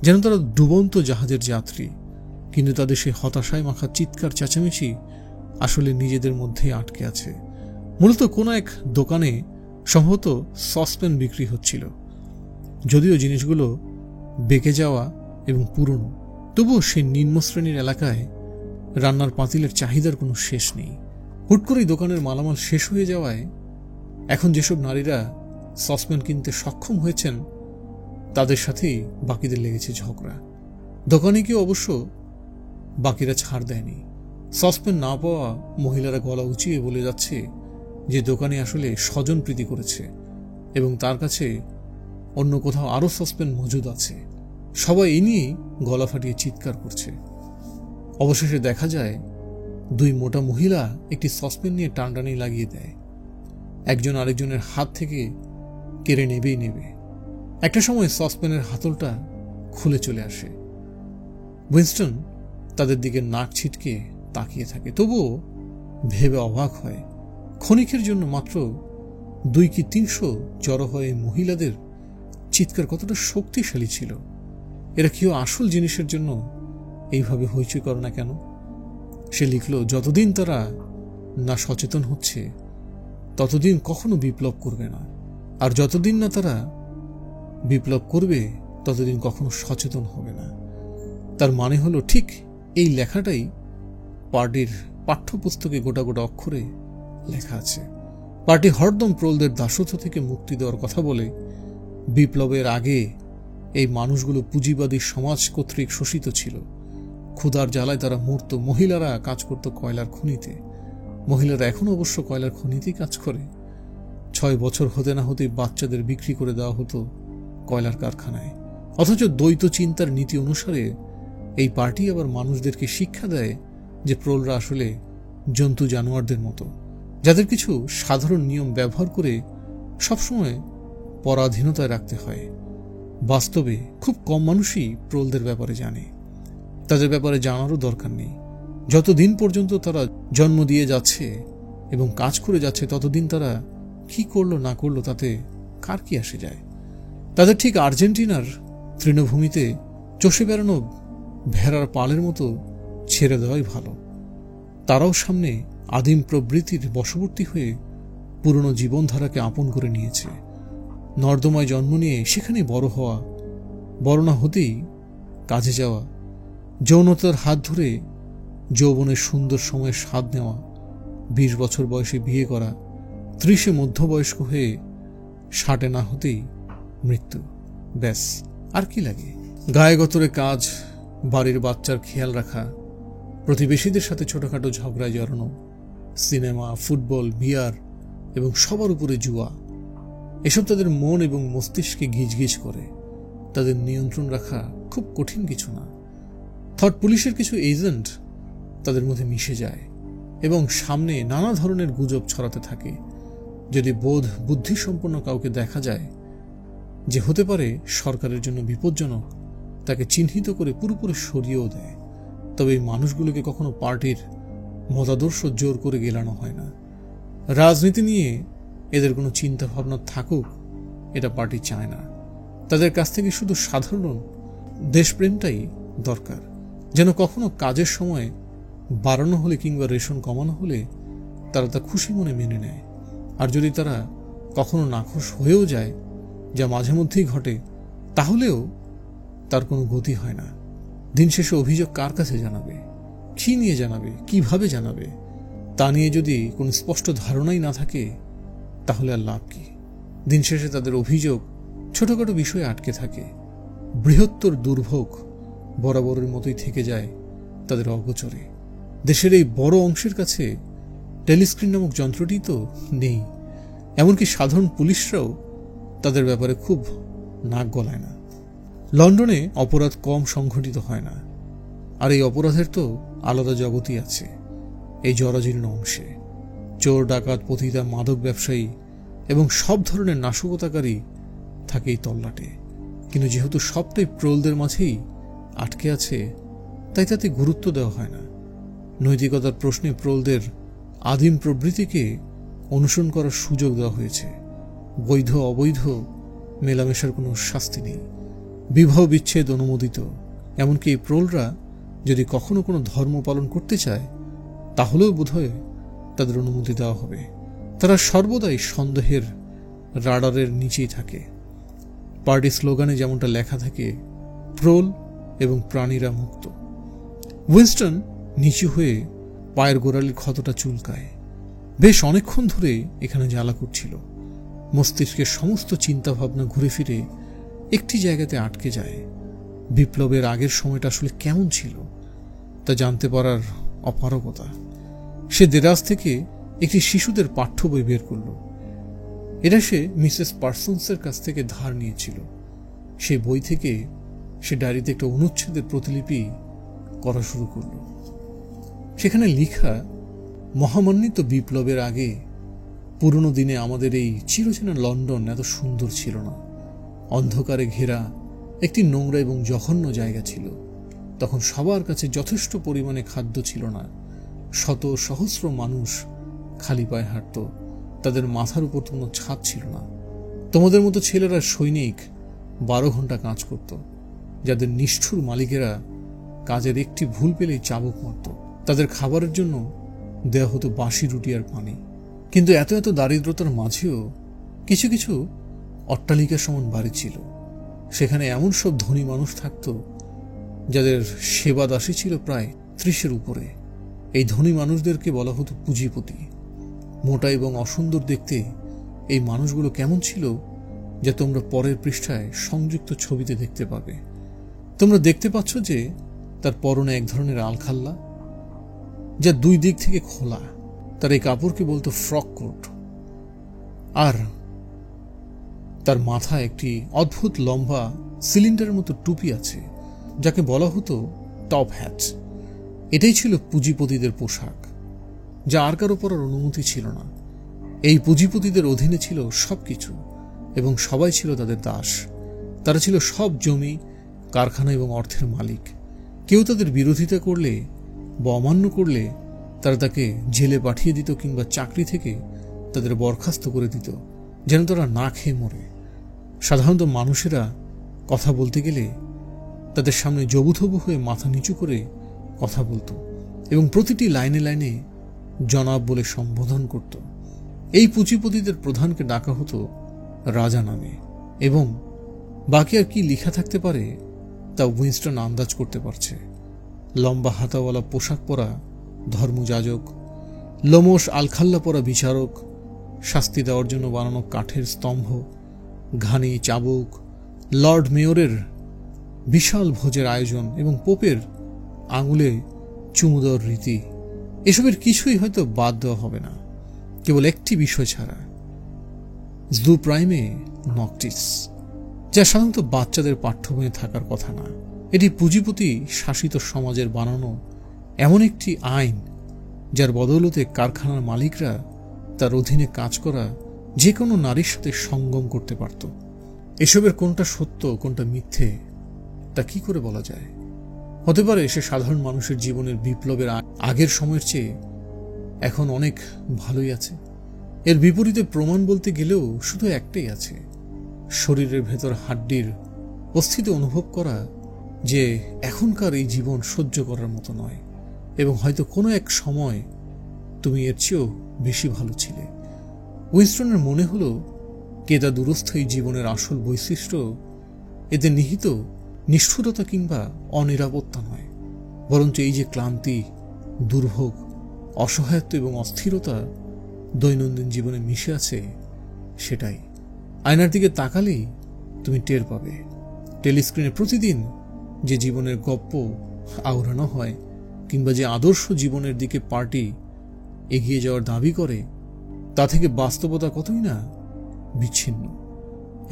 যেন তারা ডুবন্ত জাহাজের যাত্রী, কিন্তু তাদের সেই হতাশায় মাখা চিৎকার চেঁচামেচি আসলে নিজেদের মধ্যেই আটকে আছে। মূলত কোনো এক দোকানে সম্ভবত সসপ্যান বিক্রি হচ্ছিল। যদিও জিনিসগুলো বেঁকে যাওয়া এবং পুরনো, তবুও সেই নিম্ন শ্রেণীর এলাকায় রান্নার পাতিলের চাহিদার কোনো শেষ নেই। হুট করেই দোকানের মালামাল শেষ হয়ে যাওয়ায় এখন যেসব নারীরা সসপ্যান কিনতে সক্ষম হয়েছেন তাদের সাথেই বাকিদের লেগেছে ঝগড়া। দোকানে কেউ অবশ্য বাকিরা ছাড় দেয়নি। সসপেন না পাওয়া মহিলারা গলা উঁচিয়ে বলে যাচ্ছে যে দোকানে আসলে স্বজন প্রীতি করেছে এবং তার কাছে অন্য কোথাও আরো সসপেন মজুদ আছে। সবাই এই নিয়েই গলা ফাটিয়ে চিৎকার করছে। অবশেষে দেখা যায় দুই মোটা মহিলা একটি সসপেন নিয়ে টানটানি লাগিয়ে দেয়। একজন আরেকজনের হাত থেকে কেড়ে নেবেই নেবে। একটা সময় সসপেনের হাতলটা খুলে চলে আসে। উইনস্টন তাদের দিকে নাক ছিটকে তাকিয়ে থাকে, তবুও ভেবে অবাক হয় ক্ষণিকের জন্য মাত্র 2 কি 300 জড়ো হয়ে মহিলাদের চিৎকার কতটা শক্তিশালী ছিল। এরা কেউ আসল জিনিসের জন্য এইভাবে হইচই করে না কেন? সে লিখল, যতদিন তারা না সচেতন হচ্ছে ততদিন কখনো বিপ্লব করবে না, আর যতদিন না তারা বিপ্লব করবে ততদিন কখনো সচেতন হবে না। তার মানে হলো ঠিক এই লেখাটাই পার্টির পাঠ্যপুস্তকে গোটা গোটা অক্ষরে লেখা আছে। পার্টি হরদম প্রোলদের দাসত্ব থেকে মুক্তি দেওয়ার কথা বলে। বিপ্লবের আগে এই মানুষগুলো পুঁজিবাদী সমাজ কর্তৃক শোষিত ছিল। ক্ষুধার জ্বালায় তারা মরত। মহিলারা কাজ করত কয়লার খনিতে। মহিলারা এখন অবশ্য কয়লার খনিতেই কাজ করে। 6 বছর হতে না হতেই বাচ্চাদের বিক্রি করে দেওয়া হতো কয়লার কারখানায়। অথচ দ্বৈত চিন্তার নীতি অনুসারে এই পার্টি আবার মানুষদেরকে শিক্ষা দেয় যে প্রোলরা আসলে জন্তু জানোয়ারদের মতো, যাদের কিছু সাধারণ নিয়ম ব্যবহার করে সবসময় পরাধীনতায় রাখতে হয়। বাস্তবে খুব কম মানুষই প্রোলদের ব্যাপারে জানে। তাদের ব্যাপারে জানারও দরকার নেই। যতদিন পর্যন্ত তারা জন্ম দিয়ে যাচ্ছে এবং কাজ করে যাচ্ছে ততদিন তারা কি করলো না করলো তাতে কার কি আসে যায়। তাদের ঠিক আর্জেন্টিনার তৃণভূমিতে চষে বেড়ানো ভেড়ার পালের মতো ছেড়ে দেওয়াই ভালো। তারাও সামনে আদিম প্রবৃত্তির বশবর্তী হয়ে পুরনো জীবনধারাকে আপন করে নিয়েছে। নর্দমায় জন্ম নিয়ে সেখানে বড় হওয়া, বড় না হতেই কাজে যাওয়া, যৌনতার হাত ধরে যৌবনের সুন্দর সময়ের স্বাদ নেওয়া, 20 বছর বয়সে বিয়ে করা, 30-এ মধ্যবয়স্ক হয়ে 60-এ না হতেই মৃত্যু। ব্যাস, আর কি লাগে? গায়ে গতরে কাজ, বাড়ির বাচ্চার খেয়াল রাখা, প্রতিবেশীদের সাথে ছোটখাটো ঝগড়ায় জড়ানো, সিনেমা, ফুটবল, বিয়ার এবং সবার উপরে জুয়া। এসব তাদের মন এবং মস্তিষ্কে গিজগিজ করে। তাদের নিয়ন্ত্রণ রাখা খুব কঠিন কিছু না। থট পুলিশের কিছু এজেন্ট তাদের মধ্যে মিশে যায় এবং সামনে নানা ধরনের গুজব ছড়াতে থাকে। যদি বোধ বুদ্ধি সম্পন্ন কাউকে দেখা যায় যে হতে পারে সরকারের জন্য বিপজ্জনক, তাকে চিহ্নিত করে পুরোপুরি সরিয়েও দেয়। তবে এই মানুষগুলোকে কখনো পার্টির মতাদর্শ জোর করে গেলানো হয় না। রাজনীতি নিয়ে এদের কোনো চিন্তা ভাবনা থাকুক এটা পার্টি চায় না। তাদের কাছ থেকে শুধু সাধারণ দেশপ্রেমটাই দরকার, যেন কখনো কাজের সময় বাড়ানো হলে কিংবা রেশন কমানো হলে তারা তা খুশি মনে মেনে নেয়। আর যদি তারা কখনো নাখোশ হয়েও যায়, যা মাঝে মধ্যেই ঘটে, তাহলেও তার কোনো গতি হয় না। দিন শেষে অভিযোগ কার কাছে জানাবে, কি নিয়ে জানাবে, কিভাবে জানাবে, তা নিয়ে যদি কোনো স্পষ্ট ধারণাই না থাকে তাহলে আর লাভ কি? দিন শেষে তাদের অভিযোগ ছোটখাটো বিষয়ে আটকে থাকে। বৃহত্তর দুর্ভোগ বরাবরের মতোই থেকে যায় তাদের অগোচরে। দেশের এই বড় অংশের কাছে টেলিস্ক্রিন নামক যন্ত্রটি তো নেই। এমনকি সাধারণ পুলিশরাও তাদের ব্যাপারে খুব নাক গলায় না। লন্ডনে অপরাধ কম সংঘটিত হয় না, আর এই অপরাধের তো আলাদা জগতই আছে। এই জরাজীর্ণ অংশে চোর, ডাকাত, পতিতা, মাদক ব্যবসায়ী এবং সব ধরনের নাশকতাকারী থাকে এই তল্লাটে। কিন্তু যেহেতু সবটাই প্রোলদের মাঝেই আটকে আছে, তাই তাতে গুরুত্ব দেওয়া হয় না। নৈতিকতার প্রশ্নে প্রোলদের আদিম প্রবৃত্তিকে অনুসরণ করার সুযোগ দেওয়া হয়েছে। বৈধ অবৈধ মেলামেশার কোনো শাস্তি নেই। বিবাহ বিচ্ছেদ অনুমোদিত। এমনকি এই প্রোলরা যদি কখনো কোনো ধর্ম পালন করতে চায় তাহলেও বোধহয় তাদের অনুমতি দেওয়া হবে। তারা সর্বদাই সন্দেহের রাডারের নিচেই থাকে। পার্টি স্লোগানে যেমনটা লেখা থাকে, প্রোল এবং প্রাণীরা মুক্ত। উইনস্টন নিচু হয়ে পায়ের গোড়ালির ক্ষতটা চুলকায়। বেশ অনেকক্ষণ ধরে এখানে জ্বালা করছিল। মস্তিষ্কের সমস্ত চিন্তাভাবনা ঘুরে ফিরে একটি জায়গাতে আটকে যায়। বিপ্লবের আগের সময়টা আসলে কেমন ছিল তা জানতে পারার অপারগতা। সে দেরাজ থেকে একটি শিশুদের পাঠ্য বই বের করল। এটা সে মিসেস পার্সন্সের কাছ থেকে ধার নিয়েছিল। সেই বই থেকে সে ডায়েরিতে একটা অনুচ্ছেদের প্রতিলিপি করা শুরু করল। সেখানে লেখা, মহামান্বিত বিপ্লবের আগে পুরনো দিনে আমাদের এই চিরচেনা লন্ডন এত সুন্দর ছিল না। অন্ধকারে ঘেরা একটি নোংরা এবং জঘন্য জায়গা ছিল। তখন সবার কাছে যথেষ্ট পরিমাণে খাদ্য ছিল না। শত সহস্র মানুষ খালি পায়ে হাঁটত। তাদের মাথার উপর কোনো ছাদ ছিল না। তোমাদের মতো ছেলেরা সৈনিক 12 ঘন্টা কাজ করত, যাদের নিষ্ঠুর মালিকেরা কাজের একটি ভুল পেলেই চাবুক মারত। তাদের খাবারের জন্য দেয়া হতো বাসি রুটি আর পানি। কিন্তু এত এত দারিদ্রতার মাঝেও কিছু কিছু অট্টালিকা সমান বাড়ি ছিল। সেখানে এমন সব ধনী মানুষ থাকত যাদের সেবা দাসী ছিল প্রায় 30-এর উপরে। এই ধনী মানুষদেরকে বলা হতো পুঁজিপতি। মোটা এবং অসুন্দর দেখতে এই মানুষগুলো কেমন ছিল যা তোমরা পরের পৃষ্ঠায় সংযুক্ত ছবিতে দেখতে পাবে। তোমরা দেখতে পাচ্ছ যে তার পরনে এক ধরনের আলখাল্লা, যা 2 দিক থেকে খোলা। তার এই কাপড়কে বলতো ফ্রক কোট। আর তার মাথায় একটি অদ্ভুত লম্বা সিলিন্ডারের মতো টুপি আছে, যাকে বলা হতো টপ হ্যাট। এটাই ছিল পুঁজিপতিদের পোশাক, যা আর কারো পরার অনুমতি ছিল না। এই পুঁজিপতিদের অধীনে ছিল সবকিছু এবং সবাই ছিল তাদের দাস। তারা ছিল সব জমি, কারখানা এবং অর্থের মালিক। কেউ তাদের বিরোধিতা করলে বা অমান্য করলে তারা তাকে জেলে পাঠিয়ে দিত কিংবা চাকরি থেকে তাদের বরখাস্ত করে দিত, যেন তারা না খেয়ে মরে। সাধারণত মানুষেরা কথা বলতে গেলে তাদের সামনে জবুথবু হয়ে মাথা নিচু করে কথা বলতো এবং প্রতিটি লাইনে লাইনে জনাব বলে সম্বোধন করত। এই পুঁজিপতিদের প্রধানকে ডাকা হতো রাজা নামে, এবং বাকি আর কি লেখা থাকতে পারে তা উইনস্টন আন্দাজ করতে পারছে। লম্বা হাতাওয়ালা পোশাক পরা ধর্মযাজক, লোমশ আলখাল্লা পরা বিচারক, শাস্তি দেওয়ার জন্য বানানো কাঠের স্তম্ভ, ঘানি চাবুক, লর্ড মেয়রের বিশাল ভোজের আয়োজন এবং পোপের আঙুলে চুমু দেওয়ার রীতি, এসবের কিছুই হয়তো বাদ দেওয়া হবে না, কেবল একটি বিষয় ছাড়া, জু প্রাইমে নকটিস, যা সাধারণত বাচ্চাদের পাঠ্য বইয়ে থাকার কথা না। এটি পুঁজিপতি শাসিত সমাজের বানানো এমন একটি আইন যার বদৌলতে কারখানার মালিকরা তার অধীনে কাজ করা যে কোনো নারীর সাথে সঙ্গম করতে পারত। এসবের কোনটা সত্য কোনটা মিথ্যে তা কি করে বলা যায়? হতে পারে সে সাধারণ মানুষের জীবনের বিপ্লবের আগের সময়ের চেয়ে এখন অনেক ভালোই আছে। এর বিপরীতে প্রমাণ বলতে গেলেও শুধু একটাই আছে, শরীরের ভেতর হাড্ডির অস্থিতে অনুভব করা যে এখনকার এই জীবন সহ্য করার মতো নয়, এবং হয়তো কোনো এক সময় তুমি এর চেয়েও বেশি ভালো ছিলে। উইনস্টনের মনে হলো কেদা দূরস্থ এই জীবনের আসল বৈশিষ্ট্য এতে নিহিত নিষ্ঠুরতা কিংবা অনিরাপত্তা নয়, বরঞ্চ এই যে ক্লান্তি, দুর্ভোগ, অসহায়ত্ব এবং অস্থিরতা দৈনন্দিন জীবনে মিশে আছে, সেটাই। আয়নার দিকে তাকালেই তুমি টের পাবে। টেলিস্ক্রিনে প্রতিদিন যে জীবনের গপ্প আওড়ানো হয় কিংবা যে আদর্শ জীবনের দিকে পার্টি এগিয়ে যাওয়ার দাবি করে, তা থেকে বাস্তবতা কতই না বিচ্ছিন্ন।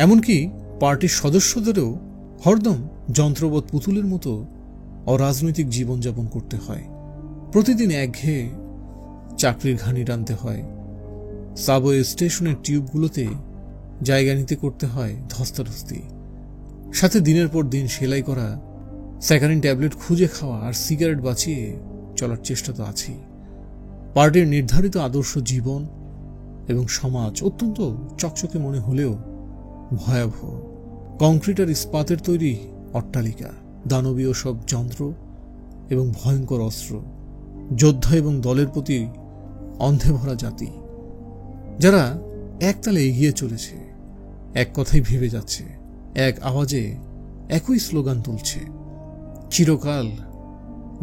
এমনকি পার্টির সদস্যদেরও হরদম যন্ত্রবৎ পুতুলের মতো অরাজনৈতিক জীবনযাপন করতে হয়। প্রতিদিন একঘেয়ে চাকরির ঘানি টানতে হয়, সাবওয়ে স্টেশনের টিউবগুলোতে জায়গা নিতে করতে হয় ধস্তাধস্তি, সাথে দিনের পর দিন সেলাই করা, স্যাকারিন ট্যাবলেট খুঁজে খাওয়া আর সিগারেট বাঁচিয়ে চলার চেষ্টা তো আছেই। পার্টির নির্ধারিত আদর্শ জীবন এবং সমাজ অত্যন্ত চকচকে মনে হলেও ভয়াবহ। কংক্রিট আর ইস্পাতের তৈরি অট্টালিকা, দানবীয় সব যন্ত্র এবং ভয়ঙ্কর অস্ত্র, যোদ্ধা এবং দলের প্রতি অন্ধে ভরা জাতি, যারা একতালে এগিয়ে চলেছে, এক কথাই ভেবে যাচ্ছে, এক আওয়াজে একই স্লোগান তুলছে, চিরকাল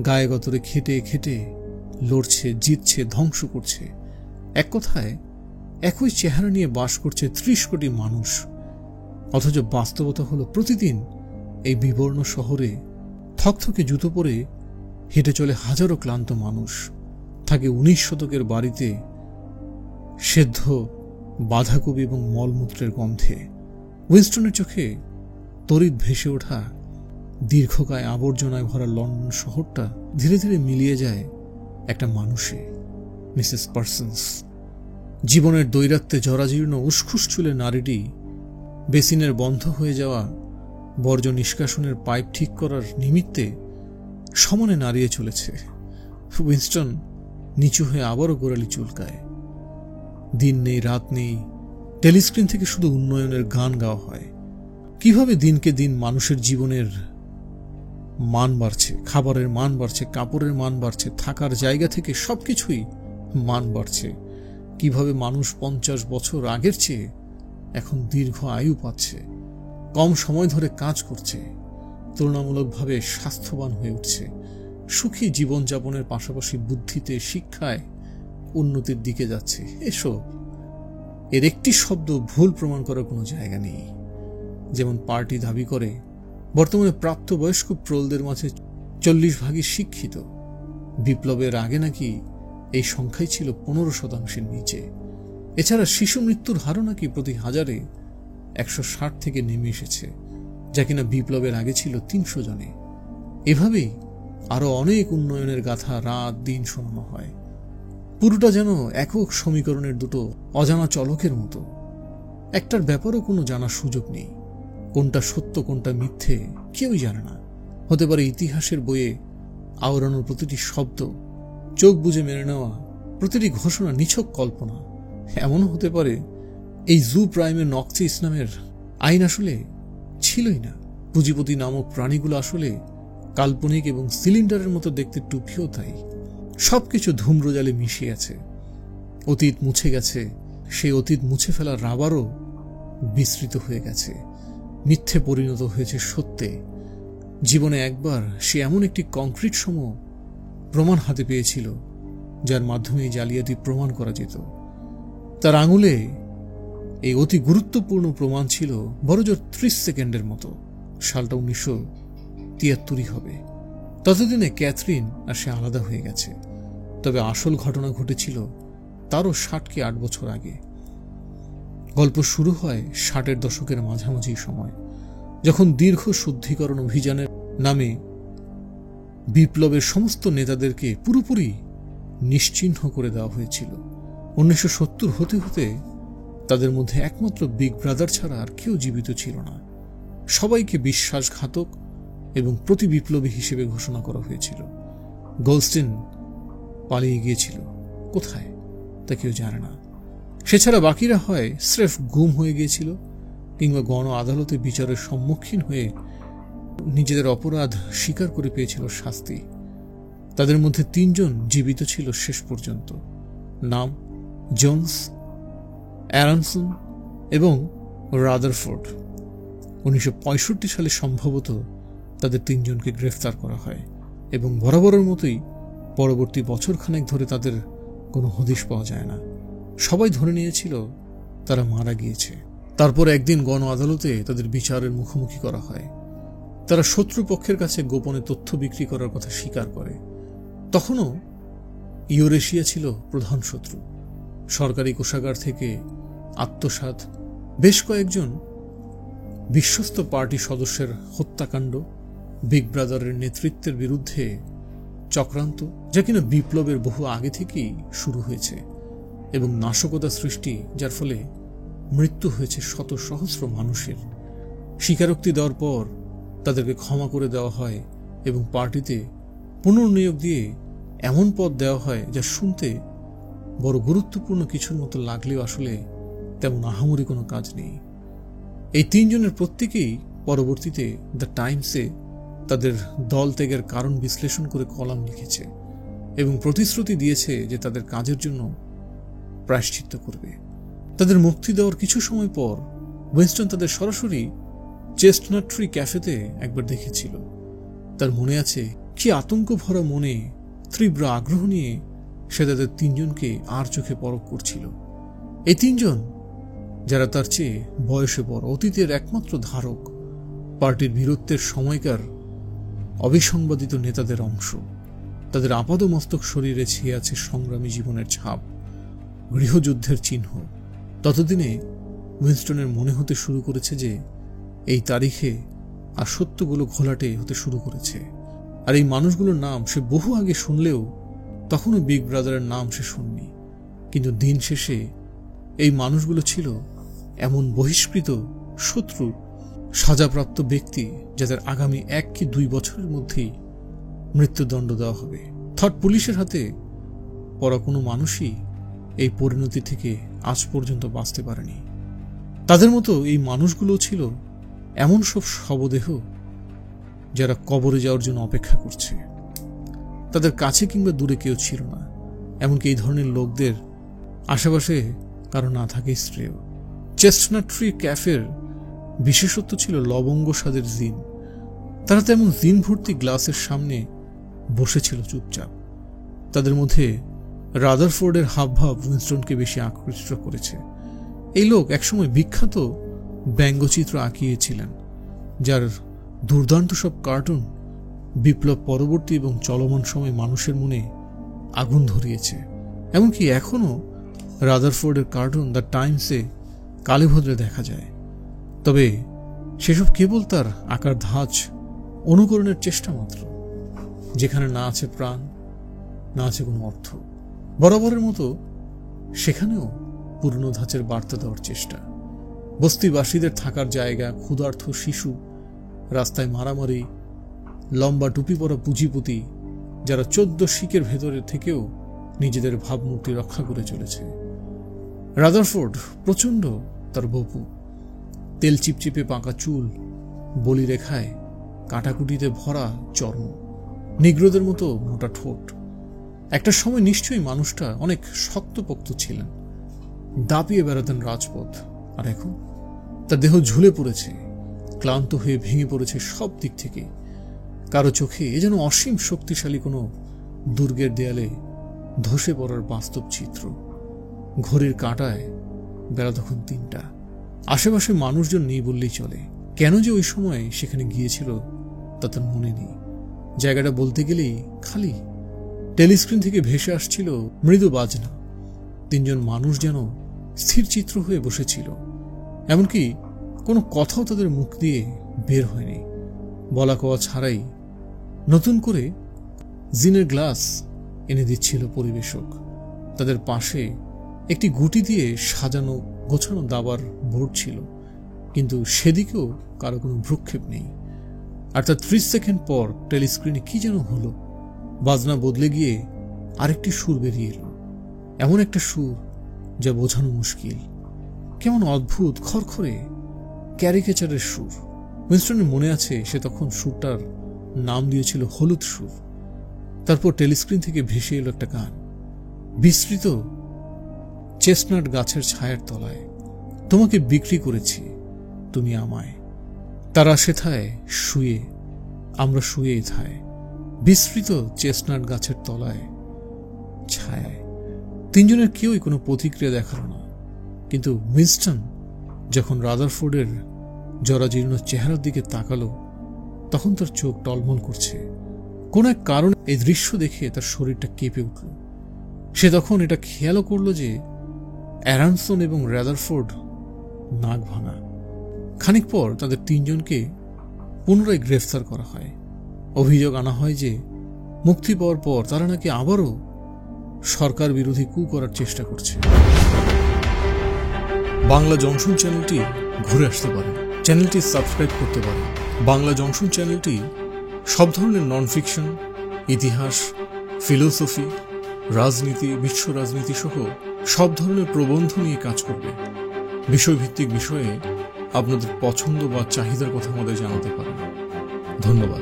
গায়ে গতরে খেটে খেটে লড়ছে, জিতছে, ধ্বংস করছে। এক কথায় একই চেহারা নিয়ে বাস করছে 30 কোটি মানুষ। অথচ বাস্তবতা হলো প্রতিদিন এই বিবর্ণ শহরে থকথকে জুতো পরে হেঁটে চলে হাজারো ক্লান্ত মানুষ, থাকে 19 শতকের বাড়িতে সেদ্ধ বাঁধাকপি এবং মলমূত্রের গন্ধে। উইনস্টনের চোখে তড়িৎ ভেসে ওঠা দীর্ঘকায় আবর্জনায় ভরা লন্ডন শহরটা ধীরে ধীরে মিলিয়ে যায় একটা মানুষে, মিসেস পার্সন্স। জীবনের দৈরাত্মে জরাজীর্ণ উসখুস চুলে নারীটি বেসিনের বন্ধ হয়ে যাওয়া বর্জ্য নিষ্কাশনের পাইপ ঠিক করার নিমিত্তে সমানে নাড়িয়ে চলেছে। উইনস্টন নিচু হয়ে আবারও গোড়ালি চুলকায়। দিন নেই, রাত নেই, টেলিস্ক্রিন থেকে শুধু উন্নয়নের গান গাওয়া হয়। কিভাবে দিনকে দিন মানুষের জীবনের মান বাড়ছে, খাবারের মান বাড়ছে, কাপড়ের মান বাড়ছে, থাকার জায়গা থেকে সবকিছুই মান বাড়ছে। কিভাবে মানুষ 50 বছর আগের চেয়ে এখন দীর্ঘ আয়ু পাচ্ছে, কম সময় ধরে কাজ করছে, তুলনামূলকভাবে স্বাস্থ্যবান হয়ে উঠছে, সুখী জীবনযাপনের পাশাপাশি বুদ্ধিতে, শিক্ষায় উন্নতির দিকে যাচ্ছে। এর একটি শব্দ ভুল প্রমাণ করার কোনো জায়গা নেই। যেমন পার্টি দাবি করে বর্তমানে প্রাপ্তবয়স্ক প্রৌঢ়দের মাঝে 40% শিক্ষিত। বিপ্লবের আগে নাকি এই সংখ্যাই ছিল 15%-এর নিচে। এছাড়া শিশু মৃত্যুর হারও নাকি প্রতি 1000-এ 160 থেকে নেমে এসেছে, যা কিনা বিপ্লবের আগে ছিল 300 জনে। এভাবেই আরো অনেক উন্নয়নের গাথা রাত দিন শোনানো হয়। পুরোটা যেন একক সমীকরণের দুটো অজানা চলকের মতো। একটার ব্যাপারও কোনো জানার সুযোগ নেই। কোনটা সত্য কোনটা মিথ্যে কেউই জানে না। হতে পারে ইতিহাসের বইয়ে আওড়ানোর প্রতিটি শব্দ, চোখ বুজে মেনে নেওয়া প্রতিটি ঘোষণা নিছক কল্পনা। এমনও হতে পারে এই জু প্রাইমের নকচে ইসলামের আইন আসলে ছিলই না। পুঁজিপতি নামক প্রাণীগুলো আসলে কাল্পনিক এবং সিলিন্ডারের মতো দেখতে টুপিও তাই। সবকিছু ধূম্রজালে মিশিয়ে আছে। অতীত মুছে গেছে, সেই অতীত মুছে ফেলার রাবারও বিস্তৃত হয়ে গেছে, মিথ্যে পরিণত হয়েছে সত্যে। জীবনে একবার সে এমন একটি কংক্রিট সম প্রমাণ হাতে পেয়েছিল যার মাধ্যমে জালিয়াতি প্রমাণ করা যেত। তার আঙুলে এই অতি গুরুত্বপূর্ণ প্রমাণ ছিল বড়জোর 30 সেকেন্ডের মতো। সালটা 1973 হবে। ততদিনে ক্যাথরিন আর সে আলাদা হয়ে গেছে। তবে আসল ঘটনা ঘটেছিল তারও 60 কি 8 বছর আগে। গল্প শুরু হয় 60-এর দশকের মাঝামাঝি সময়, যখন দীর্ঘ শুদ্ধিকরণ অভিযানের নামে বিপ্লবের সমস্ত নেতাদেরকে পুরোপুরি নিশ্চিহ্ন করে দেওয়া হয়েছিল। 1970 হতে হতে তাদের মধ্যে একমাত্র বিগ ব্রাদার ছাড়া আর কেউ জীবিত ছিল না। সবাইকে বিশ্বাসঘাতক এবং প্রতি বিপ্লবী হিসেবে ঘোষণা করা হয়েছিল। গোল্ডস্টিন পালিয়ে গিয়েছিল, কোথায় তা কেউ জানে না। সে ছাড়া বাকিরা হয় স্রেফ গুম হয়ে গিয়েছিল কিংবা গণ আদালতে বিচারের সম্মুখীন হয়ে নিজেদের অপরাধ স্বীকার করে পেয়েছিল শাস্তি। তাদের মধ্যে 3 জন জীবিত ছিল শেষ পর্যন্ত। নাম জোন্স, অ্যারনসন এবং রাদারফোর্ড। 1965 সালে সম্ভবত তাদের 3 জনকে গ্রেফতার করা হয় এবং বরাবরের মতোই পরবর্তী বছরখানেক ধরে তাদের কোনো হদিশ পাওয়া যায় না। সবাই ধরে নিয়েছিল তারা মারা গিয়েছে। তারপর একদিন গণ আদালতে তাদের বিচারের মুখোমুখি করা হয়। তারা শত্রুপক্ষের কাছে গোপনে তথ্য বিক্রি করার কথা স্বীকার করে। তখনও ইউরেশিয়া ছিল প্রধান শত্রু। সরকারি কোষাগার থেকে আত্মসাৎ, বেশ কয়েকজন বিশ্বস্ত পার্টি সদস্যের হত্যাকাণ্ড, বিগ ব্রাদারের নেতৃত্বের বিরুদ্ধে চক্রান্ত, যা কিনা বিপ্লবের বহু আগে থেকেই শুরু হয়েছে, এবং নাশকতা সৃষ্টি, যার ফলে মৃত্যু হয়েছে শত সহস্র মানুষের। স্বীকারোক্তি দেওয়ার পর তাদেরকে ক্ষমা করে দেওয়া হয় এবং পার্টিতে পুনর্নিয়োগ দিয়ে এমন পদ দেওয়া হয় যা শুনতে বড় গুরুত্বপূর্ণ কিছুর মতো লাগলেও আসলে তেমন আহামরি কোনো কাজ নেই। এই 3 জনের প্রত্যেকেই পরবর্তীতে দ্য টাইমসে তাদের দল ত্যাগের কারণ বিশ্লেষণ করে কলাম লিখেছে এবং প্রতিশ্রুতি দিয়েছে যে তাদের কাজের জন্য প্রায়শ্চিত্ত করবে। তাদের মুক্তি দেওয়ার কিছু সময় পর উইনস্টন তাদের সরাসরি চেস্টনাট ট্রি ক্যাফেতে একবার দেখেছিল। তার মনে আছে কি আতঙ্ক ভরা মনে তীব্র আগ্রহ নিয়ে সে তাদের 3 জনকে আর চোখে পরখ করছিল। এই 3 জন, যারা তার চেয়ে বয়সে বড়, অতীতের একমাত্র ধারক, পার্টির বীরত্বের সময়কার অবিসংবাদিত নেতাদের অংশ। তাদের আপাদমস্তক শরীরে ছেয়ে আছে সংগ্রামী জীবনের ছাপ, গৃহযুদ্ধের চিহ্ন। ততদিনে উইনস্টনের মনে হতে শুরু করেছে যে এই তারিখে আর সত্যগুলো ঘোলাটে হতে শুরু করেছে। আর এই মানুষগুলোর নাম সে বহু আগে শুনলেও তখনও বিগ ব্রাদারের নাম সে শুননি। কিন্তু দিন শেষে এই মানুষগুলো ছিল এমন বহিষ্কৃত শত্রু, সাজাপ্রাপ্ত ব্যক্তি যাদের আগামী 1 কি 2 বছরের মধ্যেই মৃত্যুদণ্ড দেওয়া হবে। থট পুলিশের হাতে পড়া কোনো মানুষই এই পরিণতি থেকে আজ পর্যন্ত বাঁচতে পারেনি। তাদের মতো এই মানুষগুলো ছিল এমন সব শবদেহ যারা কবরে যাওয়ার জন্য অপেক্ষা করছে। তাদের কাছে কিংবা দূরে কেউ ছিল না, এমনকি এই ধরনের লোকদের আশেপাশে কারো না থাকে শ্রেয়। চেস্টনাট ট্রি ক্যাফের বিশেষত্ব ছিল লবঙ্গ স্বাদের জিন। তারা তেমন জিন ভর্তি গ্লাসের সামনে বসেছিল চুপচাপ। তাদের মধ্যে রাদারফোর্ডের হাবভাব উইনস্টনকে বেশি আকৃষ্ট করেছে। এই লোক একসময় বিখ্যাত ব্যঙ্গচিত্র আঁকিয়েছিলেন, যার দুর্দান্ত সব কার্টুন বিপ্লব পরবর্তী এবং চলমান সময় মানুষের মনে আগুন ধরিয়েছে। এমনকি এখনও রাদারফোর্ডের কার্টুন দ্য টাইমসে কালীভদ্রে দেখা যায়। তবে সেসব কেবল তার আকার ধাঁচ অনুকরণের চেষ্টা মাত্র, যেখানে না আছে প্রাণ, না আছে কোনো অর্থ। বরাবরের মতো সেখানেও পুরনো ধাঁচের বার্তা দেওয়ার চেষ্টা। বস্তিবাসীদের থাকার জায়গা, ক্ষুধার্ত শিশু, রাস্তায় মারামারি, লম্বা টুপি পরা পুঁজিপতি যারা 14 শিকের ভেতরে থেকেও নিজেদের ভাবমূর্তি রক্ষা করে চলেছে। রাদারফোর্ড প্রচণ্ড, তার বপু, তেল চিপচিপে পাকা চুল, বলি রেখায় কাটাকুটিতে ভরা চর্ম, নিগ্রোদের মতো মোটা ঠোঁট। একটা সময় নিশ্চয়ই মানুষটা অনেক শক্তপোক্ত ছিলেন, দাপিয়ে বেড়াতেন রাজপথ। আর এখন তার দেহ ঝুলে পড়েছে, ক্লান্ত হয়ে ভেঙে পড়েছে সব দিক থেকে। কারো চোখে এ যেন অসীম শক্তিশালী কোনো দুর্গের দেয়ালে ধসে পড়ার বাস্তব চিত্র। ঘড়ির কাঁটায় বেলা তখন 3টা। আশেপাশে মানুষজন নেই বললেই চলে। কেন যে ওই সময় সেখানে গিয়েছিল তা তার মনে নেই। জায়গাটা বলতে গেলেই খালি। টেলিস্ক্রিন থেকে ভেসে আসছিল মৃদু বাজনা। 3 জন মানুষ যেন স্থির চিত্র হয়ে বসেছিল, এমনকি কোনো কথাও তাদের মুখ দিয়ে বের হয়নি। বলা কওয়া ছাড়াই নতুন করে জিনের গ্লাস এনে দিচ্ছিল পরিবেশক। তাদের পাশে একটি গুটি দিয়ে সাজানো গোছানো দাবার বোর্ড ছিল, কিন্তু সেদিকেও কারো কোনো ভ্রুক্ষেপ নেই। আর তার 30 সেকেন্ড পর টেলিস্ক্রিনে কি যেন হলো, বাজনা বদলে গিয়ে আরেকটি সুর বেরিয়ে এলো। এমন একটা সুর যা বোঝানো মুশকিল, কেমন অদ্ভুত খড়খড়ে ক্যারিকেচারের সুর। উইনস্টনের মনে আছে সে তখন সুরটার নাম দিয়েছিল হলুদ সুর। তারপর টেলিস্ক্রিন থেকে ভেসে এলো একটা গান, বিস্তৃত চেস্টনাট গাছের ছায়ার তলায়। তোমাকে বিক্রি করেছি, তুমি আমায়। তারা সেথায় শুয়ে, আমরা শুয়ে এথায়, বিস্তৃত চেস্টনাট গাছের তলায় ছায়ায়। 3 জনের কেউই কোনো প্রতিক্রিয়া দেখালো না। কিন্তু উইনস্টন যখন রাদারফোর্ডের জরাজীর্ণ চেহারার দিকে তাকালো, তখন তার চোখ টলমল করছে। কোন এক কারণে এই দৃশ্য দেখে তার শরীরটা কেঁপে উঠল। সে তখন এটা খেয়ালও করলো যে অ্যারানসন এবং রাদারফোর্ড নাক ভাঙা। খানিক পর তাদের 3 জনকে পুনরায় গ্রেফতার করা হয়। অভিযোগ আনা হয় যে মুক্তি পাওয়ার পর তারা নাকি আবারও সরকার বিরোধী কু করার চেষ্টা করছে। বাংলা জংশন চ্যানেলটি ঘুরে আসতে পারে, চ্যানেলটি সাবস্ক্রাইব করতে পারে। বাংলা জংশন চ্যানেলটি সব ধরনের নন ফিকশন, ইতিহাস, ফিলোসফি, রাজনীতি, বিশ্ব রাজনীতি সহ সব ধরনের প্রবন্ধ নিয়ে কাজ করবে। বিষয়ভিত্তিক বিষয়ে আপনাদের পছন্দ বা চাহিদার কথা আমাদের জানাতে পারেন। ধন্যবাদ।